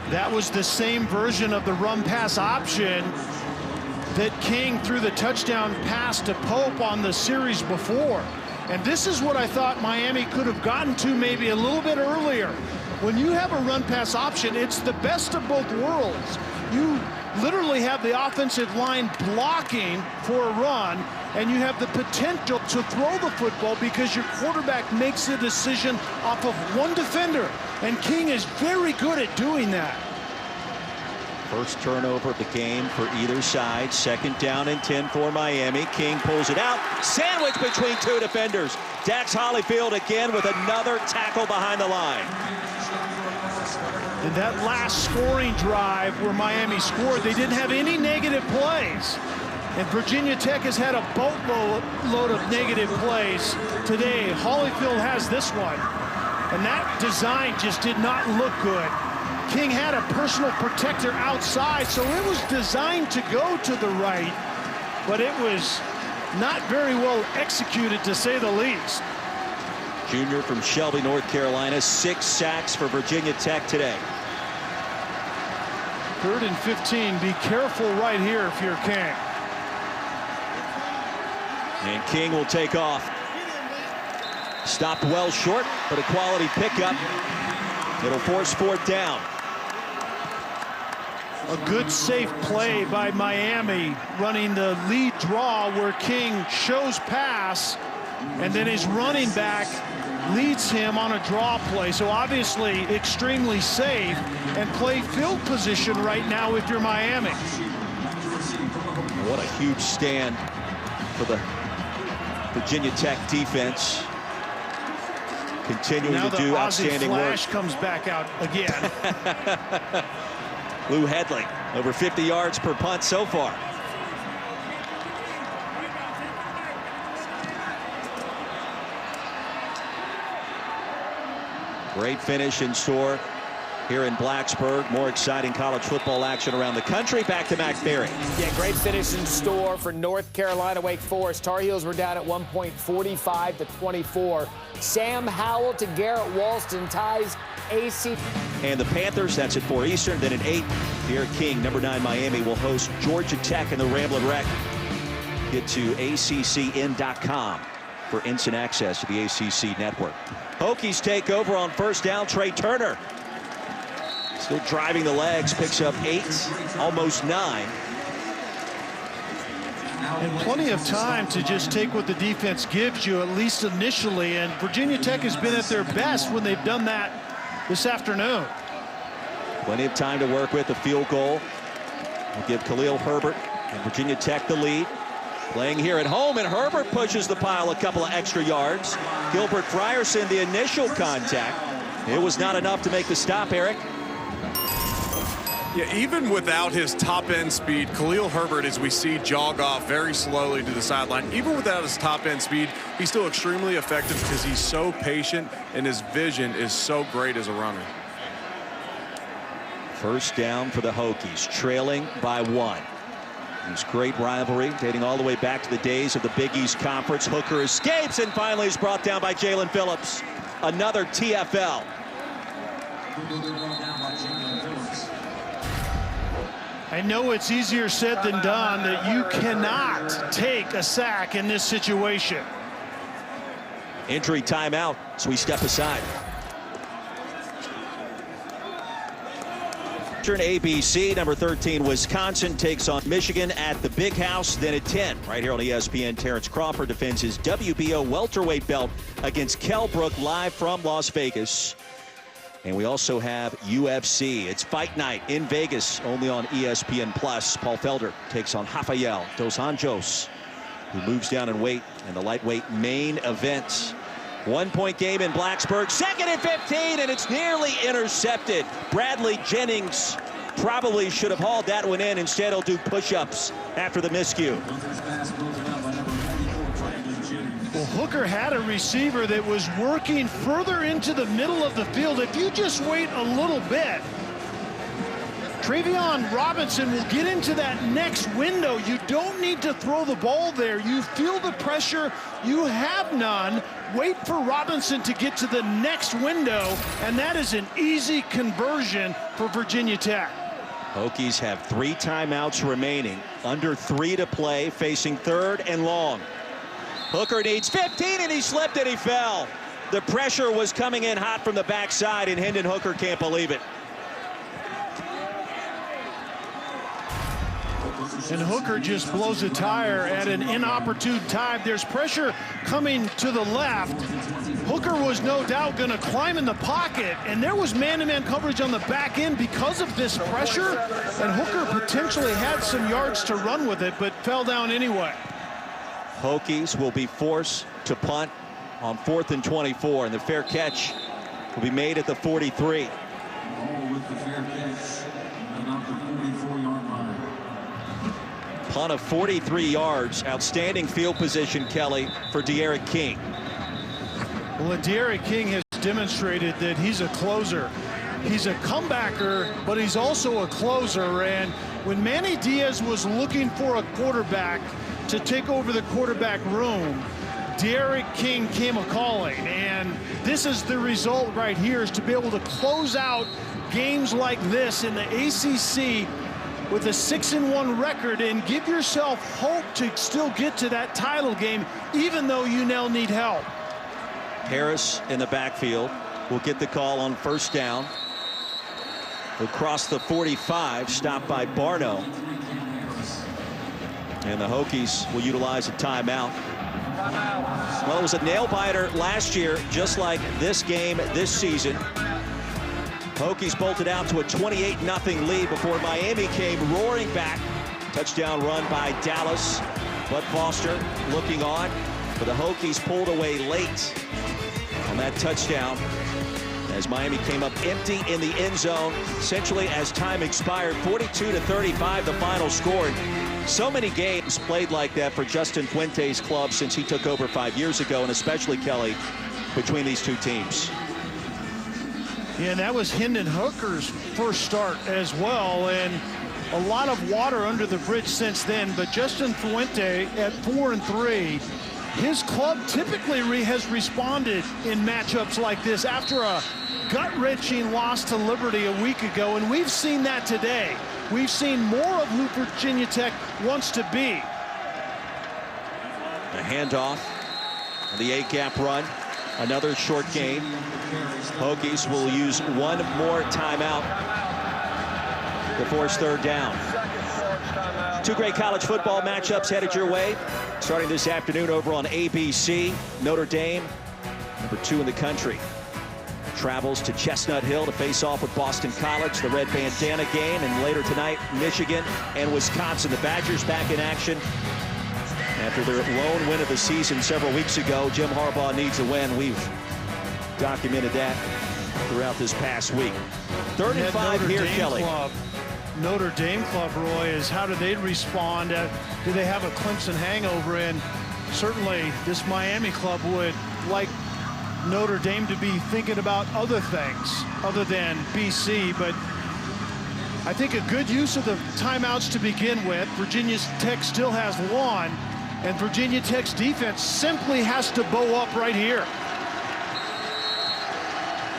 S2: That was the same version of the run pass option that King threw the touchdown pass to Pope on the series before. And this is what I thought Miami could have gotten to maybe a little bit earlier. When you have a run pass option, it's the best of both worlds. You literally have the offensive line blocking for a run, and you have the potential to throw the football because your quarterback makes the decision off of one defender, and King is very good at doing that.
S1: First turnover of the game for either side. 2nd down and 10 for Miami. King pulls it out. Sandwich between 2 defenders. Dax Holyfield again with another tackle behind the line.
S2: In that last scoring drive where Miami scored, they didn't have any negative plays. And Virginia Tech has had a boatload of negative plays today. Holyfield has this one. And that design just did not look good. King had a personal protector outside, so it was designed to go to the right, but it was not very well executed, to say the least.
S1: Junior from Shelby, North Carolina, 6 sacks for Virginia Tech today.
S2: 3rd and 15. Be careful right here if you're King.
S1: And King will take off. Stopped well short, but a quality pickup. It'll force 4th down.
S2: A good safe play by Miami, running the lead draw where King shows pass, and then his running back leads him on a draw play. So obviously extremely safe, and play field position right now if you're Miami.
S1: What a huge stand for the Virginia Tech defense. Continuing to do outstanding work.
S2: Now the Flash comes back out again.
S1: Lou Headley, over 50 yards per punt so far. Great finish in store here in Blacksburg. More exciting college football action around the country. Back to Mac Berry.
S5: Yeah, great finish in store for North Carolina Wake Forest. Tar Heels were down at one point 45-24. Sam Howell to Garrett Walston ties ACC.
S1: And the Panthers, that's at 4 Eastern. Then at 8, Derek King, number 9 Miami, will host Georgia Tech in the Ramblin' Wreck. Get to ACCN.com for instant access to the ACC network. Hokies take over on first down. Trey Turner still driving the legs, picks up 8, almost 9.
S2: And plenty of time to just take what the defense gives you, at least initially. And Virginia Tech has been at their best when they've done that this afternoon.
S1: Plenty of time to work with. The field goal will give Khalil Herbert and Virginia Tech the lead. Playing here at home, and Herbert pushes the pile a couple of extra yards. Gilbert Frierson, the initial contact. It was not enough to make the stop, Eric.
S3: Yeah, even without his top-end speed, Khalil Herbert, as we see, jog off very slowly to the sideline. Even without his top-end speed, he's still extremely effective because he's so patient and his vision is so great as a runner.
S1: First down for the Hokies, trailing by 1. This great rivalry dating all the way back to the days of the Big East Conference. Hooker escapes and finally is brought down by Jalen Phillips. Another TFL.
S2: I know it's easier said than done that you cannot take a sack in this situation.
S1: Injury timeout, so we step aside. ABC, number 13, Wisconsin takes on Michigan at the Big House. Then at 10, right here on ESPN, Terrence Crawford defends his WBO welterweight belt against Kell Brook live from Las Vegas. And we also have UFC. It's fight night in Vegas, only on ESPN+. Paul Felder takes on Rafael Dos Anjos, who moves down in weight in the lightweight main event. 1-point game in Blacksburg, 2nd and 15, and it's nearly intercepted. Bradley Jennings probably should have hauled that one in. Instead, he'll do push-ups after the miscue.
S2: Well, Hooker had a receiver that was working further into the middle of the field. If you just wait a little bit, Travion Robinson will get into that next window. You don't need to throw the ball there. You feel the pressure. You have none. Wait for Robinson to get to the next window, and that is an easy conversion for Virginia Tech.
S1: Hokies have 3 timeouts remaining, under 3 to play, facing 3rd and long. Hooker needs 15, and he slipped and he fell. The pressure was coming in hot from the backside, and Hendon Hooker can't believe it.
S2: And Hooker just blows a tire at an inopportune time. There's pressure coming to the left. Hooker was no doubt going to climb in the pocket, and there was man-to-man coverage on the back end because of this pressure, and Hooker potentially had some yards to run with it, but fell down anyway.
S1: Hokies will be forced to punt on 4th and 24, and the fair catch will be made at the 43. Punt of 43 yards. Outstanding field position, Kelly, for De'Aaron King.
S2: Well, De'Aaron King has demonstrated that he's a closer. He's a comebacker, but he's also a closer. And when Manny Diaz was looking for a quarterback to take over the quarterback room, De'Aaron King came a-calling. And this is the result right here, is to be able to close out games like this in the ACC with a 6-1 record and give yourself hope to still get to that title game, even though you now need help.
S1: Harris in the backfield will get the call on first down. He'll cross the 45, stopped by Barno. And the Hokies will utilize a timeout. Well, it was a nail-biter last year, just like this game this season. Hokies bolted out to a 28-0 lead before Miami came roaring back. Touchdown run by Dallas. Bud Foster looking on. But the Hokies pulled away late on that touchdown as Miami came up empty in the end zone. Essentially, as time expired, 42-35 the final score. So many games played like that for Justin Fuente's club since he took over 5 years ago, and especially, Kelly, between these two teams.
S2: Yeah, and that was Hendon Hooker's first start as well, and a lot of water under the bridge since then. But Justin Fuente at 4-3, his club typically has responded in matchups like this after a gut-wrenching loss to Liberty a week ago, and we've seen that today. We've seen more of who Virginia Tech wants to be.
S1: A handoff, the 8-gap run, another short game. Hokies will use one more timeout to force third down. Two great college football matchups headed your way, starting this afternoon over on ABC. Notre Dame, #2 in the country, travels to Chestnut Hill to face off with Boston College, the red bandana game, and later tonight, Michigan and Wisconsin. The Badgers back in action after their lone win of the season several weeks ago. Jim Harbaugh needs a win. We've documented that throughout this past week. 3rd and 5 here, Kelly.
S2: Notre Dame club, Roy, is how do they respond? Do they have a Clemson hangover? And certainly this Miami club would like Notre Dame to be thinking about other things other than BC. But I think a good use of the timeouts to begin with. Virginia Tech still has one, and Virginia Tech's defense simply has to bow up right here.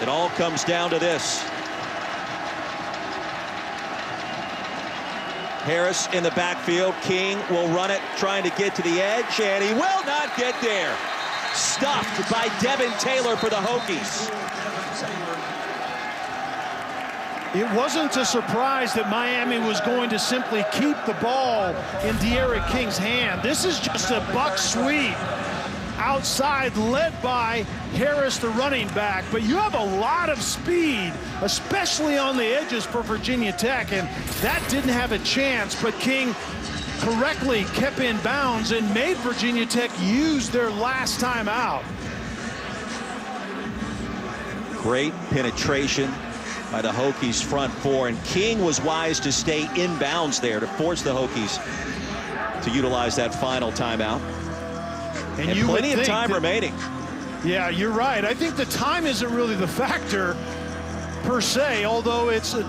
S1: It all comes down to this. Harris in the backfield. King will run it, trying to get to the edge, and he will not get there. Stuffed by Devin Taylor for the Hokies.
S2: It wasn't a surprise that Miami was going to simply keep the ball in De'Aaron King's hand. This is just a buck sweep outside, led by Harris, the running back. But you have a lot of speed, especially on the edges for Virginia Tech, and that didn't have a chance. But King correctly kept in bounds and made Virginia Tech use their last time out.
S1: Great penetration by the Hokies front four, and King was wise to stay in bounds there to force the Hokies to utilize that final timeout. And plenty of time remaining.
S2: Yeah, you're right. I think the time isn't really the factor per se, although it's a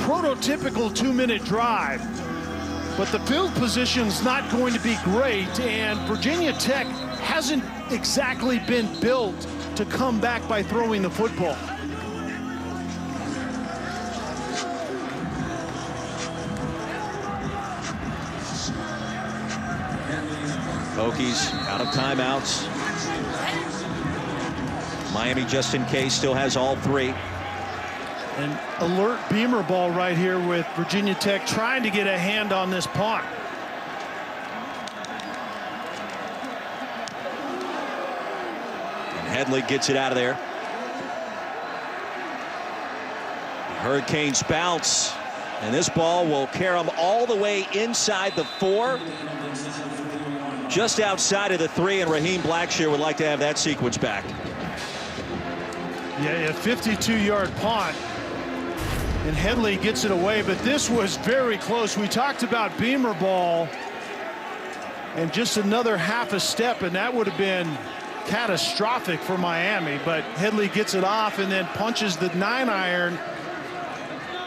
S2: prototypical 2-minute drive. But the field position's not going to be great, and Virginia Tech hasn't exactly been built to come back by throwing the football.
S1: Hokies out of timeouts. Miami, just in case, still has all three.
S2: An alert Beamer ball right here with Virginia Tech trying to get a hand on this punt.
S1: And Headley gets it out of there. Hurricanes bounce, and this ball will carry them all the way inside the 4. Just outside of the 3, and Raheem Blackshear would like to have that sequence back.
S2: Yeah, a 52-yard punt, and Headley gets it away, but this was very close. We talked about Beamer ball, and just another half a step, and that would have been catastrophic for Miami. But Headley gets it off and then punches the 9-iron,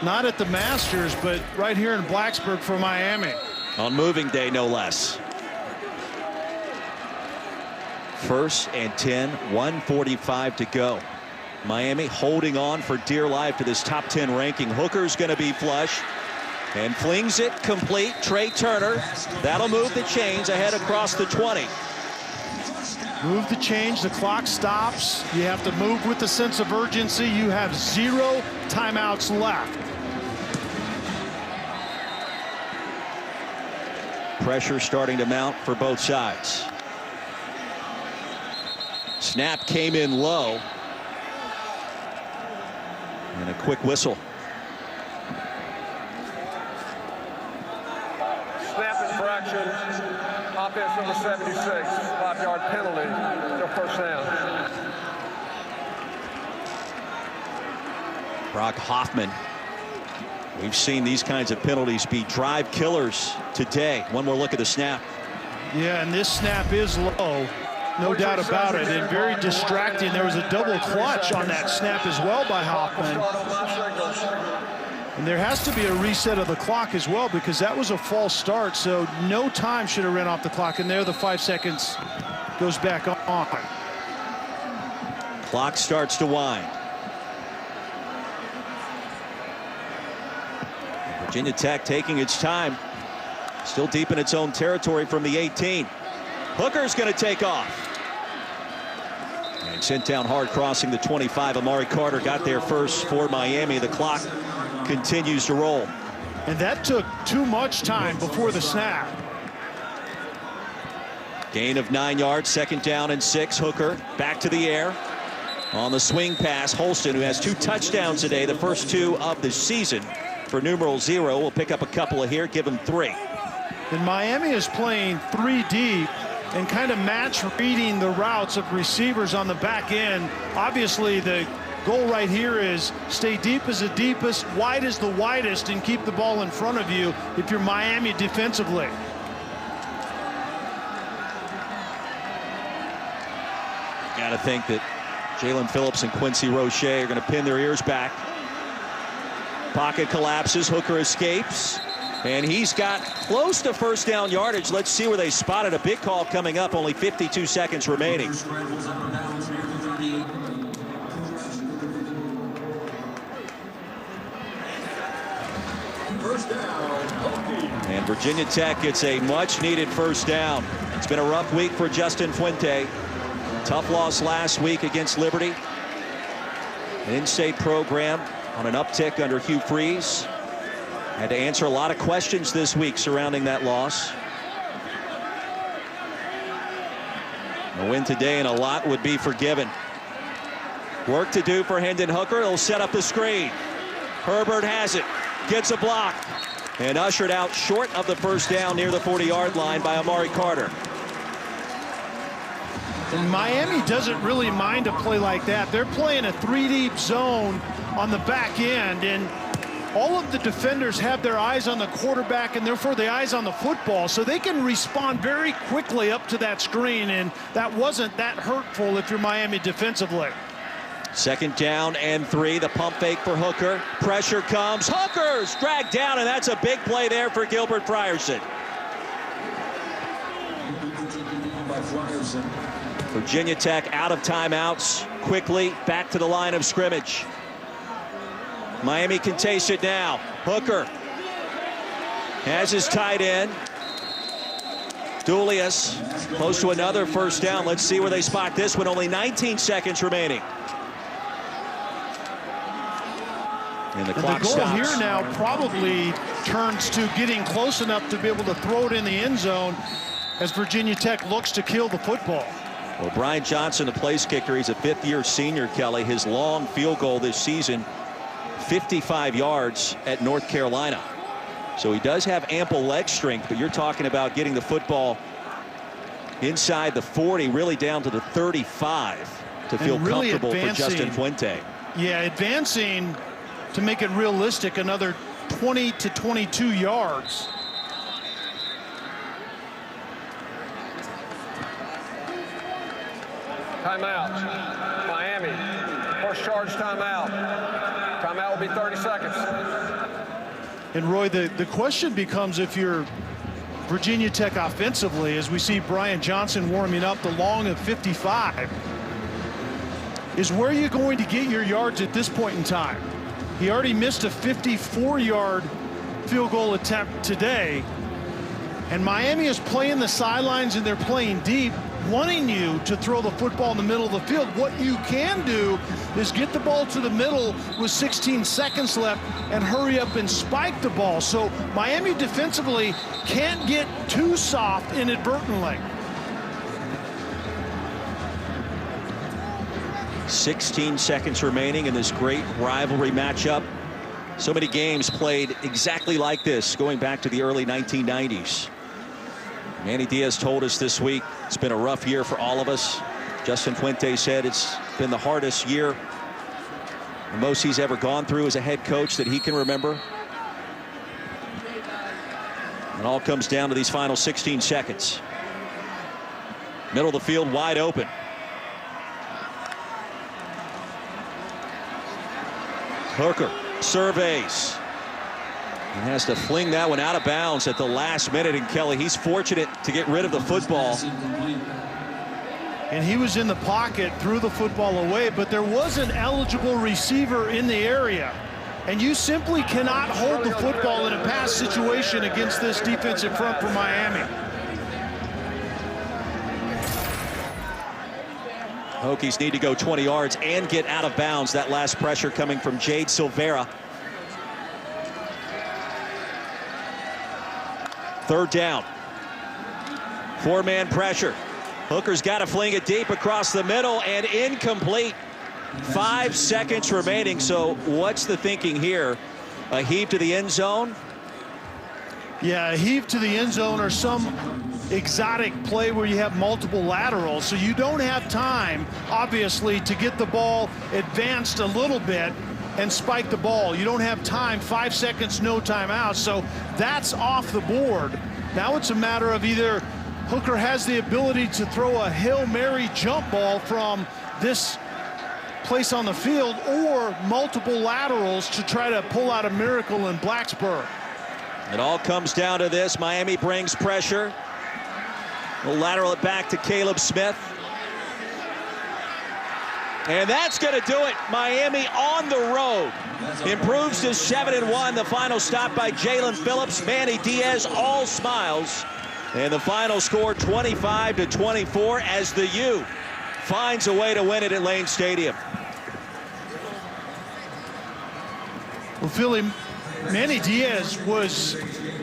S2: not at the Masters, but right here in Blacksburg for Miami.
S1: On moving day, no less. 1st and 10, 1:45 to go. Miami holding on for dear life to this top 10 ranking. Hooker's going to be flush and flings it complete. Trey Turner, that'll move the chains ahead across the 20.
S2: Move the change, the clock stops. You have to move with a sense of urgency. You have 0 timeouts left.
S1: Pressure starting to mount for both sides. Snap came in low. And a quick whistle.
S4: Snap infraction. Offense number 76. 5-yard penalty. No first down.
S1: Brock Hoffman. We've seen these kinds of penalties be drive killers today. One more look at the snap.
S2: Yeah, and this snap is low. No doubt about it, and very distracting. There was a double clutch on that snap as well by Hoffman. And there has to be a reset of the clock as well, because that was a false start, so no time should have run off the clock. And there the 5 seconds goes back on.
S1: Clock starts to wind. Virginia Tech taking its time. Still deep in its own territory from the 18. Hooker's going to take off. And sent down hard crossing the 25. Amari Carter got there first for Miami. The clock continues to roll.
S2: And that took too much time before the snap.
S1: Gain of 9 yards, 2nd down and 6. Hooker back to the air. On the swing pass, Holston, who has 2 touchdowns today, the first 2 of the season for numeral 0. We'll pick up a couple of here, give him 3.
S2: And Miami is playing 3 deep and kind of match reading the routes of receivers on the back end. Obviously, the goal right here is stay deep as the deepest, wide as the widest, and keep the ball in front of you if you're Miami defensively.
S1: Got to think that Jalen Phillips and Quincy Roche are going to pin their ears back. Pocket collapses. Hooker escapes. And he's got close to 1st down yardage. Let's see where they spotted a big call coming up. Only 52 seconds remaining. And Virginia Tech gets a much-needed 1st down. It's been a rough week for Justin Fuente. Tough loss last week against Liberty. An in-state program on an uptick under Hugh Freeze. Had to answer a lot of questions this week surrounding that loss. A win today and a lot would be forgiven. Work to do for Hendon Hooker. He'll set up the screen. Herbert has it. Gets a block. And ushered out short of the 1st down near the 40-yard line by Amari Carter.
S2: And Miami doesn't really mind a play like that. They're playing a 3-deep zone on the back end, and all of the defenders have their eyes on the quarterback and therefore the eyes on the football, so they can respond very quickly up to that screen, and that wasn't that hurtful if you're Miami defensively.
S1: 2nd down and 3. The pump fake for Hooker. Pressure comes. Hooker's dragged down, and that's a big play there for Gilbert Frierson. Virginia Tech out of timeouts. Quickly back to the line of scrimmage. Miami can taste it now. Hooker has his tight end. Dulius close to another 1st down. Let's see where they spot this one. Only 19 seconds remaining. And the clock
S2: goal
S1: stops.
S2: Here now probably turns to getting close enough to be able to throw it in the end zone as Virginia Tech looks to kill the football.
S1: Well, Brian Johnson, the place kicker, he's a 5th-year senior, Kelly. His long field goal this season, 55 yards at North Carolina. So he does have ample leg strength, but you're talking about getting the football inside the 40, really down to the 35 to feel really comfortable for Justin Fuente.
S2: Yeah, advancing to make it realistic, another 20 to 22 yards.
S4: Timeout. Miami. First charge timeout. Timeout will be 30 seconds.
S2: And Roy, the question becomes, if you're Virginia Tech offensively, as we see Brian Johnson warming up the long of 55, is where you're going to get your yards at this point in time. He already missed a 54-yard field goal attempt today. And Miami is playing the sidelines and they're playing deep, wanting you to throw the football in the middle of the field. What you can do is get the ball to the middle with 16 seconds left and hurry up and spike the ball. So Miami defensively can't get too soft inadvertently.
S1: 16 seconds remaining in this great rivalry matchup. So many games played exactly like this going back to the early 1990s. Manny Diaz told us this week it's been a rough year for all of us. Justin Fuente said it's been the hardest year, the most he's ever gone through as a head coach that he can remember. It all comes down to these final 16 seconds. Middle of the field wide open. Hooker surveys. And has to fling that one out of bounds at the last minute. And Kelly, he's fortunate to get rid of the football.
S2: And he was in the pocket, threw the football away, but there was an eligible receiver in the area. And you simply cannot hold the football in a pass situation against this defensive front for Miami.
S1: Hokies need to go 20 yards and get out of bounds. That last pressure coming from Jade Silvera. Third down. Four-man pressure. Hooker's got to fling it deep across the middle and incomplete. 5 seconds remaining. So what's the thinking here? A heave to the end zone?
S2: Yeah, a heave to the end zone or some exotic play where you have multiple laterals. So you don't have time, obviously, to get the ball advanced a little bit and spike the ball. You don't have time. 5 seconds, no timeout. So that's off the board. Now it's a matter of either Hooker has the ability to throw a Hail Mary jump ball from this place on the field or multiple laterals to try to pull out a miracle in Blacksburg.
S1: It all comes down to this. Miami brings pressure. We'll lateral it back to Caleb Smith. And that's going to do it. Miami on the road improves to 7-1. The final stop by Jalen Phillips. Manny Diaz, all smiles. And the final score 25-24 as the U finds a way to win it at Lane Stadium.
S2: Well, Philly, Manny Diaz was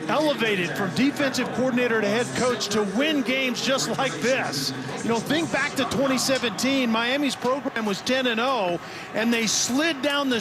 S2: elevated from defensive coordinator to head coach to win games just like this. You know, think back to 2017. Miami's program was 10-0, and they slid down the